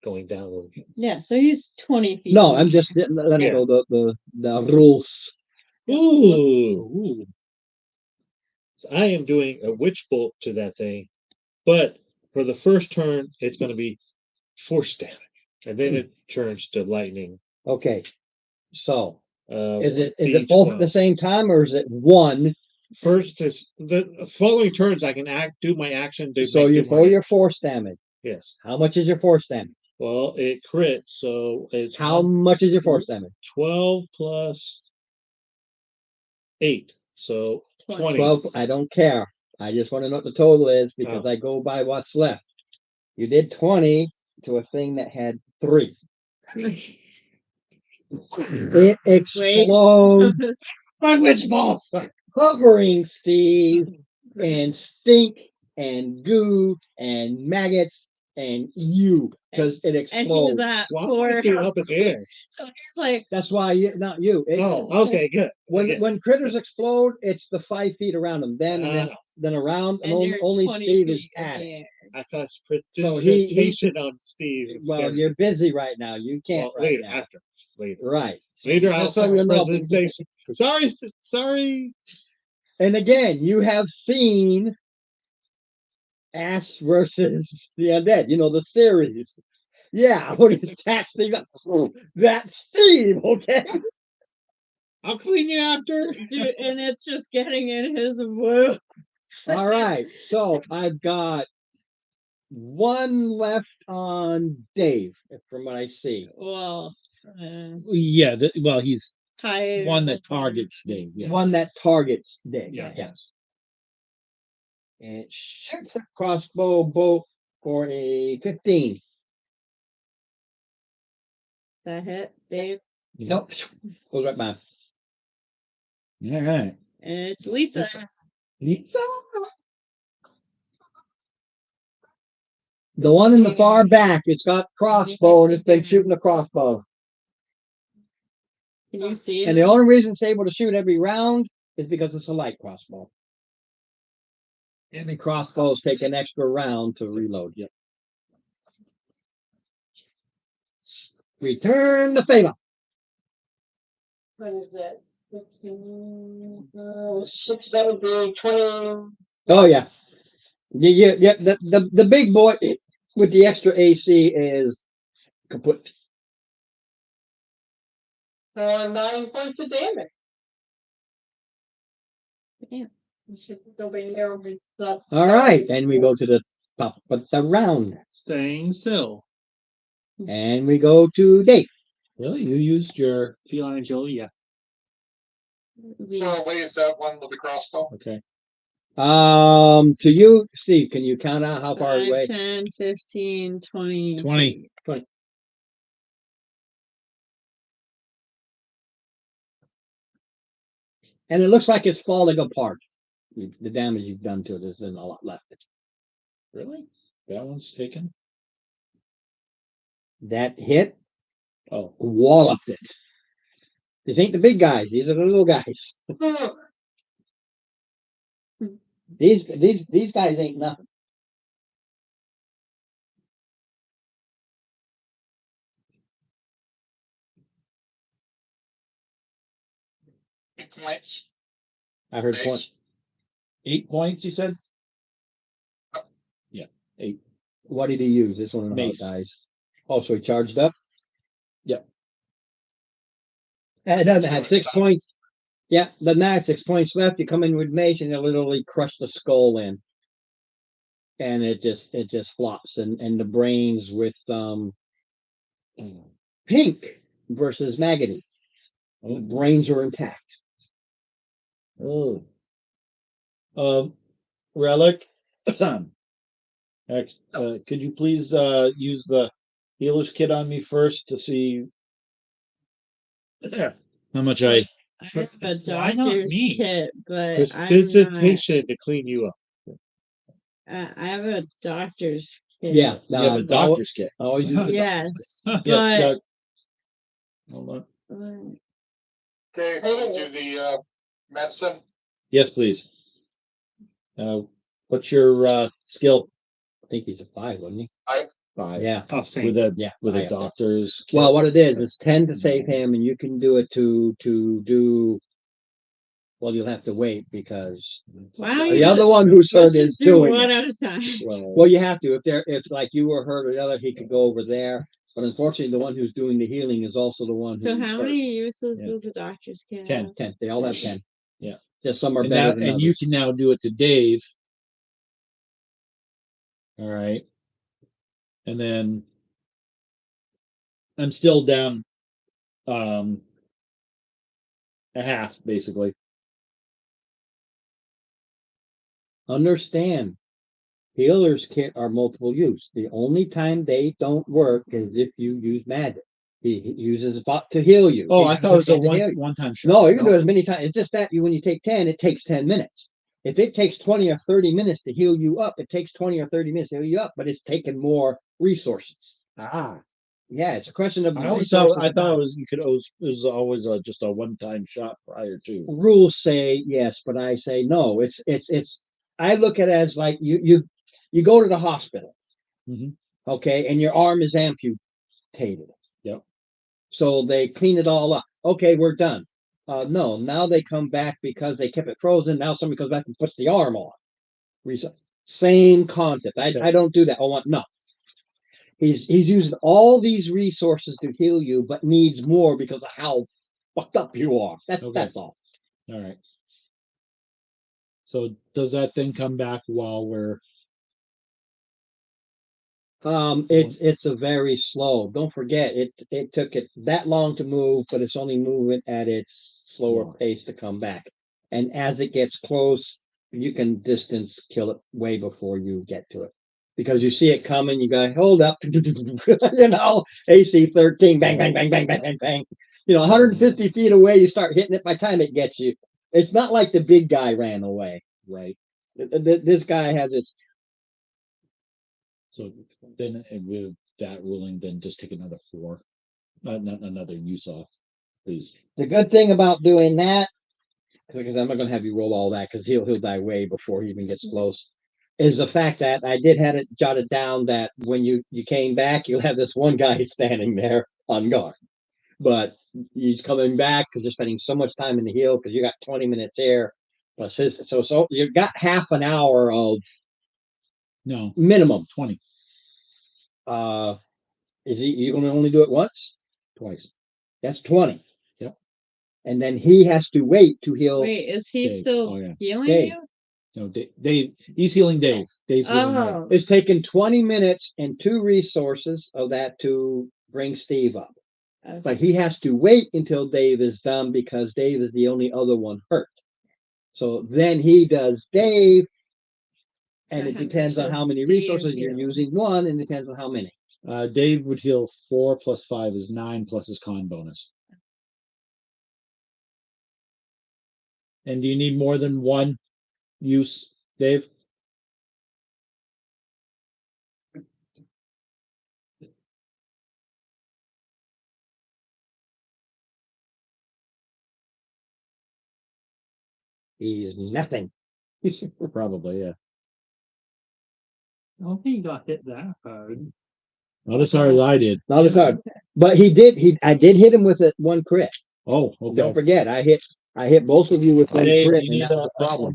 going down. Yeah, so he's 20 feet. No, I'm just letting Yeah. go the rules. Ooh. So I am doing a witch bolt to that thing, but for the first turn, it's going to be force damage, and then it turns to lightning. Okay. So is it D12. both at the same time or is it one? First is the following turns I can do my action. So you do throw my- your force damage. Yes. How much is your force damage? Well, it crit, so it's How much is your force damage? 12 plus 8, so 20. 12. I don't care. I just want to know what the total is because Oh. I go by what's left. You did 20 to a thing that had 3. It explodes, My witch balls. covering Steve and stink and goo and maggots and you because it And he's explodes. at Well, I'm 4. trying to stay up at the air. So he's like, That's why not you. Oh, okay, good. Okay. When critters explode, it's the 5 feet around them. Then around, and and you're only 20 Steve is feet in at the it. air. I thought So presentation on Steve. Well, you're busy right now. You can't Well, later, right now. after, later. Right. So Later, I'll just so you have know. presentation. Sorry. And again, you have seen Ash versus the Undead. You know the series. Yeah, when he attacks things up. That's Steve, okay? I'll clean you after. Dude, and it's just getting in his woo. All right. So I've got one left on Dave, from what I see. Well, Yeah, well, he's high one that targets Dave. Yes. One that targets Dave. Yeah. Yes. And it shoots a crossbow bolt for a 15. that hit Dave. Nope. Goes right by. All right. And it's Lisa. Lisa. The one in the far back, it's got crossbow and it's been shooting a crossbow. Can you see And it? the only reason it's able to shoot every round is because it's a light crossbow. Every crossbows take an extra round to reload. Yep. Return the favor. What is that? 15, 6, 7, 20. Oh yeah. Yeah. The big boy with the extra AC is kaput. 9 points of damage. Yeah. Nobody near me. All right, and we go to the top of the round, Staying still. and we go to Dave. Really? You used your Feline agility, yeah. How away is that one with the crossbow? okay. To you, Steve, can you count out how far 5, away? 10, 15, 20. 20. And it looks like it's falling apart. The damage you've done to it isn't a lot left. Really? That one's taken? That hit Oh, walloped it. These ain't the big guys. These are the little guys. These guys ain't nothing. Points. I heard Base. point. 8 points, you said? Yeah, 8. What did he use? This one of the Mace. guys. Oh, so he charged up? Yep. And it doesn't have 6 points. Yeah, doesn't have 6 points left. You come in with mace and you literally crush the skull in. And it just flops. And the brains with pink versus maggoty. The brains are intact. Oh. Relic. Could you please use the healer's kit on me first to see how much I I have a Why not doctor's me? kit, but I'm not. Presentation to clean you up. I have a doctor's Yeah. You have a doctor's kit. I always use the Yes, Yes, but Doug. Hold on. Okay, we'll do the, medicine. Yes, please. What's your skill? I think he's a 5, wasn't he? 5. Yeah. Oh, same. With a Yeah. with I a have that. doctor's kit. Well, what it is, it's 10 to save him, and you can do it to do. Well, you'll have to wait because why don't the you other just, one who's hurt let's is just do doing one it. at a time. Well, you have to. If like you were hurt or the other, he could go over there. But unfortunately, the one who's doing the healing is also the one So who's how hurt. many uses Yeah. does a doctor's kit 10. have? 10. They all have 10. Yeah. Just some are and better that, than and others. you can now do it to Dave. All right. And then I'm still down a half basically. Understand, healers kit are multiple use. The only time they don't work is if you use magic. He uses a bot to heal you. Oh, He I thought it was uses a to heal you. one time shot. No, you can do it as many times. It's just that when you take 10, it takes 10 minutes. If it takes 20 or 30 minutes to heal you up, it takes 20 or 30 minutes to heal you up, but it's taking more resources. Ah. Yeah, it's a question of I always resources. thought I thought it was you could always it was always just a one time shot prior to. Rules say yes, but I say no. It's I look at it as like you go to the hospital, Mhm. okay, and your arm is amputated. Yep. So they clean it all up. Okay, we're done. No, now they come back because they kept it frozen. Now somebody comes back and puts the arm on. Same concept. Okay. I don't do that. No. He's using all these resources to heal you, but needs more because of how fucked up you are. Okay. That's all. All right. So does that thing come back while we're It's a very slow. Don't forget, it took it that long to move, but it's only moving at its slower Wow. pace to come back. And as it gets close, you can distance kill it way before you get to it. Because you see it coming, you gotta hold up, AC 13, bang, bang, bang, bang, bang, bang, bang. 150 feet away, you start hitting it by the time it gets you. It's not like the big guy ran away. right? This guy has its So then with that ruling, then just take another 4. Not another use off, please. The good thing about doing that, because I'm not going to have you roll all that, because he'll die way before he even gets close, is the fact that I did have it jotted down that when you came back, you'll have this one guy standing there on guard. But he's coming back because you're spending so much time in the hill because you got 20 minutes here. Plus so you've got half an hour of No, minimum. 20. Is you going to only do it once? Twice. That's 20. Yep. And then he has to wait to heal. Wait, is he Dave. still Oh, yeah. healing Dave. you? No, Dave. He's healing Dave. Dave's healing Dave. Oh, It's taken 20 minutes and 2 resources of that to bring Steve up. okay. But he has to wait until Dave is done because Dave is the only other one hurt. So then he does Dave, So and it how depends much on how does many Dave resources you're heal? using. One, and it depends on how many. Dave would heal 4 plus 5 is 9 plus his con bonus. And do you need more than one use, Dave? He is nothing. Probably, yeah. I don't think he got hit that hard. Not as hard as I did. Not as hard. But I did hit him with it one crit. Oh, Don't okay. forget, I hit both of you with one Dave, crit, you and need that was the problem.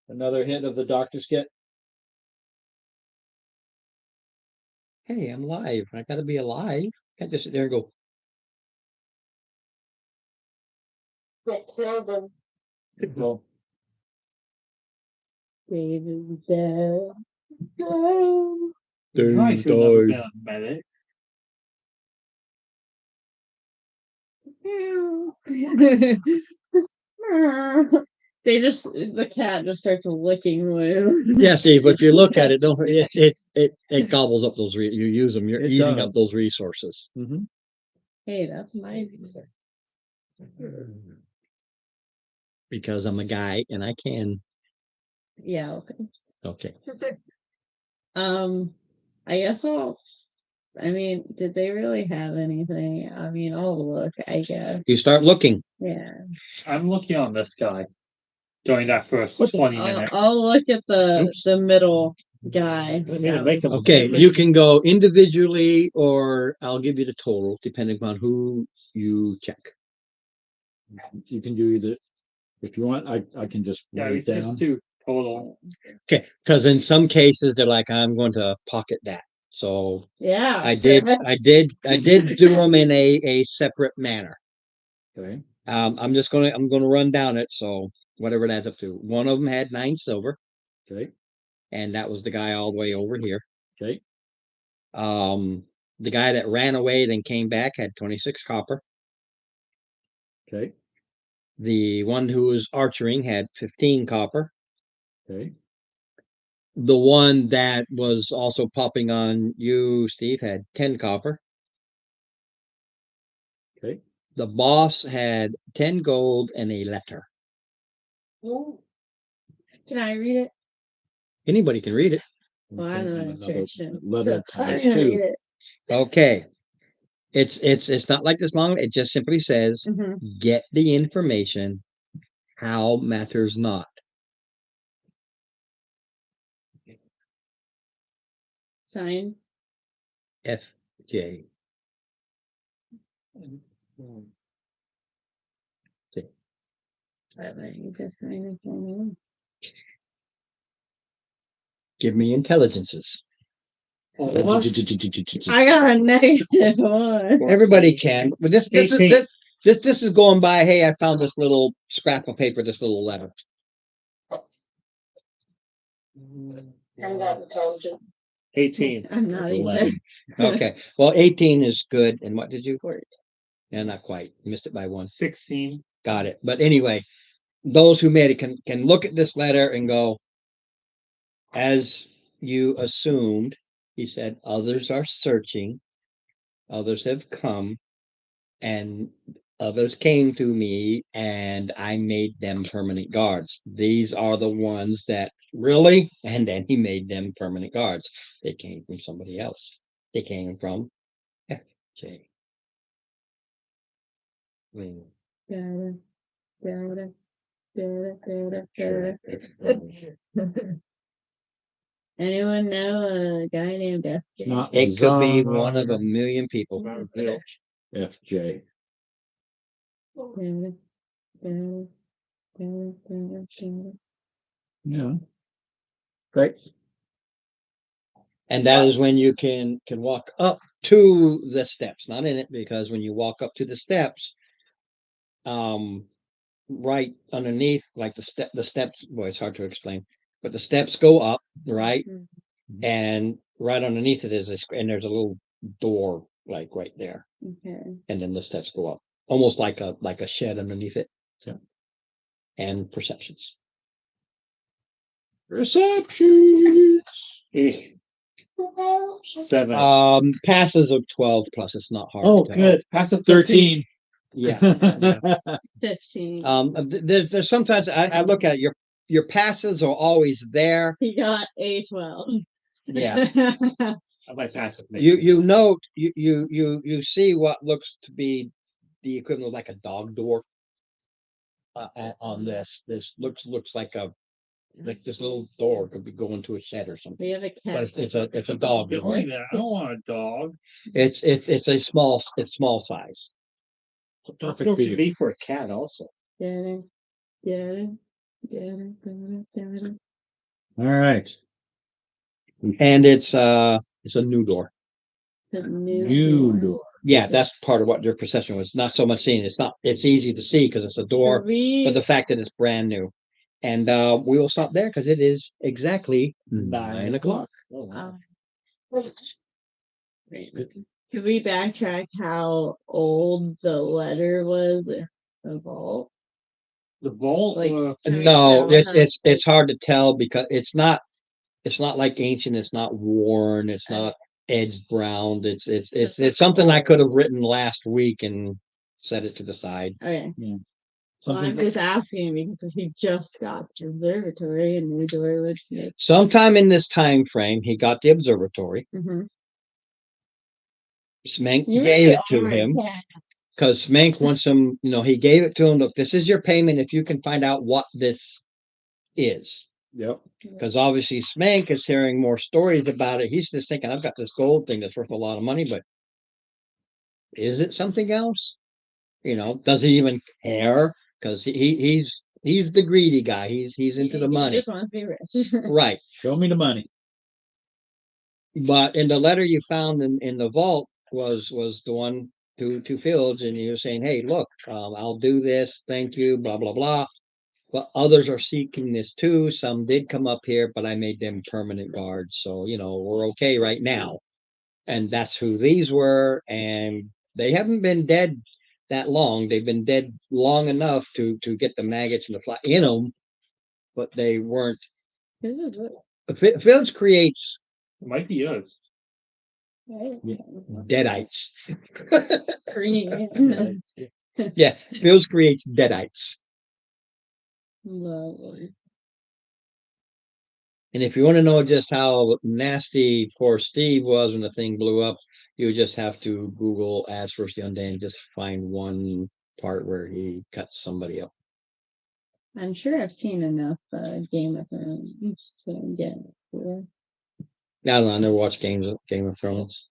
another hit of the doctor's kit. Hey, I'm live. I gotta be alive. Can't just sit there and go, Get killed and Well, Dave is dead. I should never been a medic. The cat just starts licking wounds. yeah, Steve, but if you look at it, don't it gobbles up those you use them. You're It eating does. up those resources. mm-hmm. Hey, that's my Because I'm a guy and I can Yeah, okay. Okay. I guess I mean, did they really have anything? I mean, I'll look, I guess. You start looking. Yeah. I'm looking on this guy during that first 20 minutes. I'll look at Oops. the middle guy. I didn't mean to make him- Okay, you can go individually, or I'll give you the total, depending on who you check. You can do either. If you want, I can just Yeah, write it's it just down. two total. Okay, because in some cases, they're like, I'm going to pocket that. So Yeah. I did do them in a separate manner. Okay. I'm gonna run down it. So whatever it adds up to. One of them had 9 silver, Okay. and that was the guy all the way over here. Okay. The guy that ran away then came back had 26 copper. Okay. The one who was archering had 15 copper. Okay. The one that was also popping on you, Steve, had 10 copper. Okay. The boss had 10 gold and a letter. Can I read it? Anybody can read it. Well, I'm And not another instruction. letter I'm times gonna 2. read it. Okay. It's not like this long. It just simply says, Mhm. get the information. How matters not. Sign. FJ. You just sign it for me. Give me intelligences. I got a -1. Everybody can. But this is 18. this is going by. Hey, I found this little scrap of paper, this little letter. I'm not intelligent. 18. I'm not either. 11. Okay. Well, 18 is good. And what did you? Yeah, not quite. Missed it by 1. 16. Got it. But anyway, those who made it can look at this letter and go, as you assumed, he said, others are searching, others have come, and others came to me, and I made them permanent guards. These are the ones that really, and then he made them permanent guards. They came from somebody else. They came from FJ. Wing. Da-da, da-da, da-da, Sure. da-da. Anyone know a guy named FJ? Not It could be Lazar, one of a million people. FJ. Da-da, da-da, da-da, da-da, da-da. Yeah. Great. And that is when you can walk up to the steps, not in it, because when you walk up to the steps, right underneath, like the steps, boy, it's hard to explain, but the steps go up, right? Mhm. And right underneath it and there's a little door, like right there, Okay. and then the steps go up, almost like a shed underneath it. Yeah. And perceptions. Receptions. 7. Passes of 12 plus. It's not hard. Oh, to tell. good. Passive 13. Yeah. 15. There's sometimes I look at it, your passes are always there. He got a 12. Yeah. My passive. You note you see what looks to be the equivalent of like a dog door on this. This looks like this little door could be going to a shed or something. We have a But cat. it's a dog door. I don't want a dog. It's small size. Dog could be for a cat also. Da-da, da-da, da-da, da-da, da-da. All right. And it's a new door. The New door. Yeah, that's part of what your perception was. Not so much seeing. It's easy to see because it's a door, but the fact that it's brand new. And we will stop there because it is exactly 9 o'clock. Oh, wow. Could we backtrack how old the letter was in the vault? The vault. Like, No, Can we tell it's hard to tell because it's not like ancient. It's not worn. It's not edged brown. It's something I could have written last week and set it to the side. Okay. Yeah. Well, I'm Something, just asking because if he just got the observatory and knew Dory would make. Sometime in this time frame, he got the observatory. Mhm. Smank You gave really it to are him that. because Smank wants him, he gave it to him. Look, this is your payment if you can find out what this is. yep. Because obviously Smank is hearing more stories about it. He's just thinking, I've got this gold thing that's worth a lot of money, but is it something else? Does he even care? Because he's the greedy guy. He's into the He money. just wants to be rich. Right. Show me the money. But in the letter you found in the vault was the one to Fields, and he was saying, hey, look, I'll do this, thank you, blah blah blah. But others are seeking this too. Some did come up here, but I made them permanent guards, so we're okay right now. And that's who these were, and they haven't been dead that long. They've been dead long enough to get the maggots and the fly in them, but they weren't. This is good, Fields creates It might be us. right? deadites. Green. Yeah, Fields creates deadites. Lovely. And if you want to know just how nasty poor Steve was when the thing blew up, you just have to Google Ash vs. the Undead and just find one part where he cuts somebody up. I'm sure I've seen enough Game of Thrones to get it. I don't know, I never watched Game of Thrones.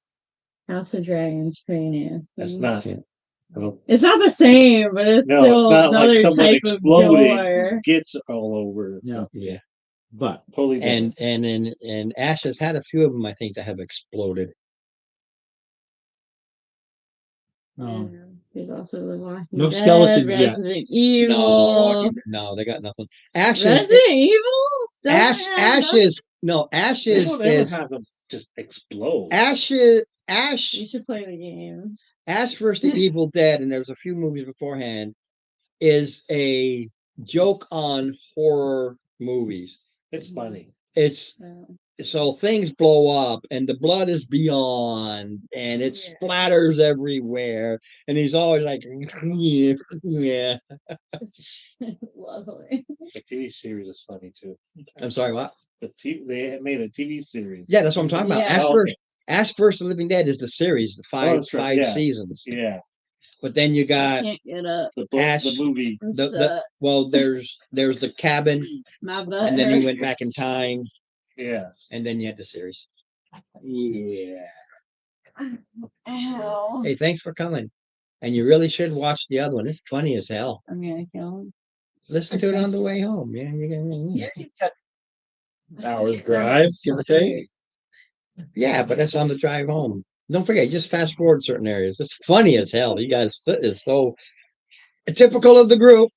House of Dragons pretty nasty. That's not. Yeah. I don't- It's not the same, but it's No, still it's not like another someone type of exploding gore. gets all over. Yeah. Yeah. But Totally different. And Ash has had a few of them, I think, that have exploded. There's also The Walking No Dead, skeletons yet. Resident Evil. No, they got nothing. Ash is Resident Evil? Doesn't Ash. have Ash nothing? is no. Ash They is don't ever is have them just explode. Ash is Ash. You should play the games. Ash vs. the Evil Dead, and there's a few movies beforehand, is a joke on horror movies. It's funny. It's Oh. so things blow up and the blood is beyond and it Yeah. splatters everywhere. And he's always like, yeah. Lovely. The TV series is funny too. I'm sorry, what? They made a TV series. Yeah, that's what I'm talking about. Yeah. Ash vs. the Living Dead is the series, the five that's right, yeah. seasons. Yeah, But then you I got can't get up. the book, Ash- the movie. I'm the well, there's the cabin, My butt. and then he hurts. went back in time, Yes. and then you had the series. Yeah. Ow. Hey, thanks for coming. And you really should watch the other one. It's funny as hell. I'm gonna kill him. Listen to it on the way home. Yeah, you're gonna. hours drive, give or take. Yeah, but that's on the drive home. Don't forget, just fast forward certain areas. It's funny as hell. You guys is so typical of the group.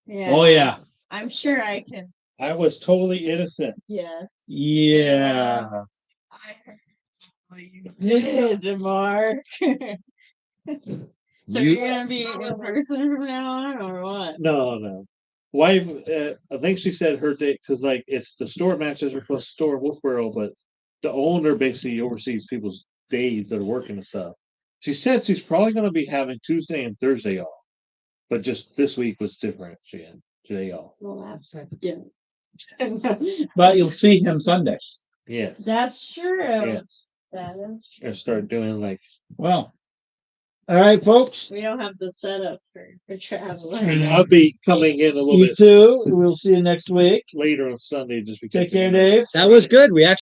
Yeah. Oh yeah. I'm sure I can. I was totally innocent. Yes. Yeah. I heard what you did, Mark. So You- you're gonna be in person from now on, or what? No. Wife, I think she said her date because like it's the store masters are supposed to store Wolfboro, but the owner basically oversees people's days that are working and stuff. She said she's probably going to be having Tuesday and Thursday off, but just this week was different. She had today off. Well, that's yeah. But you'll see him Sunday. Yes. That's true. Yes. That is true. And start doing like Well. All right, folks. We don't have the setup for travel. I'll be coming in a little You bit too. We'll see you next week. later on Sunday just because Take care, Dave. That was good. We actually